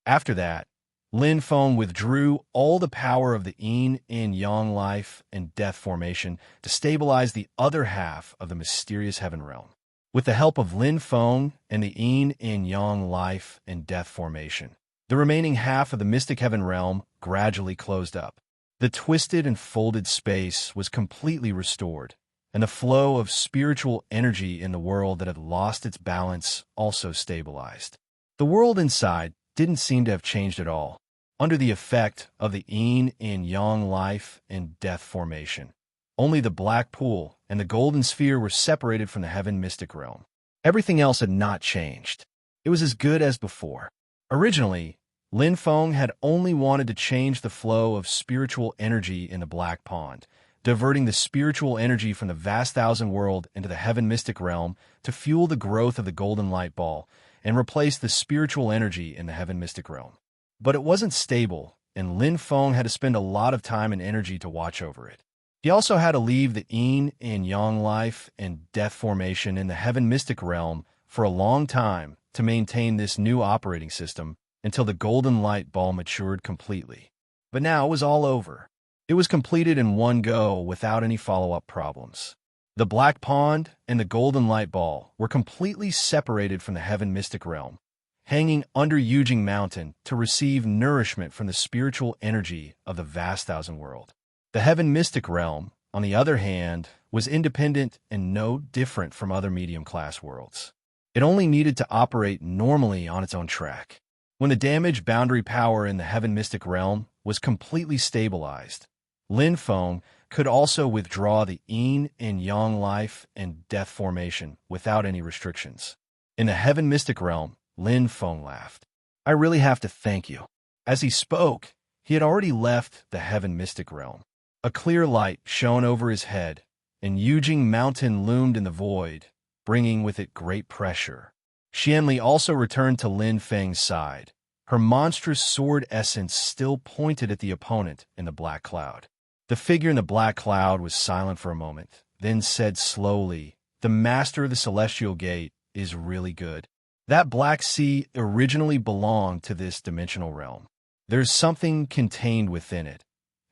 After that, Lin Feng withdrew all the power of the yin and yang life and death formation to stabilize the other half of the mysterious heaven realm. With the help of Lin Feng and the yin and yang life and death formation, the remaining half of the mystic heaven realm gradually closed up. The twisted and folded space was completely restored, and the flow of spiritual energy in the world that had lost its balance also stabilized. The world inside didn't seem to have changed at all. under the effect of the yin and yang life and death formation. Only the black pool and the golden sphere were separated from the heaven mystic realm. Everything else had not changed. It was as good as before. Originally, Lin Feng had only wanted to change the flow of spiritual energy in the black pond, diverting the spiritual energy from the vast thousand world into the heaven mystic realm to fuel the growth of the golden light ball and replace the spiritual energy in the heaven mystic realm. But it wasn't stable, and Lin Feng had to spend a lot of time and energy to watch over it. He also had to leave the yin and yang life and death formation in the heaven mystic realm for a long time to maintain this new operating system until the golden light ball matured completely. But now it was all over. It was completed in one go without any follow-up problems. The black pond and the golden light ball were completely separated from the heaven mystic realm, hanging under Yujing Mountain to receive nourishment from the spiritual energy of the vast thousand world. The heaven mystic realm, on the other hand, was independent and no different from other medium-class worlds. It only needed to operate normally on its own track. When the damaged boundary power in the heaven mystic realm was completely stabilized, Lin Feng could also withdraw the yin and yang life and death formation without any restrictions. In the heaven mystic realm, Lin Feng laughed. "I really have to thank you." As he spoke, he had already left the heaven mystic realm. A clear light shone over his head, and Yujing Mountain loomed in the void, bringing with it great pressure. Xianli also returned to Lin Feng's side. Her monstrous sword essence still pointed at the opponent in the black cloud. The figure in the black cloud was silent for a moment, then said slowly, "The master of the celestial gate is really good. That black sea originally belonged to this dimensional realm. There's something contained within it,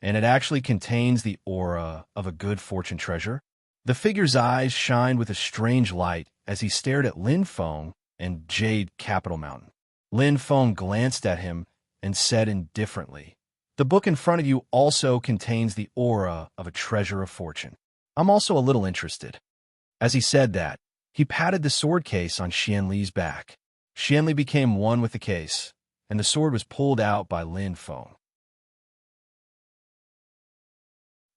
and it actually contains the aura of a good fortune treasure." The figure's eyes shined with a strange light as he stared at Lin Feng and Jade Capital Mountain. Lin Feng glanced at him and said indifferently, "The book in front of you also contains the aura of a treasure of fortune. I'm also a little interested." As he said that, he patted the sword case on Xianli's back. Xianli became one with the case, and the sword was pulled out by Lin Feng.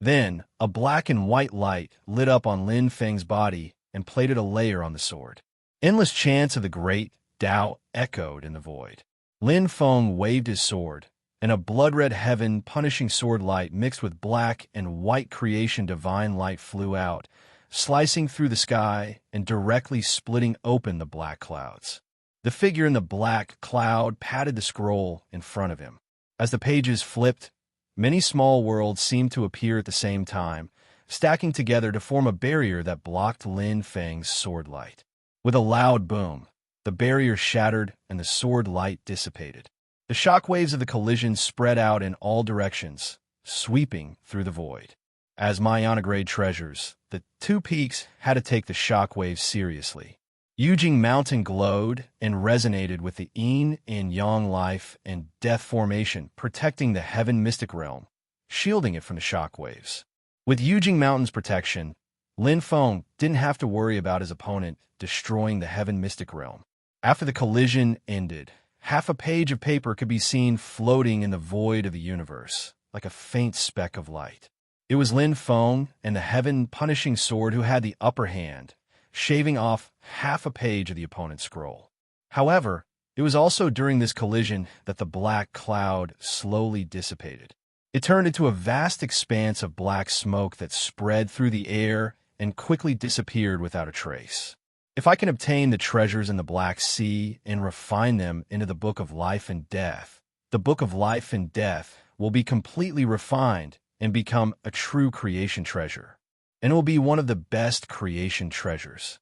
Then, a black and white light lit up on Lin Feng's body and plated a layer on the sword. Endless chants of the great Tao echoed in the void. Lin Feng waved his sword, and a blood-red heaven punishing sword light mixed with black and white creation divine light flew out, slicing through the sky and directly splitting open the black clouds. The figure in the black cloud patted the scroll in front of him. As the pages flipped, many small worlds seemed to appear at the same time, stacking together to form a barrier that blocked Lin Feng's sword light. With a loud boom, the barrier shattered and the sword light dissipated. The shockwaves of the collision spread out in all directions, sweeping through the void. As Mayana-grade treasures, the two peaks had to take the shockwaves seriously. Yujing Mountain glowed and resonated with the yin and yang life and death formation, protecting the heaven mystic realm, shielding it from the shockwaves. With Yujing Mountain's protection, Lin Feng didn't have to worry about his opponent destroying the heaven mystic realm. After the collision ended, half a page of paper could be seen floating in the void of the universe, like a faint speck of light. It was Lin Feng and the heaven-punishing sword who had the upper hand, shaving off half a page of the opponent's scroll. However, it was also during this collision that the black cloud slowly dissipated. It turned into a vast expanse of black smoke that spread through the air and quickly disappeared without a trace. If I can obtain the treasures in the Black Sea and refine them into the Book of Life and Death, the Book of Life and Death will be completely refined and become a true creation treasure, and it will be one of the best creation treasures.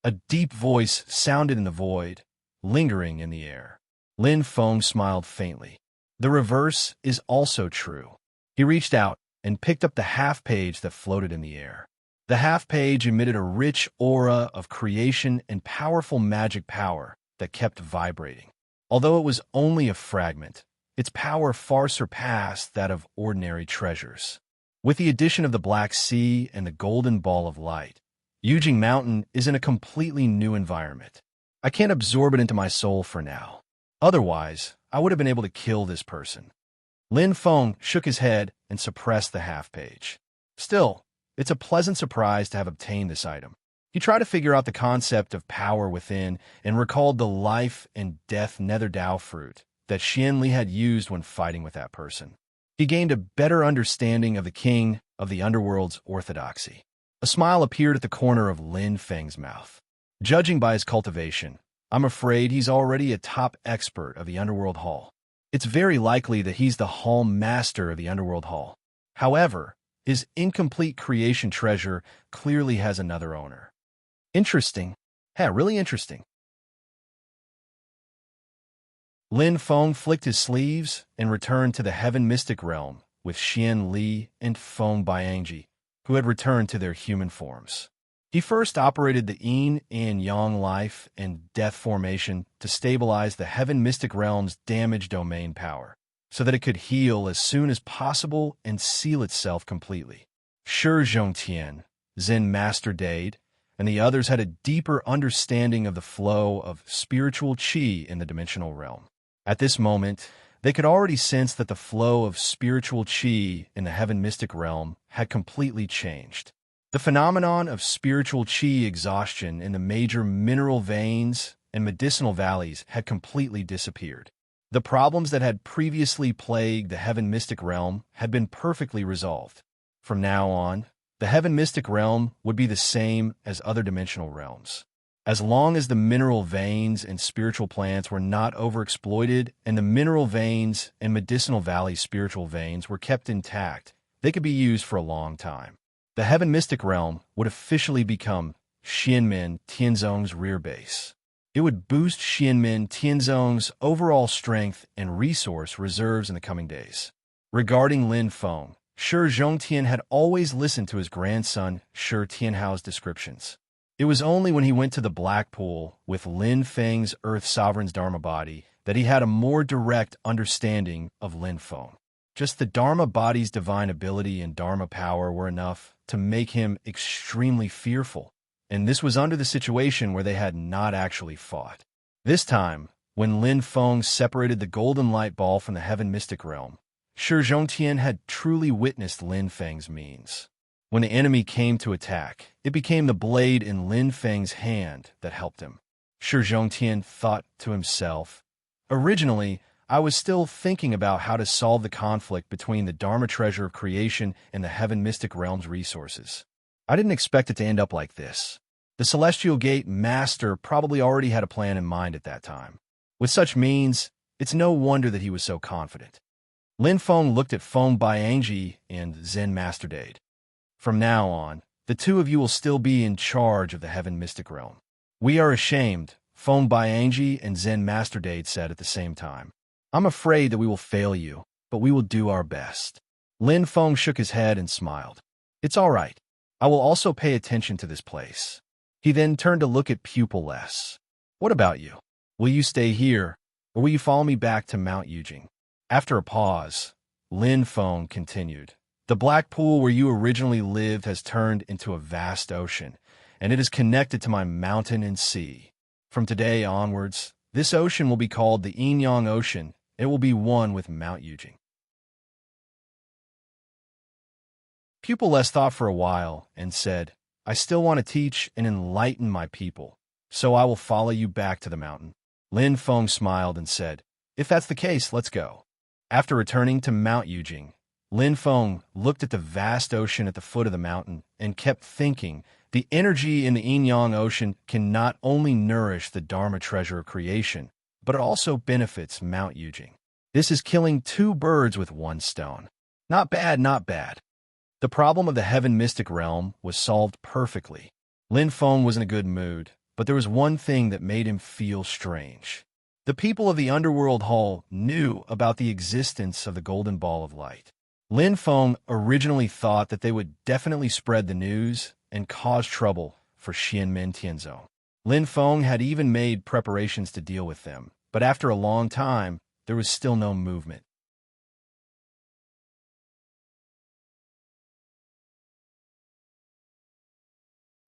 A deep voice sounded in the void, lingering in the air. Lin Feng smiled faintly. The reverse is also true. He reached out and picked up the half page that floated in the air. The half page emitted a rich aura of creation and powerful magic power that kept vibrating. Although it was only a fragment, its power far surpassed that of ordinary treasures. With the addition of the Black Sea and the Golden Ball of Light, Yujing Mountain is in a completely new environment. I can't absorb it into my soul for now. Otherwise, I would have been able to kill this person. Lin Feng shook his head and suppressed the half-page. Still, it's a pleasant surprise to have obtained this item. He tried to figure out the concept of power within and recalled the life and death nether Dao fruit that Xian Li had used when fighting with that person. He gained a better understanding of the king of the underworld's orthodoxy. A smile appeared at the corner of Lin Feng's mouth. Judging by his cultivation, I'm afraid he's already a top expert of the Underworld Hall. It's very likely that he's the Hall Master of the Underworld Hall. However, his incomplete creation treasure clearly has another owner. Interesting. Really interesting. Lin Feng flicked his sleeves and returned to the Heaven Mystic Realm with Xian Li and Feng Baiangji, who had returned to their human forms. He first operated the yin and yang life and death formation to stabilize the Heaven Mystic Realm's damaged domain power, so that it could heal as soon as possible and seal itself completely. Shi Zhongtian, Zen Master Dade, and the others had a deeper understanding of the flow of spiritual qi in the dimensional realm. At this moment, they could already sense that the flow of spiritual qi in the Heaven Mystic Realm had completely changed. The phenomenon of spiritual qi exhaustion in the major mineral veins and medicinal valleys had completely disappeared. The problems that had previously plagued the Heaven Mystic Realm had been perfectly resolved. From now on, the Heaven Mystic Realm would be the same as other dimensional realms. As long as the mineral veins and spiritual plants were not overexploited and the mineral veins and medicinal valley spiritual veins were kept intact, they could be used for a long time. The Heaven Mystic Realm would officially become Xianmen Tianzong's rear base. It would boost Xianmen Tianzong's overall strength and resource reserves in the coming days. Regarding Lin Feng, Shi Zhongtian had always listened to his grandson Shi Tianhao's descriptions. It was only when he went to the Black Pool with Lin Feng's Earth Sovereign's Dharma body that he had a more direct understanding of Lin Feng. Just the Dharma body's divine ability and Dharma power were enough to make him extremely fearful, and this was under the situation where they had not actually fought. This time, when Lin Feng separated the golden light ball from the Heaven Mystic Realm, Shi Zhongtian had truly witnessed Lin Feng's means. When the enemy came to attack, it became the blade in Lin Feng's hand that helped him. Shi Zhongtian thought to himself, "Originally, I was still thinking about how to solve the conflict between the Dharma treasure of creation and the Heaven Mystic Realm's resources. I didn't expect it to end up like this. The Celestial Gate Master probably already had a plan in mind at that time. With such means, it's no wonder that he was so confident." Lin Feng looked at Feng Baiangji and Zen Master Dade. "From now on, the two of you will still be in charge of the Heaven Mystic Realm." "We are ashamed," Feng Baiangji and Zen Master Dade said at the same time. "I'm afraid that we will fail you, but we will do our best." Lin Feng shook his head and smiled. "It's all right. I will also pay attention to this place." He then turned to look at Pupil S. "What about you? Will you stay here, or will you follow me back to Mount Yujing?" After a pause, Lin Feng continued. "The Black Pool where you originally lived has turned into a vast ocean, and it is connected to my mountain and sea. From today onwards, this ocean will be called the Yin-Yang Ocean. It will be one with Mount Yujing." Pupil S thought for a while and said, "I still want to teach and enlighten my people, so I will follow you back to the mountain." Lin Feng smiled and said, "If that's the case, let's go." After returning to Mount Yujing, Lin Feng looked at the vast ocean at the foot of the mountain and kept thinking, the energy in the Yin-Yang Ocean can not only nourish the Dharma treasure of creation, but it also benefits Mount Yujing. This is killing two birds with one stone. Not bad, not bad. The problem of the Heaven Mystic Realm was solved perfectly. Lin Feng was in a good mood, but there was one thing that made him feel strange. The people of the Underworld Hall knew about the existence of the Golden Ball of Light. Lin Feng originally thought that they would definitely spread the news and cause trouble for Xianmen Tianzong. Lin Feng had even made preparations to deal with them, but after a long time, there was still no movement.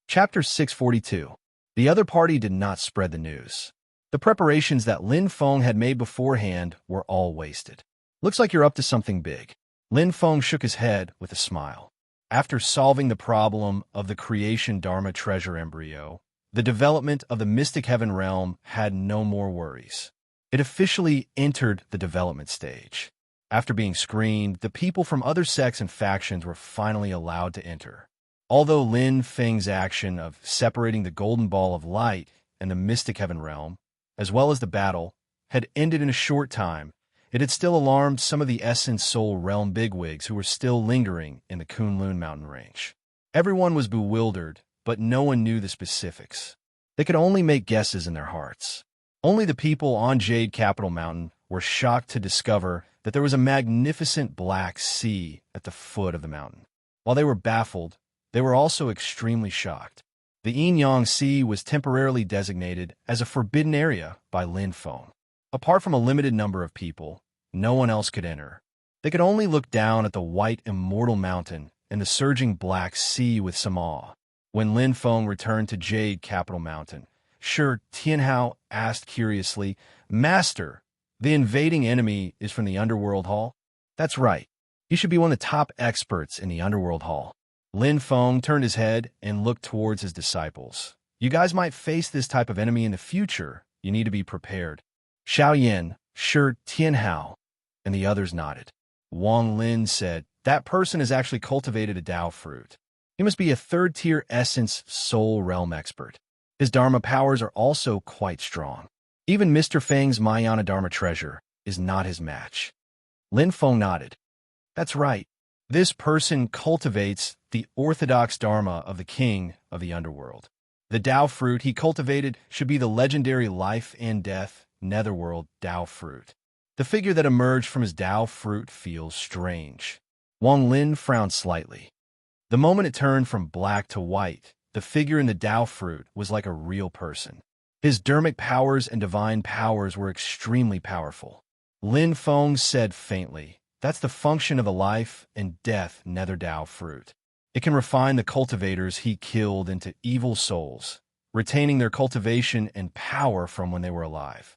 Chapter 642. The other party did not spread the news. The preparations that Lin Feng had made beforehand were all wasted. Looks like you're up to something big. Lin Feng shook his head with a smile. After solving the problem of the creation Dharma treasure embryo, the development of the mystic heaven realm had no more worries. It officially entered the development stage. After being screened, the people from other sects and factions were finally allowed to enter. Although Lin Feng's action of separating the golden ball of light and the mystic heaven realm, as well as the battle, had ended in a short time, it had still alarmed some of the Essence Soul Realm bigwigs who were still lingering in the Kunlun mountain range. Everyone was bewildered, but no one knew the specifics. They could only make guesses in their hearts. Only the people on Jade Capital Mountain were shocked to discover that there was a magnificent black sea at the foot of the mountain. While they were baffled, they were also extremely shocked. The Yin-Yang Sea was temporarily designated as a forbidden area by Lin Feng. Apart from a limited number of people, no one else could enter. They could only look down at the white immortal mountain and the surging black sea with some awe. When Lin Feng returned to Jade Capital Mountain, Shi Tianhao asked curiously, "Master, the invading enemy is from the Underworld Hall?" "That's right. You should be one of the top experts in the Underworld Hall." Lin Feng turned his head and looked towards his disciples. "You guys might face this type of enemy in the future. You need to be prepared." Xiao Yin, Shi Tianhao, and the others nodded. Wang Lin said, "That person has actually cultivated a Dao fruit. He must be a third-tier Essence Soul Realm expert. His Dharma powers are also quite strong. Even Mr. Feng's Mayana Dharma treasure is not his match." Lin Feng nodded. "That's right. This person cultivates the orthodox Dharma of the king of the underworld. The Dao fruit he cultivated should be the legendary life and death netherworld Dao fruit. The figure that emerged from his Dao fruit feels strange." Wang Lin frowned slightly. The moment it turned from black to white, the figure in the Dao fruit was like a real person. His dermic powers and divine powers were extremely powerful. Lin Feng said faintly, "That's the function of the life and death nether Dao fruit. It can refine the cultivators he killed into evil souls, retaining their cultivation and power from when they were alive.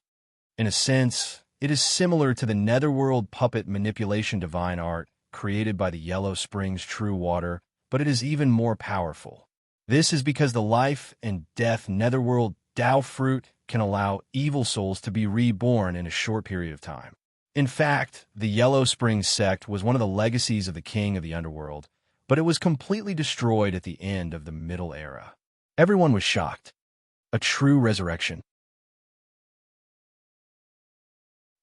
In a sense, it is similar to the netherworld puppet manipulation divine art created by the Yellow Springs True Water, but it is even more powerful. This is because the life and death netherworld Dao fruit can allow evil souls to be reborn in a short period of time. In fact, the Yellow Springs sect was one of the legacies of the king of the underworld, but it was completely destroyed at the end of the Middle Era." Everyone was shocked. A true resurrection.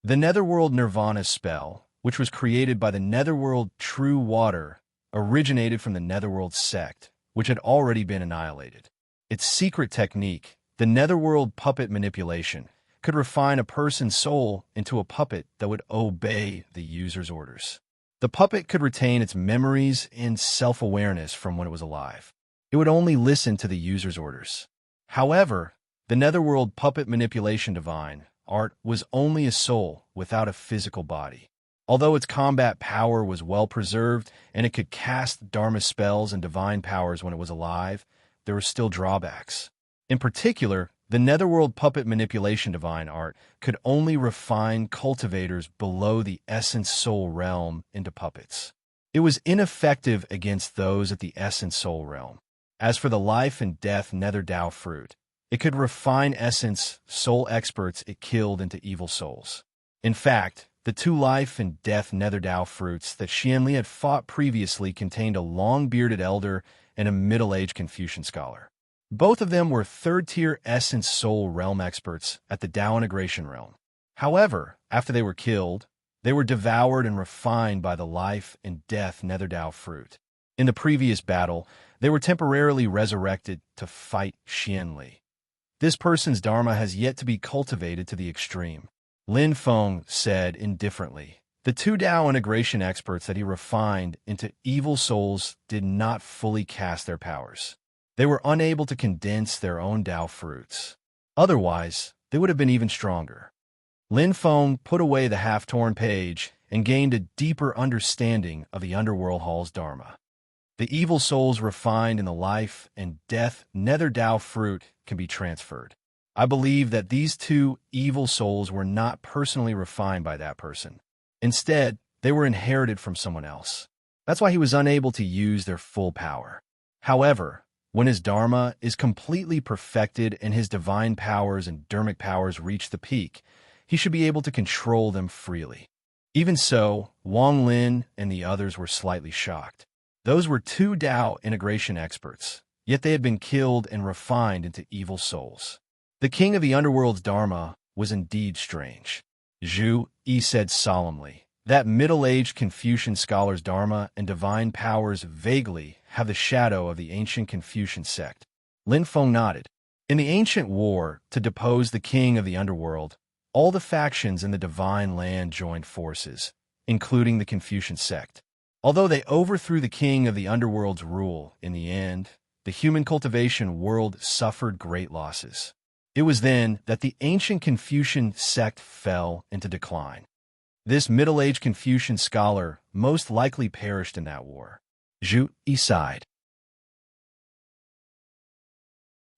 The Netherworld Nirvana spell, which was created by the Netherworld True Water, originated from the Netherworld sect, which had already been annihilated. Its secret technique, the Netherworld puppet manipulation, could refine a person's soul into a puppet that would obey the user's orders. The puppet could retain its memories and self-awareness from when it was alive. It would only listen to the user's orders. However, the Netherworld puppet manipulation divine art was only a soul without a physical body. Although its combat power was well preserved and it could cast Dharma spells and divine powers when it was alive, there were still drawbacks. In particular, the Netherworld puppet manipulation divine art could only refine cultivators below the Essence Soul realm into puppets. It was ineffective against those at the Essence Soul realm. As for the life and death Nether Dao fruit, it could refine Essence Soul experts it killed into evil souls. In fact, the two life and death Nether Dao fruits that Xianli had fought previously contained a long-bearded elder and a middle-aged Confucian scholar. Both of them were third-tier Essence Soul realm experts at the Dao integration realm. However, after they were killed, they were devoured and refined by the life and death Nether Dao fruit. In the previous battle, they were temporarily resurrected to fight Xianli. This person's Dharma has yet to be cultivated to the extreme. Lin Feng said indifferently, the two Dao integration experts that he refined into evil souls did not fully cast their powers. They were unable to condense their own Dao fruits. Otherwise, they would have been even stronger. Lin Feng put away the half-torn page and gained a deeper understanding of the Underworld Hall's Dharma. The evil souls refined in the life and death Nether Dao fruit can be transferred. I believe that these two evil souls were not personally refined by that person. Instead, they were inherited from someone else. That's why he was unable to use their full power. However, when his dharma is completely perfected and his divine powers and dharmic powers reach the peak, he should be able to control them freely. Even so, Wang Lin and the others were slightly shocked. Those were two Tao integration experts, yet they had been killed and refined into evil souls. The king of the underworld's dharma was indeed strange. Zhu Yi said solemnly, that middle-aged Confucian scholar's dharma and divine powers vaguely have the shadow of the ancient Confucian sect. Lin Feng nodded. In the ancient war to depose the king of the underworld, all the factions in the divine land joined forces, including the Confucian sect. Although they overthrew the king of the underworld's rule, in the end, the human cultivation world suffered great losses. It was then that the ancient Confucian sect fell into decline. This middle-aged Confucian scholar most likely perished in that war. Zhu Yi sighed.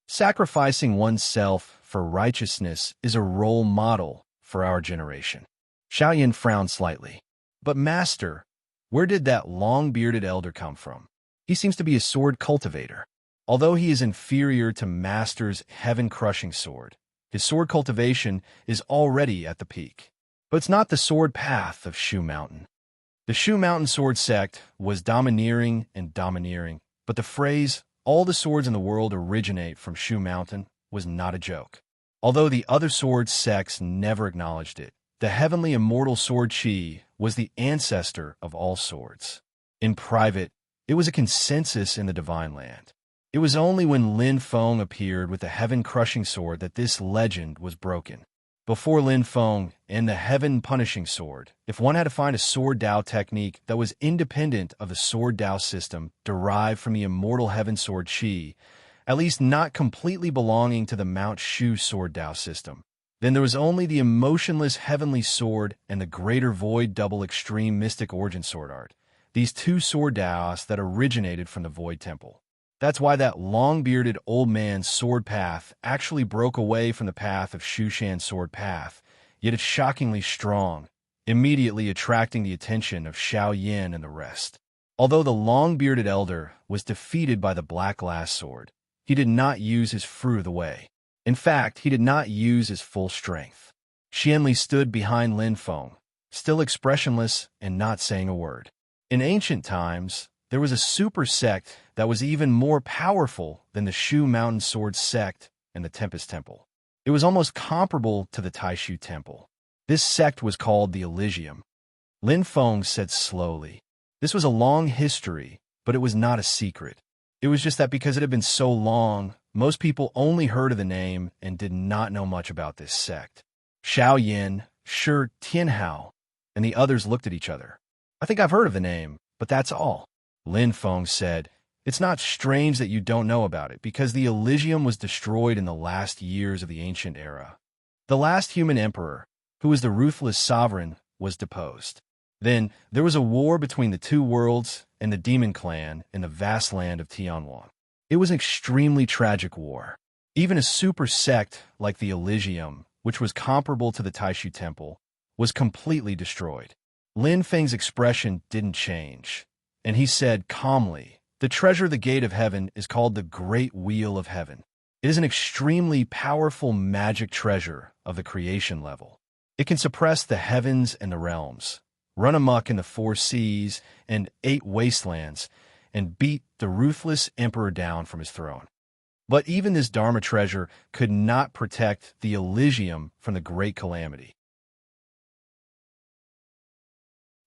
Sacrificing oneself for righteousness is a role model for our generation. Xiaoyan frowned slightly. But master, where did that long-bearded elder come from? He seems to be a sword cultivator. Although he is inferior to master's heaven-crushing sword, his sword cultivation is already at the peak. But it's not the sword path of Shu Mountain. The Shu Mountain sword sect was domineering and domineering, but the phrase, all the swords in the world originate from Shu Mountain, was not a joke. Although the other sword sects never acknowledged it, the heavenly immortal sword Qi was the ancestor of all swords. In private, it was a consensus in the divine land. It was only when Lin Feng appeared with the heaven-crushing sword that this legend was broken. Before Lin Feng and the heaven-punishing sword, if one had to find a sword Dao technique that was independent of the sword Dao system derived from the immortal heaven sword Qi, at least not completely belonging to the Mount Shu sword Dao system, then there was only the emotionless heavenly sword and the greater void double extreme mystic origin sword art, these two sword Daos that originated from the void temple. That's why that long-bearded old man's sword path actually broke away from the path of Shushan's sword path, yet it's shockingly strong, immediately attracting the attention of Xiao Yin and the rest. Although the long-bearded elder was defeated by the black glass sword, he did not use his fruit of the way. In fact, he did not use his full strength. Xianli stood behind Lin Feng, still expressionless and not saying a word. In ancient times, there was a super sect that was even more powerful than the Shu Mountain Sword sect and the Tempest Temple. It was almost comparable to the Taishu Temple. This sect was called the Elysium. Lin Feng said slowly. This was a long history, but it was not a secret. It was just that because it had been so long, most people only heard of the name and did not know much about this sect. Xiao Yin, Shi Tianhao, and the others looked at each other. I think I've heard of the name, but that's all. Lin Feng said, it's not strange that you don't know about it, because the Elysium was destroyed in the last years of the ancient era. The last human emperor, who was the ruthless sovereign, was deposed. Then there was a war between the two worlds and the demon clan in the vast land of Tianhuang. It was an extremely tragic war. Even a super sect like the Elysium, which was comparable to the Taishu Temple, was completely destroyed. Lin Feng's expression didn't change, and he said calmly, the treasure of the gate of heaven is called the Great Wheel of Heaven. It is an extremely powerful magic treasure of the creation level. It can suppress the heavens and the realms, run amok in the 4 seas and 8 wastelands, and beat the ruthless emperor down from his throne. But even this Dharma treasure could not protect the Elysium from the great calamity.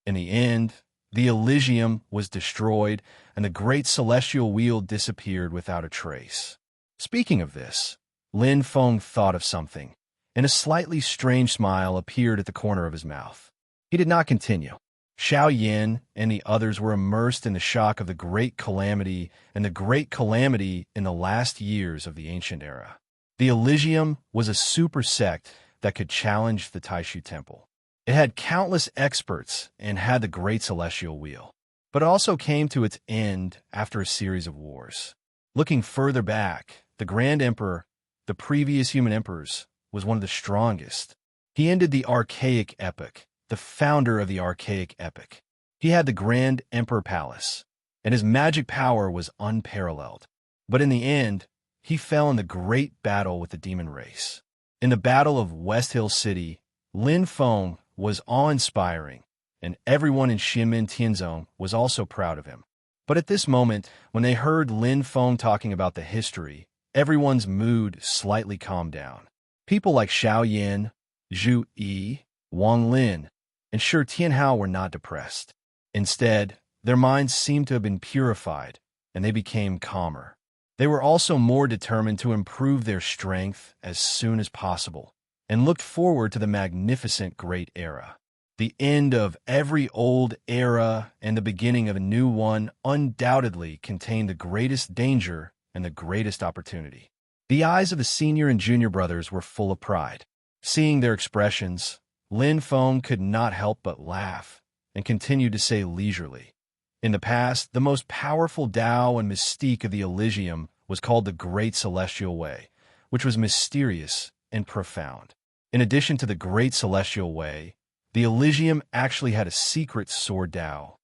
In the end, the Elysium was destroyed, and the great celestial wheel disappeared without a trace. Speaking of this, Lin Feng thought of something, and a slightly strange smile appeared at the corner of his mouth. He did not continue. Xiao Yin and the others were immersed in the shock of the great calamity and the great calamity in the last years of the ancient era. The Elysium was a super sect that could challenge the Taishu Temple. It had countless experts and had the great celestial wheel, but it also came to its end after a series of wars. Looking further back, the Grand Emperor, the previous human emperors, was one of the strongest. He ended the archaic epoch, the founder of the archaic epic. He had the Grand Emperor Palace, and his magic power was unparalleled. But in the end, he fell in the great battle with the demon race. In the Battle of West Hill City, Lin Feng was awe-inspiring, and everyone in Xianmen Tianzong was also proud of him. But at this moment, when they heard Lin Feng talking about the history, everyone's mood slightly calmed down. People like Xiao Yan, Zhu Yi, Wang Lin, and Shi Tianhao were not depressed. Instead, their minds seemed to have been purified, and they became calmer. They were also more determined to improve their strength as soon as possible, and looked forward to the magnificent Great Era. The end of every old era and the beginning of a new one undoubtedly contained the greatest danger and the greatest opportunity. The eyes of the senior and junior brothers were full of pride. Seeing their expressions, Lin Feng could not help but laugh and continued to say leisurely, "In the past, the most powerful Tao and mystique of the Elysium was called the Great Celestial Way, which was mysterious and profound. In addition to the Great Celestial Way, the Elysium actually had a secret sword Tao.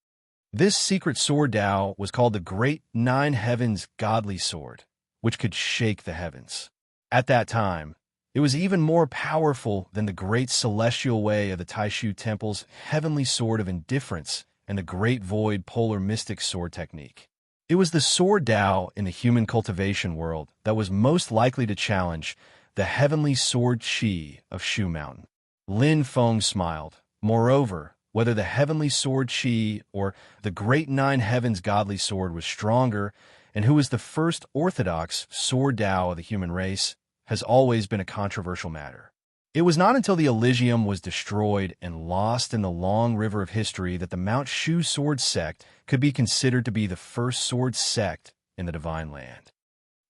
This secret sword Tao was called the Great Nine Heavens Godly Sword, which could shake the heavens. At that time, it was even more powerful than the Great Celestial Way of the Taishu Temple's Heavenly Sword of Indifference and the Great Void Polar Mystic Sword technique. It was the sword Tao in the human cultivation world that was most likely to challenge the Heavenly Sword Qi of Shu Mountain." Lin Feng smiled. Moreover, whether the Heavenly Sword Qi or the Great Nine Heavens Godly Sword was stronger, and who was the first orthodox sword Tao of the human race, has always been a controversial matter. It was not until the Elysium was destroyed and lost in the long river of history that the Mount Shu sword sect could be considered to be the first sword sect in the Divine Land.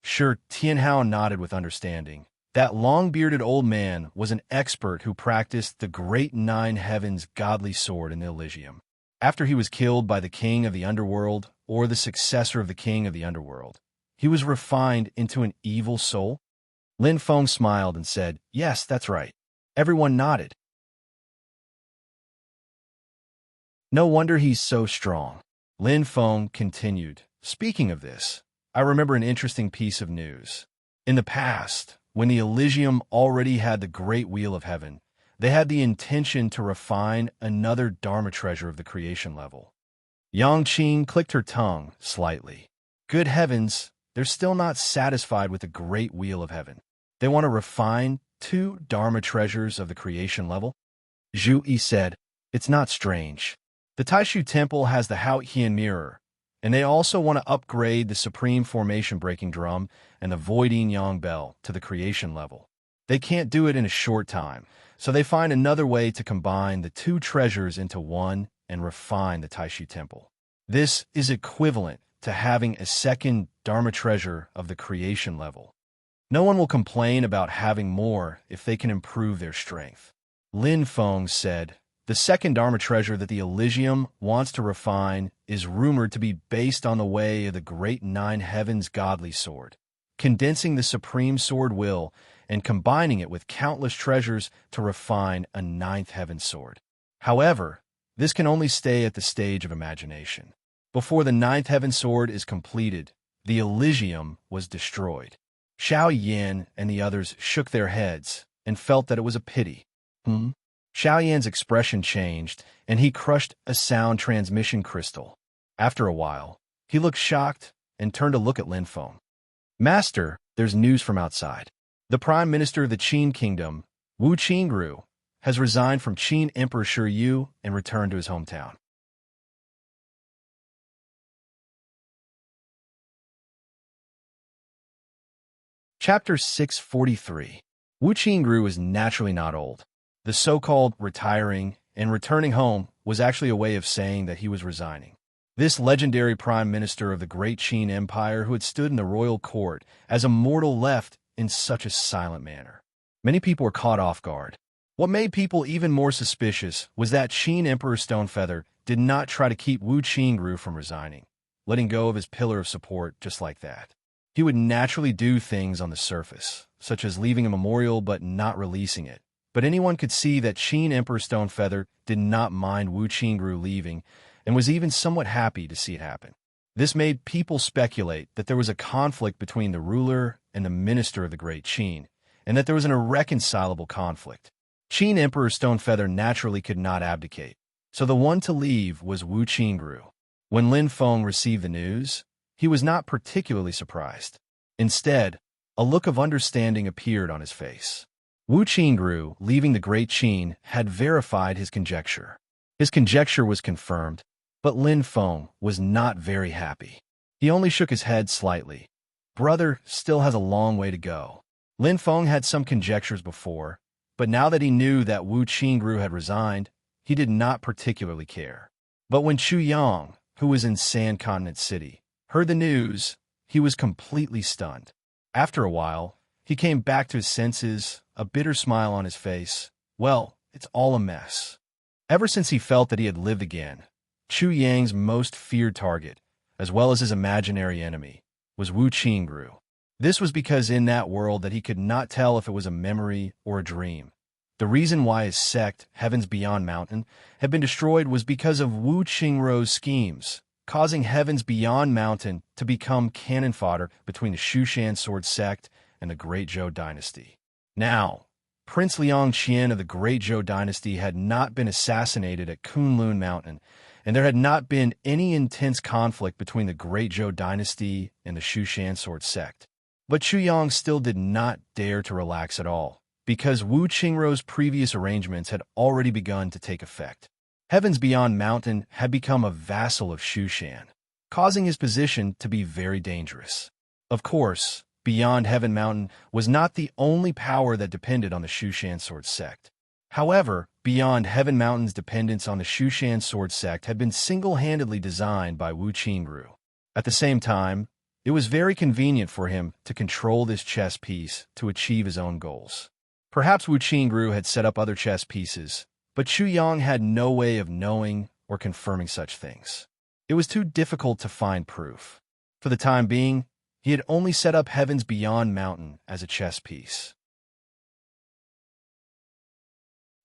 Shi Tianhao nodded with understanding. That long-bearded old man was an expert who practiced the Great Nine Heavens Godly Sword in the Elysium. After he was killed by the king of the underworld, or the successor of the king of the underworld, he was refined into an evil soul? Lin Feng smiled and said, "Yes, that's right." Everyone nodded. "No wonder he's so strong." Lin Feng continued, "Speaking of this, I remember an interesting piece of news. In the past, when the Elysium already had the Great Wheel of Heaven, they had the intention to refine another Dharma treasure of the creation level." Yang Qing clicked her tongue slightly. Good heavens, they're still not satisfied with the Great Wheel of Heaven. They want to refine 2 Dharma treasures of the creation level? Zhu Yi said, "It's not strange. The Taishu Temple has the Hao Hian Mirror, and they also want to upgrade the Supreme Formation Breaking Drum and the Void Yin Yang Bell to the creation level. They can't do it in a short time, so they find another way to combine the 2 treasures into one and refine the Taishu Temple. This is equivalent to having a second Dharma treasure of the creation level. No one will complain about having more if they can improve their strength." Lin Feng said, "The second Dharma treasure that the Elysium wants to refine is rumored to be based on the way of the Great Nine Heavens Godly Sword, condensing the Supreme Sword Will and combining it with countless treasures to refine a Ninth Heaven Sword. However, this can only stay at the stage of imagination. Before the Ninth Heaven Sword is completed, the Elysium was destroyed." Xiao Yan and the others shook their heads and felt that it was a pity. Xiao Yan's expression changed, and he crushed a sound transmission crystal. After a while, he looked shocked and turned to look at Lin Feng. "Master, there's news from outside. The Prime Minister of the Qin Kingdom, Wu Qingru, has resigned from Qin Emperor Shi Yu and returned to his hometown." Chapter 643. Wu Qingru is naturally not old. The so-called retiring and returning home was actually a way of saying that he was resigning. This legendary prime minister of the great Qin Empire who had stood in the royal court as a mortal left in such a silent manner. Many people were caught off guard. What made people even more suspicious was that Qin Emperor Stonefeather did not try to keep Wu Qingru from resigning, letting go of his pillar of support just like that. He would naturally do things on the surface, such as leaving a memorial but not releasing it, But anyone could see that Qin Emperor Stonefeather did not mind Wu Qingru leaving and was even somewhat happy to see it happen. This made people speculate that there was a conflict between the ruler and the minister of the Great Qin, and that there was an irreconcilable conflict. Qin Emperor Stonefeather naturally could not abdicate, so the one to leave was Wu Qingru. When Lin Feng received the news, he was not particularly surprised. Instead, a look of understanding appeared on his face. Wu Qingru, leaving the Great Qin, had verified his conjecture. His conjecture was confirmed, but Lin Feng was not very happy. He only shook his head slightly. Brother still has a long way to go. Lin Feng had some conjectures before, but now that he knew that Wu Qingru had resigned, he did not particularly care. But when Chu Yang, who was in Sand Continent City, heard the news, he was completely stunned. After a while, he came back to his senses, a bitter smile on his face. Well, it's all a mess. Ever since he felt that he had lived again, Chu Yang's most feared target, as well as his imaginary enemy, was Wu Qingru. This was because in that world that he could not tell if it was a memory or a dream. The reason why his sect, Heavens Beyond Mountain, had been destroyed was because of Wu Qingru's schemes, causing Heavens Beyond Mountain to become cannon fodder between the Shushan Sword sect and the Great Zhou dynasty. Now, Prince Liang Qian of the Great Zhou dynasty had not been assassinated at Kunlun Mountain, and there had not been any intense conflict between the Great Zhou dynasty and the Shushan Sword sect. But Chu Yang still did not dare to relax at all, because Wu Qingru's previous arrangements had already begun to take effect. Heavens Beyond Mountain had become a vassal of Shushan, causing his position to be very dangerous. Of course, Beyond Heaven Mountain was not the only power that depended on the Shushan Sword sect. However, Beyond Heaven Mountain's dependence on the Shushan Sword sect had been single-handedly designed by Wu Qingru. At the same time, it was very convenient for him to control this chess piece to achieve his own goals. Perhaps Wu Qingru had set up other chess pieces, but Chu Yang had no way of knowing or confirming such things. It was too difficult to find proof. For the time being, he had only set up Heavens Beyond Mountain as a chess piece.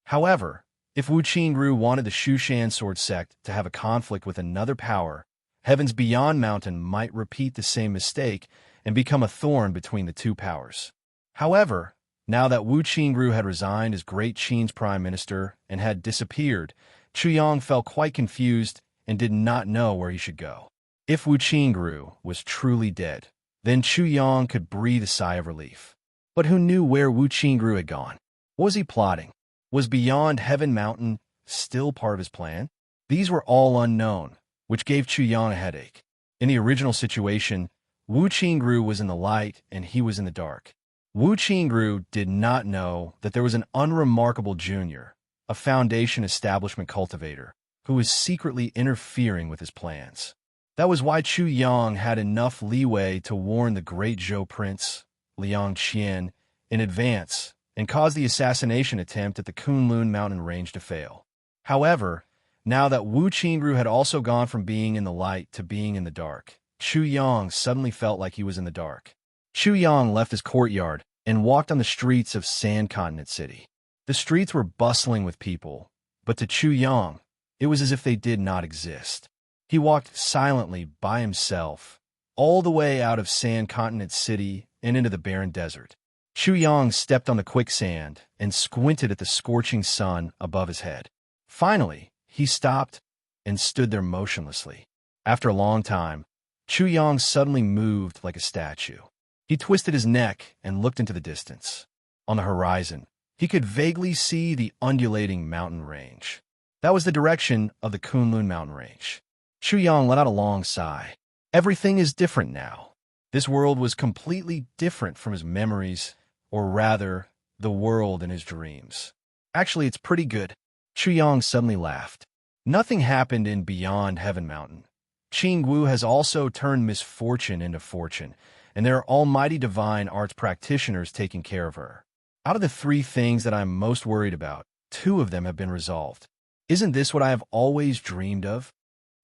However, if Wu Qingru wanted the Shushan Sword sect to have a conflict with another power, Heavens Beyond Mountain might repeat the same mistake and become a thorn between the two powers. However, now that Wu Qingru had resigned as Great Qin's prime minister and had disappeared, Chu Yang felt quite confused and did not know where he should go. If Wu Qingru was truly dead, then Chu Yang could breathe a sigh of relief. But who knew where Wu Qingru had gone? What was he plotting? Was Beyond Heaven Mountain still part of his plan? These were all unknown, which gave Chu Yang a headache. In the original situation, Wu Qingru was in the light and he was in the dark. Wu Qingru did not know that there was an unremarkable junior, a Foundation establishment cultivator, who was secretly interfering with his plans. That was why Chu Yang had enough leeway to warn the Great Zhou Prince, Liang Qian, in advance and cause the assassination attempt at the Kunlun mountain range to fail. However, now that Wu Qingru had also gone from being in the light to being in the dark, Chu Yang suddenly felt like he was in the dark. Chu Yang left his courtyard and walked on the streets of Sand Continent City. The streets were bustling with people, but to Chu Yang, it was as if they did not exist. He walked silently by himself, all the way out of Sand Continent City and into the barren desert. Chu Yang stepped on the quicksand and squinted at the scorching sun above his head. Finally, he stopped and stood there motionlessly. After a long time, Chu Yang suddenly moved like a statue. He twisted his neck and looked into the distance. On the horizon, he could vaguely see the undulating mountain range. That was the direction of the Kunlun mountain range. Chu Yang let out a long sigh. Everything is different now. This world was completely different from his memories, or rather, the world in his dreams. Actually, it's pretty good. Chu Yang suddenly laughed. Nothing happened in Beyond Heaven Mountain. Qing Wu has also turned misfortune into fortune, and there are almighty divine arts practitioners taking care of her. Out of the 3 things that I'm most worried about, 2 of them have been resolved. Isn't this what I have always dreamed of?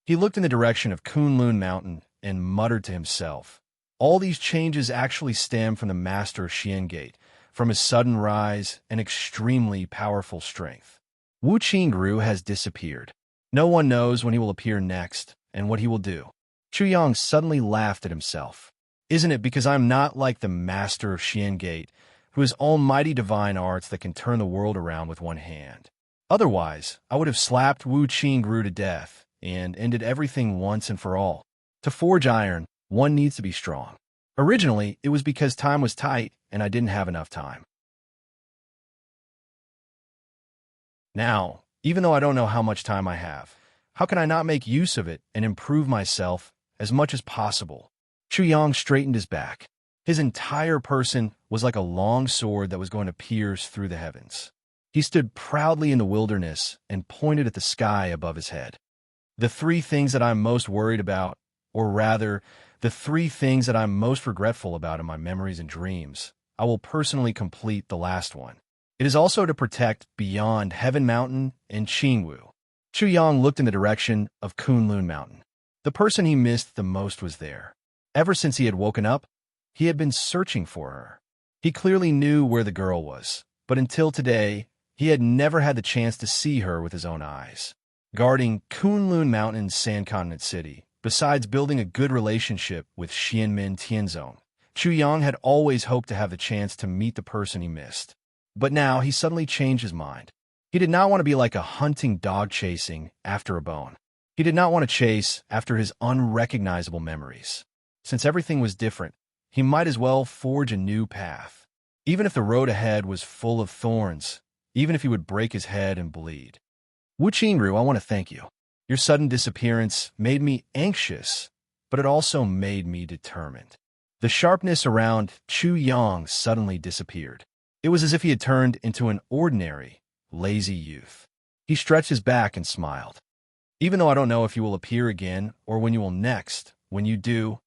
He looked in the direction of Kunlun Mountain and muttered to himself. All these changes actually stem from the Master Xian Gate, from his sudden rise and extremely powerful strength. Wu Qingru has disappeared. No one knows when he will appear next and what he will do. Chu Yang suddenly laughed at himself. Isn't it because I'm not like the master of Xian Gate, who has almighty divine arts that can turn the world around with one hand? Otherwise, I would have slapped Wu Qingru to death and ended everything once and for all. To forge iron, one needs to be strong. Originally, it was because time was tight and I didn't have enough time. Now, even though I don't know how much time I have, how can I not make use of it and improve myself as much as possible? Chu Yang straightened his back. His entire person was like a long sword that was going to pierce through the heavens. He stood proudly in the wilderness and pointed at the sky above his head. The three things that I'm most worried about, or rather, the three things that I'm most regretful about in my memories and dreams, I will personally complete the last one. It is also to protect beyond Heaven Mountain and Qingwu. Chu Yang looked in the direction of Kunlun Mountain. The person he missed the most was there. Ever since he had woken up, he had been searching for her. He clearly knew where the girl was, but until today, he had never had the chance to see her with his own eyes. Guarding Kunlun Mountain's Sand Continent City, besides building a good relationship with Xianmin Tianzong, Chu Yang had always hoped to have the chance to meet the person he missed. But now he suddenly changed his mind. He did not want to be like a hunting dog chasing after a bone. He did not want to chase after his unrecognizable memories. Since everything was different, he might as well forge a new path. Even if the road ahead was full of thorns, even if he would break his head and bleed. Wu Qingru, I want to thank you. Your sudden disappearance made me anxious, but it also made me determined. The sharpness around Chu Yang suddenly disappeared. It was as if he had turned into an ordinary, lazy youth. He stretched his back and smiled. Even though I don't know if you will appear again or when you will next, when you do,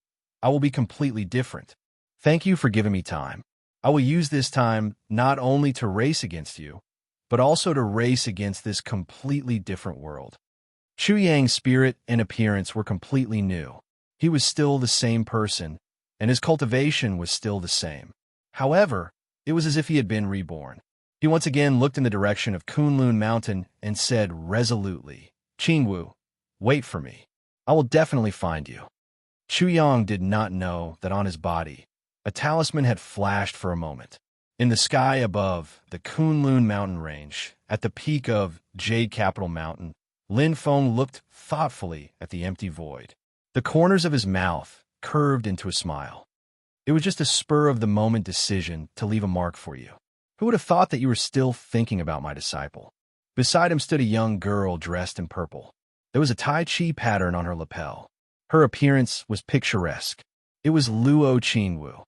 I will be completely different. Thank you for giving me time. I will use this time not only to race against you, but also to race against this completely different world. Chu Yang's spirit and appearance were completely new. He was still the same person, and his cultivation was still the same. However, it was as if he had been reborn. He once again looked in the direction of Kunlun Mountain and said resolutely, Qingwu, wait for me. I will definitely find you. Chu Yang did not know that on his body, a talisman had flashed for a moment. In the sky above the Kunlun mountain range, at the peak of Jade Capital Mountain, Lin Feng looked thoughtfully at the empty void. The corners of his mouth curved into a smile. It was just a spur-of-the-moment decision to leave a mark for you. Who would have thought that you were still thinking about my disciple? Beside him stood a young girl dressed in purple. There was a Tai Chi pattern on her lapel. Her appearance was picturesque. It was Luo Qingwu.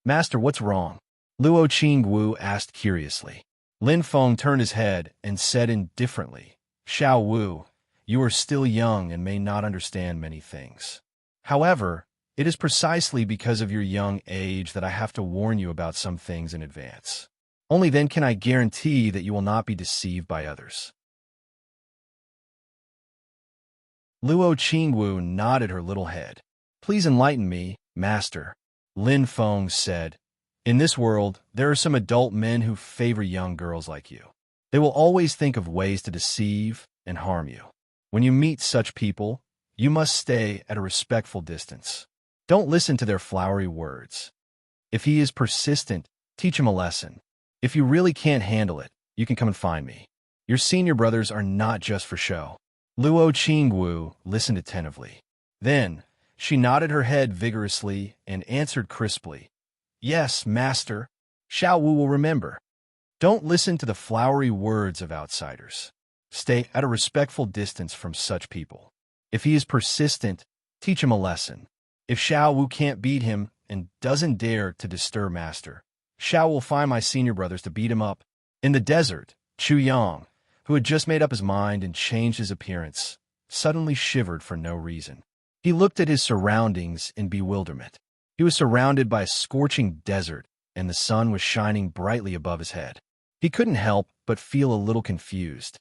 Master, what's wrong? Luo Qingwu asked curiously. Lin Feng turned his head and said indifferently, Xiao Wu, you are still young and may not understand many things. However, it is precisely because of your young age that I have to warn you about some things in advance. Only then can I guarantee that you will not be deceived by others. Luo Qingwu nodded her little head. Please enlighten me, master, Lin Feng said. In this world, there are some adult men who favor young girls like you. They will always think of ways to deceive and harm you. When you meet such people, you must stay at a respectful distance. Don't listen to their flowery words. If he is persistent, teach him a lesson. If you really can't handle it, you can come and find me. Your senior brothers are not just for show. Luo Qingwu listened attentively. Then, she nodded her head vigorously and answered crisply, Yes, master. Xiao Wu will remember. Don't listen to the flowery words of outsiders. Stay at a respectful distance from such people. If he is persistent, teach him a lesson. If Xiao Wu can't beat him and doesn't dare to disturb master, Xiao will find my senior brothers to beat him up. In the desert, Chu Yang, who had just made up his mind and changed his appearance, suddenly shivered for no reason. He looked at his surroundings in bewilderment. He was surrounded by a scorching desert, and the sun was shining brightly above his head. He couldn't help but feel a little confused.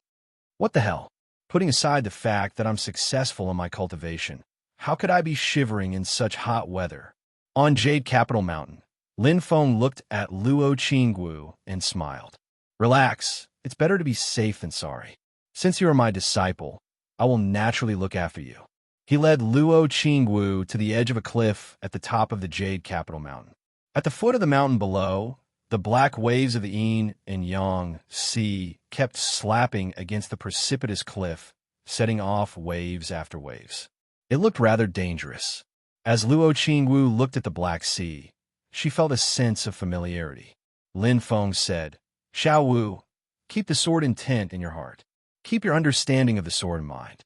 What the hell? Putting aside the fact that I'm successful in my cultivation, how could I be shivering in such hot weather? On Jade Capital Mountain, Lin Feng looked at Luo Qingwu and smiled. Relax, it's better to be safe than sorry. Since you are my disciple, I will naturally look after you. He led Luo Qingwu to the edge of a cliff at the top of the Jade Capital Mountain. At the foot of the mountain below, the black waves of the Yin and Yang Sea kept slapping against the precipitous cliff, setting off waves after waves. It looked rather dangerous. As Luo Qingwu looked at the Black Sea, she felt a sense of familiarity. Lin Feng said, Xiao Wu, keep the sword intent in your heart. Keep your understanding of the sword in mind.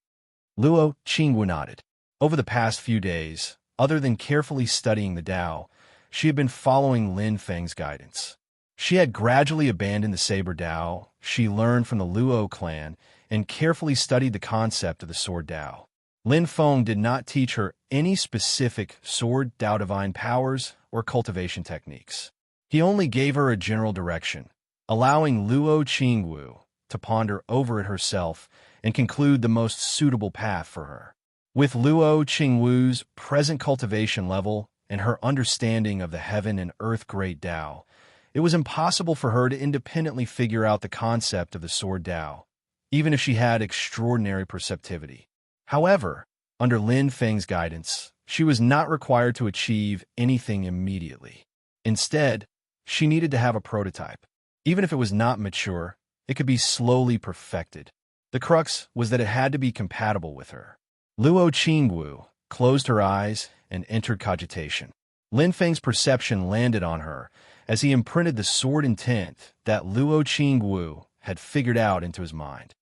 Luo Qingwu nodded. Over the past few days, other than carefully studying the Tao, she had been following Lin Feng's guidance. She had gradually abandoned the saber Tao she learned from the Luo clan and carefully studied the concept of the sword Tao. Lin Feng did not teach her any specific sword Tao divine powers or cultivation techniques. He only gave her a general direction, allowing Luo Qingwu to ponder over it herself and conclude the most suitable path for her. With Luo Qingwu's present cultivation level and her understanding of the heaven and earth great Tao, it was impossible for her to independently figure out the concept of the sword Tao, even if she had extraordinary perceptivity. However, under Lin Feng's guidance, she was not required to achieve anything immediately. Instead, she needed to have a prototype. Even if it was not mature, it could be slowly perfected. The crux was that it had to be compatible with her. Luo Qingwu closed her eyes and entered cogitation. Lin Feng's perception landed on her as he imprinted the sword intent that Luo Qingwu had figured out into his mind.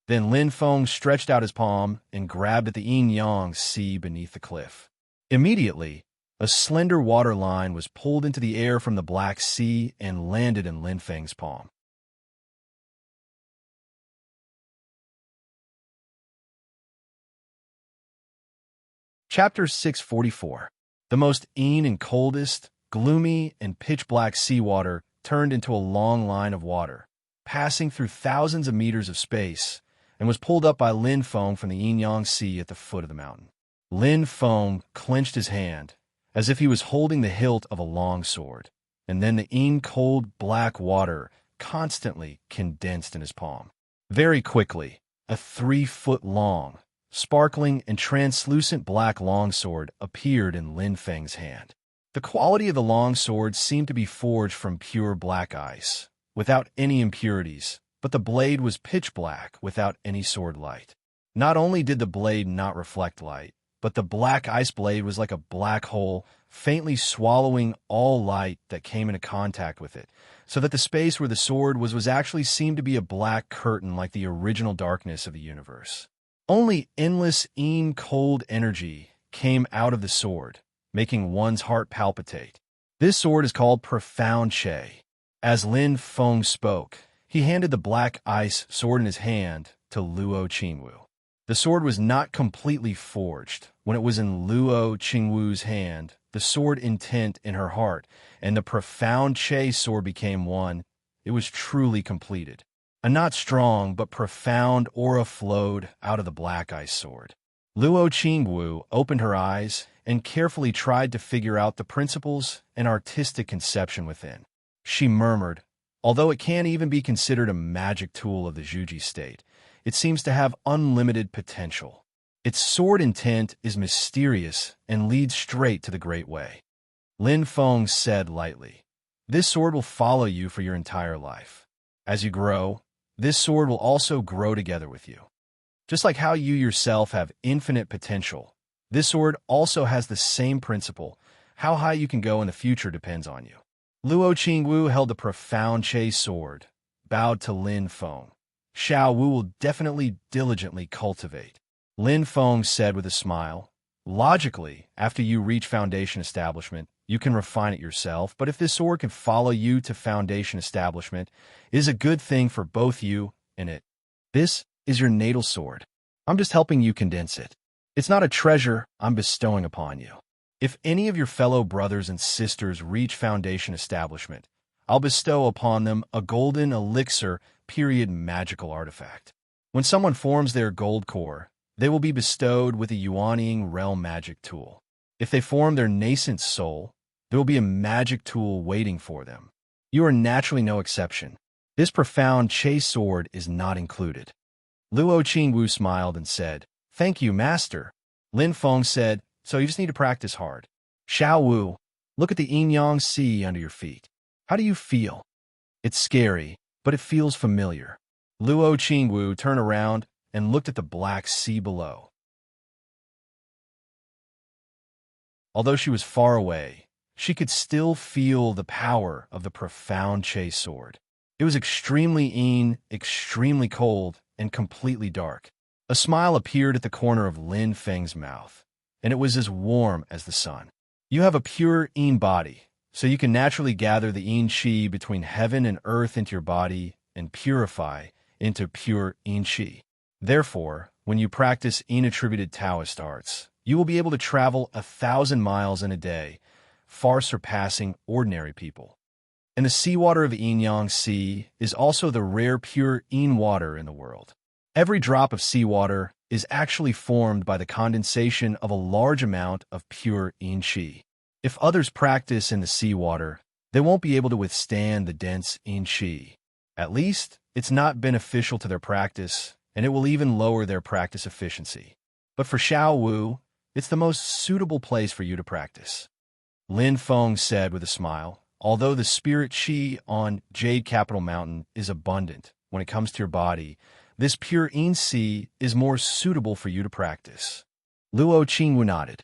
Then Lin Feng stretched out his palm and grabbed at the yin-yang sea beneath the cliff. Immediately, a slender water line was pulled into the air from the Black Sea and landed in Lin Feng's palm. Chapter 644. The most yin and coldest, gloomy, and pitch-black seawater turned into a long line of water, passing through thousands of meters of space, and was pulled up by Lin Feng from the yin-yang sea at the foot of the mountain. Lin Feng clenched his hand, as if he was holding the hilt of a long sword, and then the yin-cold black water constantly condensed in his palm. Very quickly, a 3-foot-long, sparkling and translucent black longsword appeared in Lin Feng's hand. The quality of the longsword seemed to be forged from pure black ice, without any impurities, but the blade was pitch black without any sword light. Not only did the blade not reflect light, but the black ice blade was like a black hole, faintly swallowing all light that came into contact with it, so that the space where the sword was actually seemed to be a black curtain like the original darkness of the universe. Only endless cold energy came out of the sword, making one's heart palpitate. This sword is called Profound Che. As Lin Feng spoke, he handed the black ice sword in his hand to Luo Qingwu. The sword was not completely forged. When it was in Luo Qingwu's hand, the sword intent in her heart, and the Profound Che sword became one. It was truly completed. A not strong but profound aura flowed out of the black ice sword. Luo Qingwu opened her eyes and carefully tried to figure out the principles and artistic conception within. She murmured, although it can't even be considered a magic tool of the Zhuji state, it seems to have unlimited potential. Its sword intent is mysterious and leads straight to the Great Way. Lin Feng said lightly, "This sword will follow you for your entire life. As you grow, this sword will also grow together with you. Just like how you yourself have infinite potential, this sword also has the same principle. How high you can go in the future depends on you." Luo Qingwu held the Profound Che sword, bowed to Lin Feng. "Xiao Wu will definitely diligently cultivate." Lin Feng said with a smile, "Logically, after you reach Foundation Establishment, you can refine it yourself, but if this sword can follow you to Foundation Establishment, it is a good thing for both you and it. This is your natal sword. I'm just helping you condense it. It's not a treasure I'm bestowing upon you. If any of your fellow brothers and sisters reach Foundation Establishment, I'll bestow upon them a golden elixir period magical artifact. When someone forms their gold core, they will be bestowed with a Yuanying realm magic tool. If they form their nascent soul, there will be a magic tool waiting for them. You are naturally no exception. This profound Che sword is not included. Luo Qingwu smiled and said, "Thank you, master." Lin Feng said, "So you just need to practice hard." Xiao Wu, look at the yin-yang sea under your feet. How do you feel? It's scary, but it feels familiar. Luo Qingwu turned around and looked at the black sea below. Although she was far away, she could still feel the power of the profound Che sword. It was extremely cold, and completely dark. A smile appeared at the corner of Lin Feng's mouth, and it was as warm as the sun. You have a pure yin body, so you can naturally gather the yin qi between heaven and earth into your body and purify into pure yin qi. Therefore, when you practice yin-attributed Taoist arts, you will be able to travel 1,000 miles in a day, far surpassing ordinary people. And the seawater of Yin-Yang Sea is also the rare pure yin water in the world. Every drop of seawater is actually formed by the condensation of a large amount of pure yin qi. If others practice in the seawater, they won't be able to withstand the dense yin qi. At least, it's not beneficial to their practice, and it will even lower their practice efficiency. But for Xiao Wu, it's the most suitable place for you to practice. Lin Feng said with a smile, although the spirit qi on Jade Capital Mountain is abundant when it comes to your body, this pure yin qi is more suitable for you to practice. Luo Qingwu nodded.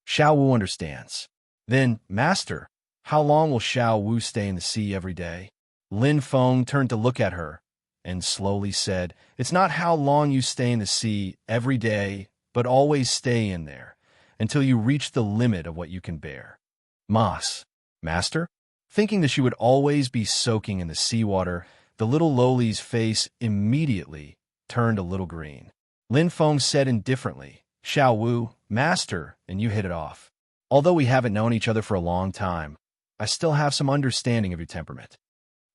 Xiao Wu understands. Then, master, how long will Xiao Wu stay in the sea every day? Lin Feng turned to look at her and slowly said, "It's not how long you stay in the sea every day, but always stay in there until you reach the limit of what you can bear." Master? Thinking that she would always be soaking in the seawater, the little lowly's face immediately turned a little green. Lin Feng said indifferently, "Xiao Wu, master, and you hit it off. Although we haven't known each other for a long time, I still have some understanding of your temperament.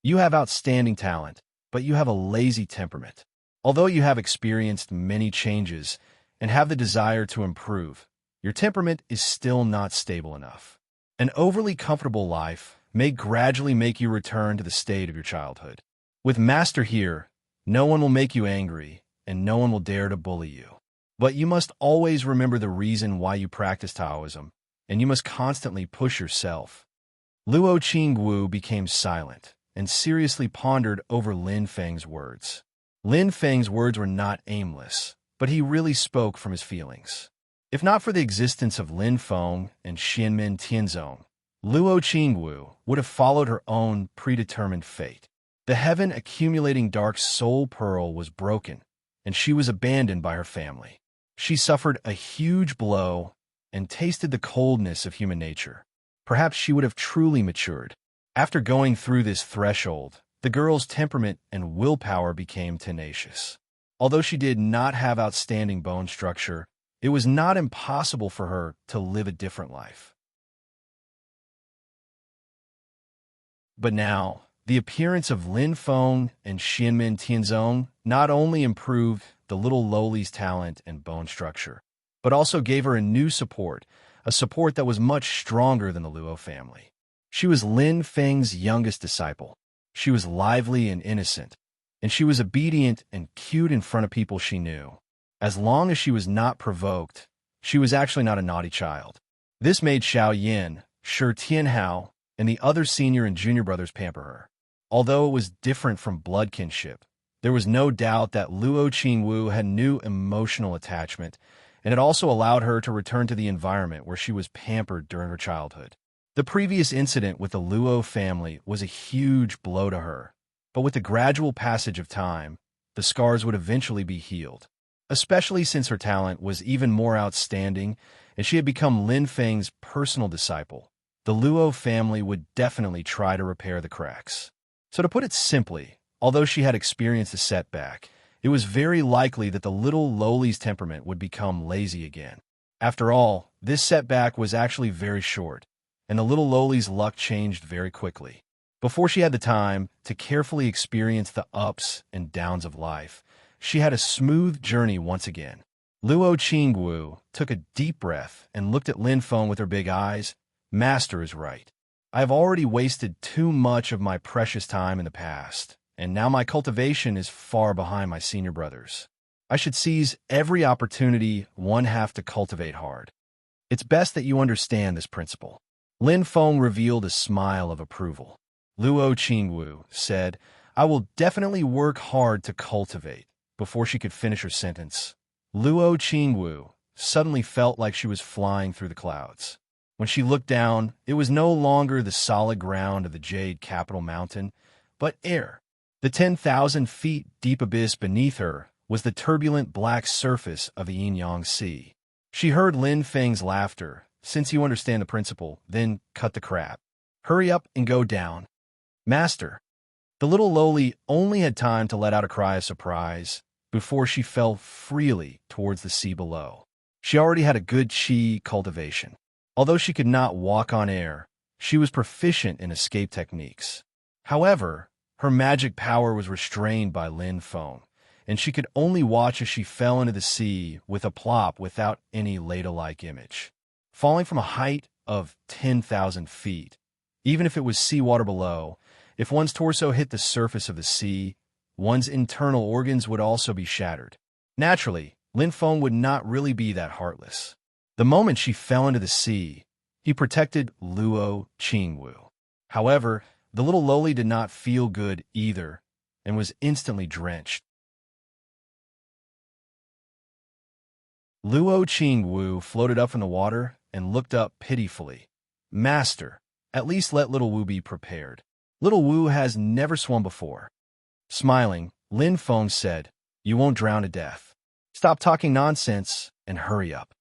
You have outstanding talent, but you have a lazy temperament. Although you have experienced many changes and have the desire to improve, your temperament is still not stable enough. An overly comfortable life may gradually make you return to the state of your childhood. With Master here, no one will make you angry, and no one will dare to bully you. But you must always remember the reason why you practice Taoism, and you must constantly push yourself." Luo Qingwu became silent and seriously pondered over Lin Feng's words. Lin Feng's words were not aimless, but he really spoke from his feelings. If not for the existence of Lin Feng and Xianmen Tianzong, Luo Qingwu would have followed her own predetermined fate. The heaven-accumulating dark soul pearl was broken, and she was abandoned by her family. She suffered a huge blow and tasted the coldness of human nature. Perhaps she would have truly matured. After going through this threshold, the girl's temperament and willpower became tenacious. Although she did not have outstanding bone structure, it was not impossible for her to live a different life. But now, the appearance of Lin Feng and Xianmen Tianzong not only improved the little lowly's talent and bone structure, but also gave her a new support, a support that was much stronger than the Luo family. She was Lin Feng's youngest disciple. She was lively and innocent, and she was obedient and cute in front of people she knew. As long as she was not provoked, she was actually not a naughty child. This made Xiao Yin, Shi Tianhao, and the other senior and junior brothers pamper her. Although it was different from blood kinship, there was no doubt that Luo Qingwu had new emotional attachment, and it also allowed her to return to the environment where she was pampered during her childhood. The previous incident with the Luo family was a huge blow to her, but with the gradual passage of time, the scars would eventually be healed. Especially since her talent was even more outstanding and she had become Lin Feng's personal disciple, the Luo family would definitely try to repair the cracks. So to put it simply, although she had experienced a setback, it was very likely that the little lowly's temperament would become lazy again. After all, this setback was actually very short, and the little lowly's luck changed very quickly. Before she had the time to carefully experience the ups and downs of life, she had a smooth journey once again. Luo Qingwu took a deep breath and looked at Lin Feng with her big eyes. Master is right. I have already wasted too much of my precious time in the past, and now my cultivation is far behind my senior brothers. I should seize every opportunity one have to cultivate hard. It's best that you understand this principle. Lin Feng revealed a smile of approval. Luo Qingwu said, I will definitely work hard to cultivate. Before she could finish her sentence, Luo Qingwu suddenly felt like she was flying through the clouds. When she looked down, it was no longer the solid ground of the Jade Capital Mountain, but air. The 10,000 feet deep abyss beneath her was the turbulent black surface of the Yin-Yang Sea. She heard Lin Feng's laughter. Since you understand the principle, then cut the crap. Hurry up and go down. Master. The little lowly only had time to let out a cry of surprise before she fell freely towards the sea below. She already had a good qi cultivation. Although she could not walk on air, she was proficient in escape techniques. However, her magic power was restrained by Lin Feng, and she could only watch as she fell into the sea with a plop without any Leda-like image. Falling from a height of 10,000 feet, even if it was seawater below, if one's torso hit the surface of the sea, one's internal organs would also be shattered. Naturally, Lin Feng would not really be that heartless. The moment she fell into the sea, he protected Luo Qingwu. However, the little lowly did not feel good either and was instantly drenched. Luo Qingwu floated up from the water and looked up pitifully. Master, at least let little Wu be prepared. Little Wu has never swum before. Smiling, Lin Feng said, You won't drown to death. Stop talking nonsense and hurry up.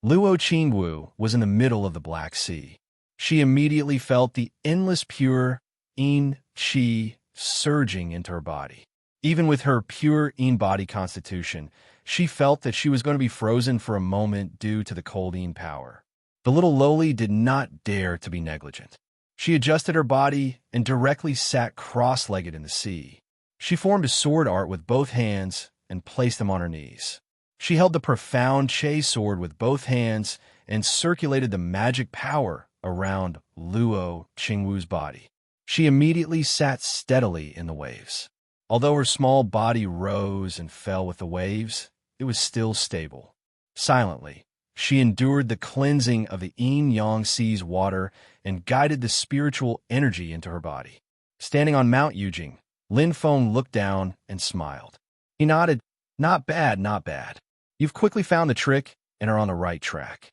Luo Qingwu was in the middle of the Black Sea. She immediately felt the endless pure yin qi surging into her body. Even with her pure yin body constitution, she felt that she was going to be frozen for a moment due to the cold yin power. The little lowly did not dare to be negligent. She adjusted her body and directly sat cross-legged in the sea. She formed a sword art with both hands and placed them on her knees. She held the profound Che sword with both hands and circulated the magic power around Luo Qingwu's body. She immediately sat steadily in the waves. Although her small body rose and fell with the waves, it was still stable. Silently, she endured the cleansing of the Yin-Yang Sea's water and guided the spiritual energy into her body. Standing on Mount Yujing, Lin Feng looked down and smiled. He nodded, Not bad, not bad. You've quickly found the trick and are on the right track.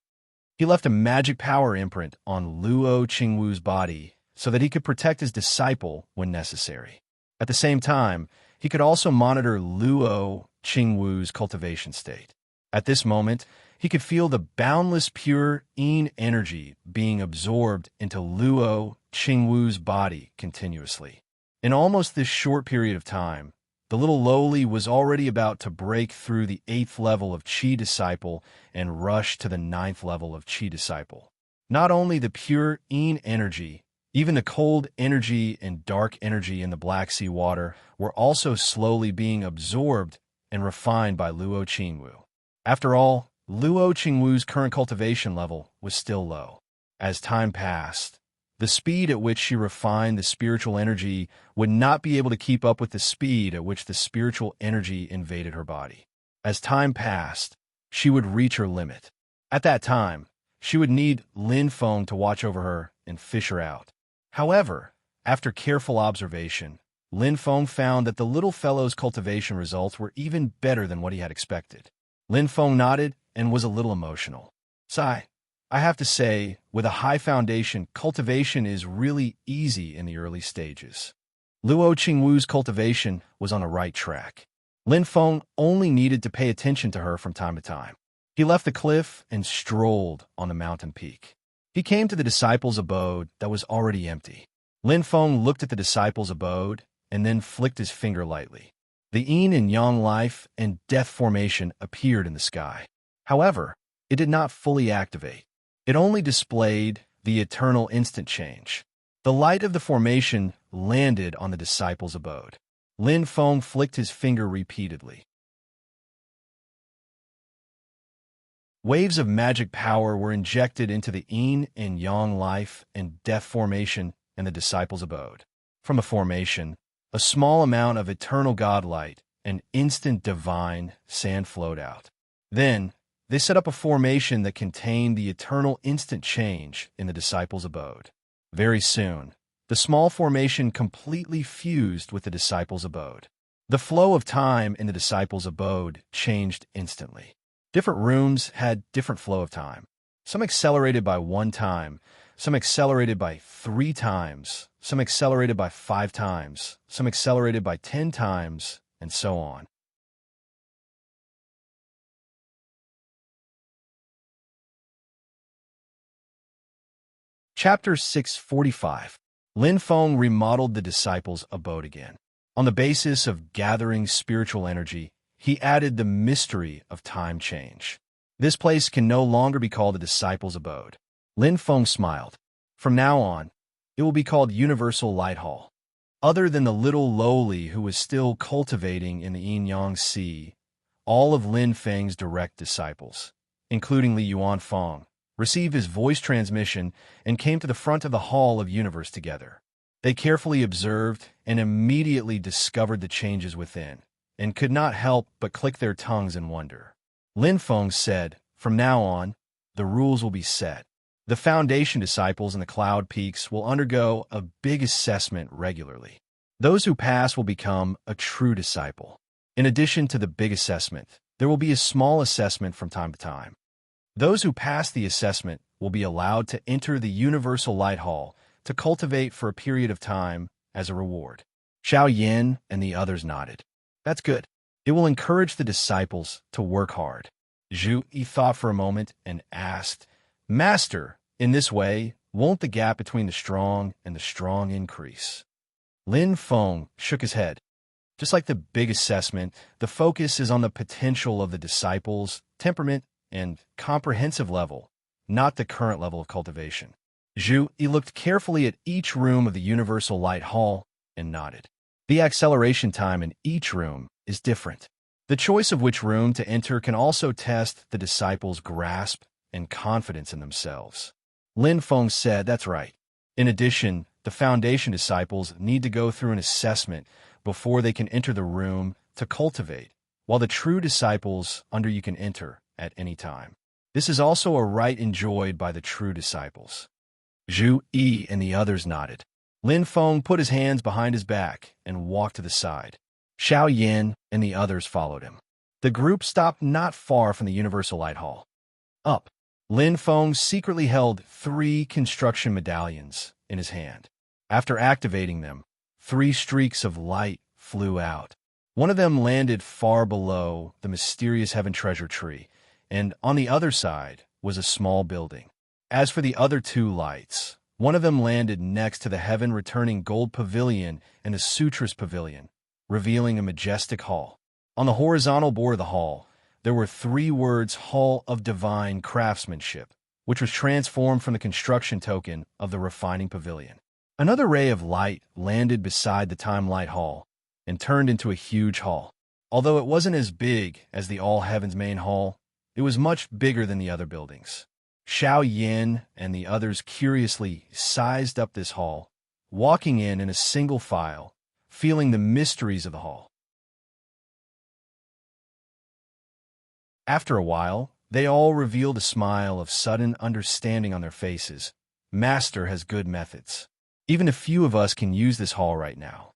He left a magic power imprint on Luo Qingwu's body so that he could protect his disciple when necessary. At the same time, he could also monitor Luo Qingwu's cultivation state. At this moment, he could feel the boundless pure yin energy being absorbed into Luo Qingwu's body continuously. In almost this short period of time, the little lowly was already about to break through the 8th level of Qi Disciple and rush to the 9th level of Qi Disciple. Not only the pure yin energy, even the cold energy and dark energy in the Black Sea water were also slowly being absorbed and refined by Luo Qingwu. After all, Luo Qingwu's current cultivation level was still low. As time passed, the speed at which she refined the spiritual energy would not be able to keep up with the speed at which the spiritual energy invaded her body. As time passed, she would reach her limit. At that time, she would need Lin Feng to watch over her and fish her out. However, after careful observation, Lin Feng found that the little fellow's cultivation results were even better than what he had expected. Lin Feng nodded and was a little emotional. Sigh. I have to say, with a high foundation, cultivation is really easy in the early stages. Luo Qingwu's cultivation was on the right track. Lin Feng only needed to pay attention to her from time to time. He left the cliff and strolled on the mountain peak. He came to the disciples' abode that was already empty. Lin Feng looked at the disciples' abode and then flicked his finger lightly. The yin and yang life and death formation appeared in the sky. However, it did not fully activate. It only displayed the eternal instant change. The light of the formation landed on the disciples' abode. Lin Feng flicked his finger repeatedly. Waves of magic power were injected into the yin and yang life and death formation in the disciples' abode. From the formation, a small amount of eternal godlight and instant divine sand flowed out. Then, they set up a formation that contained the eternal instant change in the disciples' abode. Very soon, the small formation completely fused with the disciples' abode. The flow of time in the disciples' abode changed instantly. Different rooms had different flow of time. Some accelerated by 1 time, some accelerated by 3 times, some accelerated by 5 times, some accelerated by 10 times, and so on. Chapter 645. Lin Feng remodeled the disciples' abode again. On the basis of gathering spiritual energy, he added the mystery of time change. This place can no longer be called the disciples' abode. Lin Feng smiled. From now on, it will be called Universal Light Hall. Other than the little lowly who was still cultivating in the yin-yang sea, all of Lin Feng's direct disciples, including Li Yuanfeng, received his voice transmission and came to the front of the Hall of Universe together. They carefully observed and immediately discovered the changes within, and could not help but click their tongues in wonder. Lin Feng said, "From now on, the rules will be set. The foundation disciples in the Cloud Peaks will undergo a big assessment regularly. Those who pass will become a true disciple. In addition to the big assessment, there will be a small assessment from time to time. Those who pass the assessment will be allowed to enter the Universal Light Hall to cultivate for a period of time as a reward." Xiao Yin and the others nodded. "That's good. It will encourage the disciples to work hard." Zhu Yi thought for a moment and asked, "Master, in this way, won't the gap between the strong and the strong increase?" Lin Feng shook his head. Just like the big assessment, the focus is on the potential of the disciples' temperament and comprehensive level, not the current level of cultivation. Zhu Yi looked carefully at each room of the Universal Light Hall and nodded. The acceleration time in each room is different. The choice of which room to enter can also test the disciples' grasp and confidence in themselves. Lin Feng said, "That's right. In addition, the foundation disciples need to go through an assessment before they can enter the room to cultivate, while the true disciples you can enter at any time. This is also a right enjoyed by the true disciples." Zhu Yi and the others nodded. Lin Feng put his hands behind his back and walked to the side. Xiao Yin and the others followed him. The group stopped not far from the Universal Light Hall. Up, Lin Feng secretly held 3 construction medallions in his hand. After activating them, 3 streaks of light flew out. One of them landed far below the mysterious heaven treasure tree, and on the other side was a small building. As for the other 2 lights, one of them landed next to the heaven-returning gold pavilion and the sutras pavilion, revealing a majestic hall. On the horizontal border of the hall, there were 3 words Hall of Divine Craftsmanship, which was transformed from the construction token of the refining pavilion. Another ray of light landed beside the Time Light Hall and turned into a huge hall. Although it wasn't as big as the All Heavens main hall, it was much bigger than the other buildings. Xiao Yin and the others curiously sized up this hall, walking in a single file, feeling the mysteries of the hall. After a while, they all revealed a smile of sudden understanding on their faces. Master has good methods. Even a few of us can use this hall right now.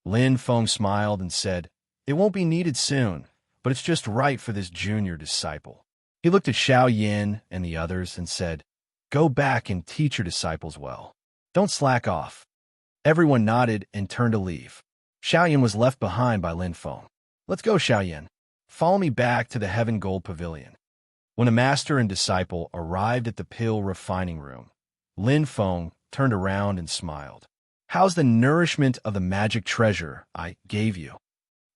Lin Feng smiled and said, "It won't be needed soon, but it's just right for this junior disciple." He looked at Xiao Yin and the others and said, "Go back and teach your disciples well. Don't slack off." Everyone nodded and turned to leave. Xiao Yin was left behind by Lin Feng. "Let's go, Xiao Yin. Follow me back to the Heaven Gold Pavilion." When the master and disciple arrived at the pill refining room, Lin Feng turned around and smiled. "How's the nourishment of the magic treasure I gave you?"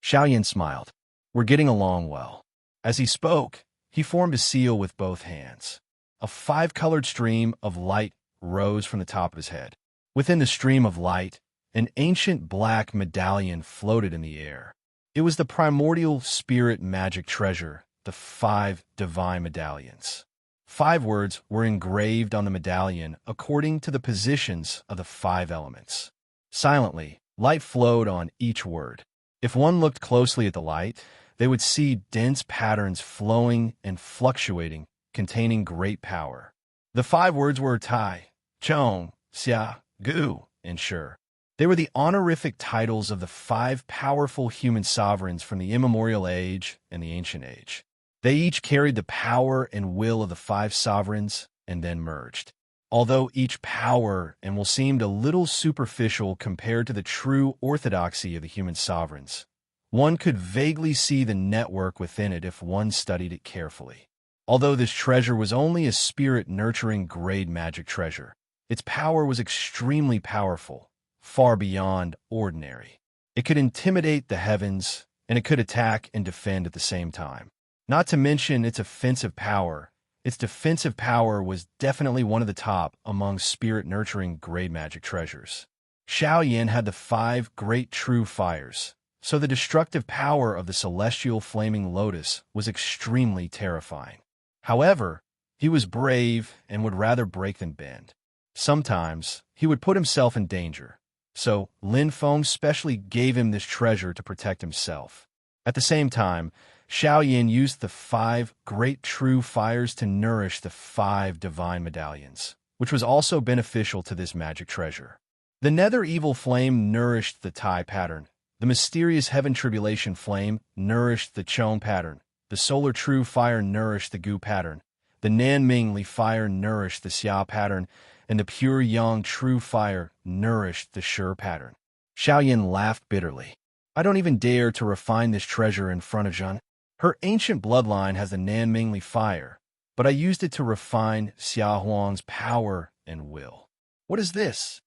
Xiao Yin smiled. "We're getting along well." As he spoke, he formed a seal with both hands. A 5-colored stream of light rose from the top of his head. Within the stream of light, an ancient black medallion floated in the air. It was the primordial spirit magic treasure the 5 divine medallions. 5 words were engraved on the medallion according to the positions of the 5 elements. Silently, light flowed on each word. If one looked closely at the light, they would see dense patterns flowing and fluctuating, containing great power. The 5 words were Tai, Chong, Xia, Gu, and Shi. They were the honorific titles of the 5 powerful human sovereigns from the immemorial age and the ancient age. They each carried the power and will of the 5 sovereigns and then merged. Although each power and will seemed a little superficial compared to the true orthodoxy of the human sovereigns, one could vaguely see the network within it if one studied it carefully. Although this treasure was only a spirit-nurturing grade magic treasure, its power was extremely powerful, far beyond ordinary. It could intimidate the heavens, and it could attack and defend at the same time. Not to mention its offensive power. Its defensive power was definitely one of the top among spirit-nurturing grade magic treasures. Xiaoyan had the 5 great true fires, so the destructive power of the celestial flaming lotus was extremely terrifying. However, he was brave and would rather break than bend. Sometimes, he would put himself in danger, so Lin Feng specially gave him this treasure to protect himself. At the same time, Xiaoyan used the 5 great true fires to nourish the 5 divine medallions, which was also beneficial to this magic treasure. The nether evil flame nourished the Tai pattern. The mysterious heaven tribulation flame nourished the Chong pattern. The solar true fire nourished the Gu pattern. The Nanming Li fire nourished the Xia pattern, and the pure yang true fire nourished the Shi pattern. Xiaoyan laughed bitterly. I don't even dare to refine this treasure in front of Zhen. Her ancient bloodline has the Nanming Li fire, but I used it to refine Xia Huang's power and will. What is this?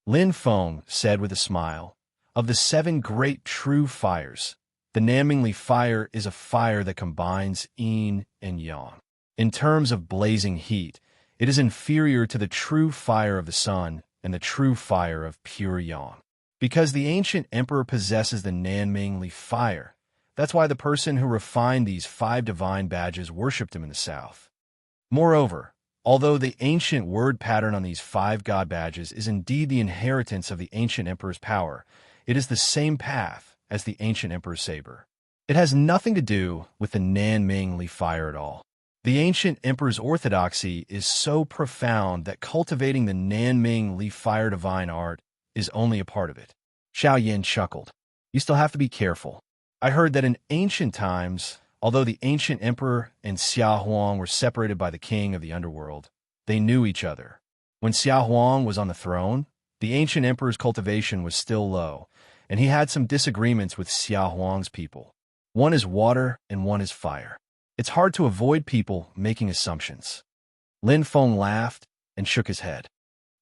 Lin Feng said with a smile, of the 7 great true fires, the Nanming Li fire is a fire that combines yin and yang. In terms of blazing heat, it is inferior to the true fire of the sun and the true fire of pure yang. Because the ancient emperor possesses the Nanming Li fire, that's why the person who refined these 5 divine badges worshipped him in the south. Moreover, although the ancient word pattern on these 5 god badges is indeed the inheritance of the ancient emperor's power, it is the same path as the ancient emperor's saber. It has nothing to do with the Nanming Li fire at all. The ancient emperor's orthodoxy is so profound that cultivating the Nanming Li fire divine art is only a part of it. Xiaoyan chuckled. You still have to be careful. I heard that in ancient times, although the ancient emperor and Xia Huang were separated by the king of the underworld, they knew each other. When Xia Huang was on the throne, the ancient emperor's cultivation was still low, and he had some disagreements with Xia Huang's people. One is water and one is fire. It's hard to avoid people making assumptions. Lin Feng laughed and shook his head.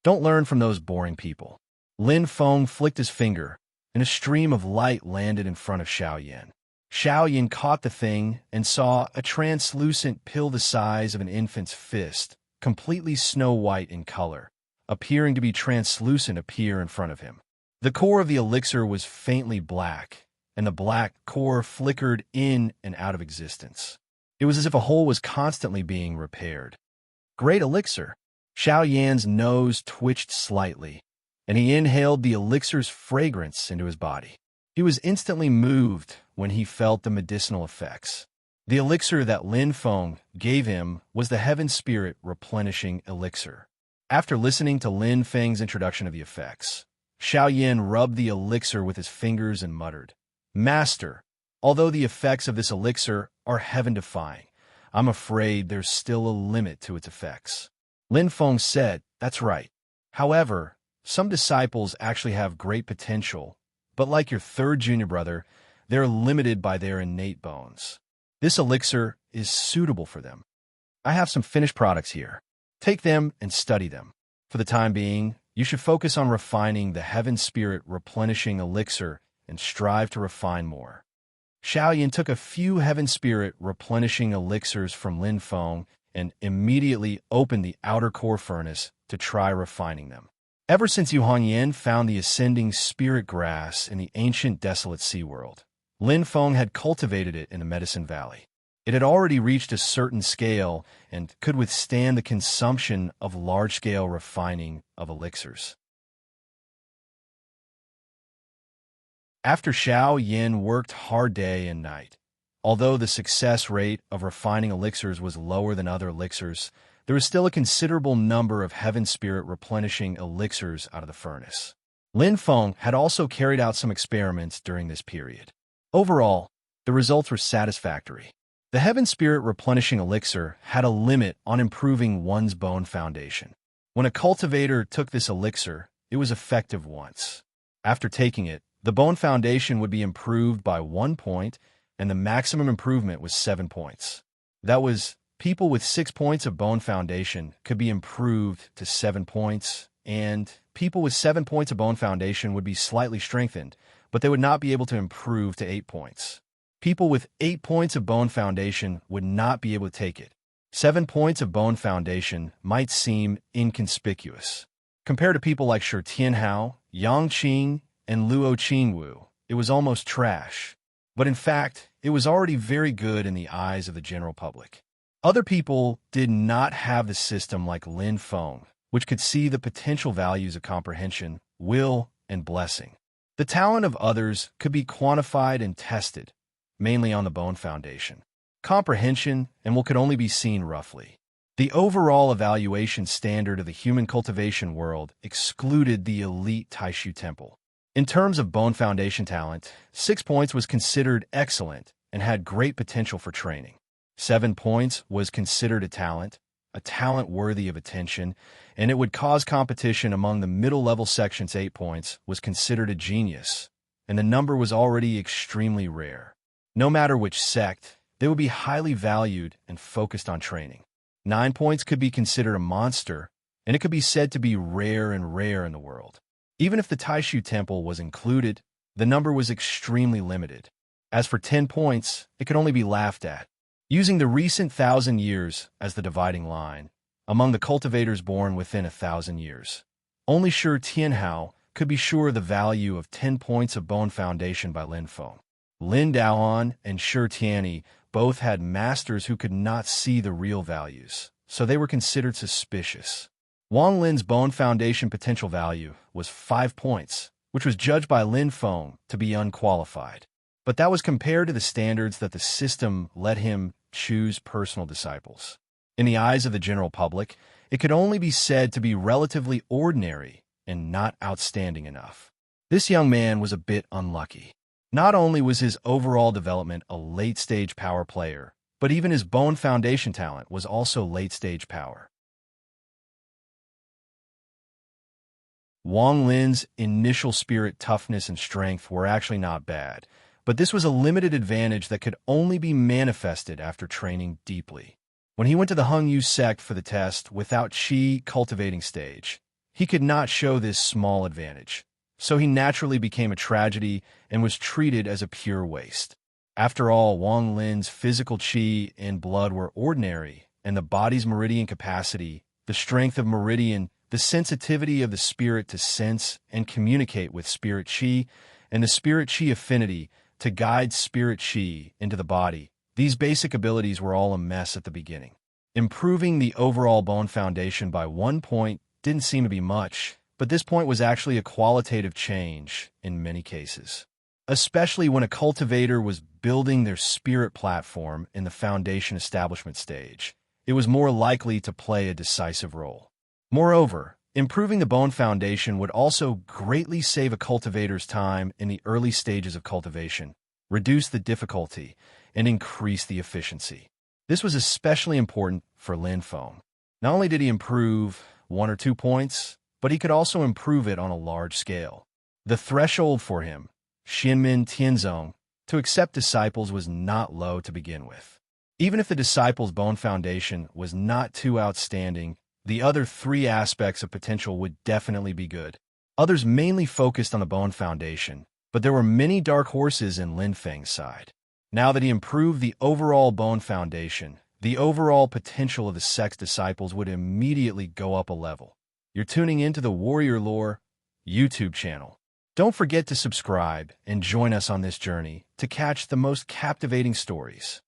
Don't learn from those boring people. Lin Feng flicked his finger, and a stream of light landed in front of Xiaoyan. Xiaoyan caught the thing and saw a translucent pill the size of an infant's fist, completely snow-white in color, appearing to be translucent appear in front of him. The core of the elixir was faintly black, and the black core flickered in and out of existence. It was as if a hole was constantly being repaired. Great elixir! Xiaoyan's nose twitched slightly, and he inhaled the elixir's fragrance into his body. He was instantly moved when he felt the medicinal effects. The elixir that Lin Feng gave him was the Heaven Spirit Replenishing Elixir. After listening to Lin Feng's introduction of the effects, Xiaoyan rubbed the elixir with his fingers and muttered, Master, although the effects of this elixir are heaven-defying, I'm afraid there's still a limit to its effects. Lin Feng said, That's right. However, some disciples actually have great potential, but like your 3rd junior brother, they're limited by their innate bones. This elixir is suitable for them. I have some finished products here. Take them and study them. For the time being, you should focus on refining the Heaven Spirit Replenishing Elixir and strive to refine more. Xiaoyan took a few Heaven Spirit Replenishing Elixirs from Lin Feng and immediately opened the outer core furnace to try refining them. Ever since Yu Hongyan found the ascending spirit grass in the ancient desolate sea world, Lin Feng had cultivated it in the Medicine Valley. It had already reached a certain scale and could withstand the consumption of large-scale refining of elixirs. After Xiao Yin worked hard day and night, although the success rate of refining elixirs was lower than other elixirs, there was still a considerable number of heaven spirit replenishing elixirs out of the furnace. Lin Feng had also carried out some experiments during this period. Overall, the results were satisfactory. The heaven spirit replenishing elixir had a limit on improving one's bone foundation. When a cultivator took this elixir, it was effective once. After taking it, the bone foundation would be improved by 1 point, and the maximum improvement was 7 points. That was, people with 6 points of bone foundation could be improved to 7 points, and people with 7 points of bone foundation would be slightly strengthened, but they would not be able to improve to 8 points. People with 8 points of bone foundation would not be able to take it. 7 points of bone foundation might seem inconspicuous. Compared to people like Shi Tianhao, Yang Qing, and Luo Qingwu, it was almost trash. But in fact, it was already very good in the eyes of the general public. Other people did not have the system like Lin Feng, which could see the potential values of comprehension, will, and blessing. The talent of others could be quantified and tested, mainly on the bone foundation. Comprehension and will could only be seen roughly. The overall evaluation standard of the human cultivation world excluded the elite Taishu Temple. In terms of bone foundation talent, 6 points was considered excellent and had great potential for training. 7 points was considered a talent worthy of attention, and it would cause competition among the middle-level sections. 8 points was considered a genius, and the number was already extremely rare. No matter which sect, they would be highly valued and focused on training. 9 points could be considered a monster, and it could be said to be rare and rare in the world. Even if the Taishu Temple was included, the number was extremely limited. As for 10 points, it could only be laughed at. Using the recent 1,000 years as the dividing line, among the cultivators born within 1,000 years, only Shi Tianhao could be sure of the value of 10 points of bone foundation by Lin Feng. Lin Daoan and Shi Tianyi both had masters who could not see the real values, so they were considered suspicious. Wang Lin's bone foundation potential value was 5 points, which was judged by Lin Feng to be unqualified. But that was compared to the standards that the system let him choose personal disciples. In the eyes of the general public, it could only be said to be relatively ordinary and not outstanding enough. This young man was a bit unlucky. Not only was his overall development a late-stage power player, but even his bone foundation talent was also late-stage power. Wang Lin's initial spirit toughness and strength were actually not bad, but this was a limited advantage that could only be manifested after training deeply. When he went to the Hengyu sect for the test without Qi cultivating stage, he could not show this small advantage, so he naturally became a tragedy and was treated as a pure waste. After all, Wang Lin's physical Qi and blood were ordinary, and the body's meridian capacity, the strength of meridian, the sensitivity of the spirit to sense and communicate with spirit Qi, and the spirit Qi affinity to guide spirit Qi into the body, these basic abilities were all a mess at the beginning. Improving the overall bone foundation by 1 point didn't seem to be much, but this point was actually a qualitative change in many cases. Especially when a cultivator was building their spirit platform in the foundation establishment stage, it was more likely to play a decisive role. Moreover, improving the bone foundation would also greatly save a cultivator's time in the early stages of cultivation, reduce the difficulty, and increase the efficiency. This was especially important for Lin Feng. Not only did he improve 1 or 2 points, but he could also improve it on a large scale. The threshold for him, Xianmin Tianzong, to accept disciples was not low to begin with. Even if the disciple's bone foundation was not too outstanding, the other 3 aspects of potential would definitely be good. Others mainly focused on the bone foundation, but there were many dark horses in Lin Feng's side. Now that he improved the overall bone foundation, the overall potential of the sect's disciples would immediately go up a level. You're tuning into the Warrior Lore YouTube channel. Don't forget to subscribe and join us on this journey to catch the most captivating stories.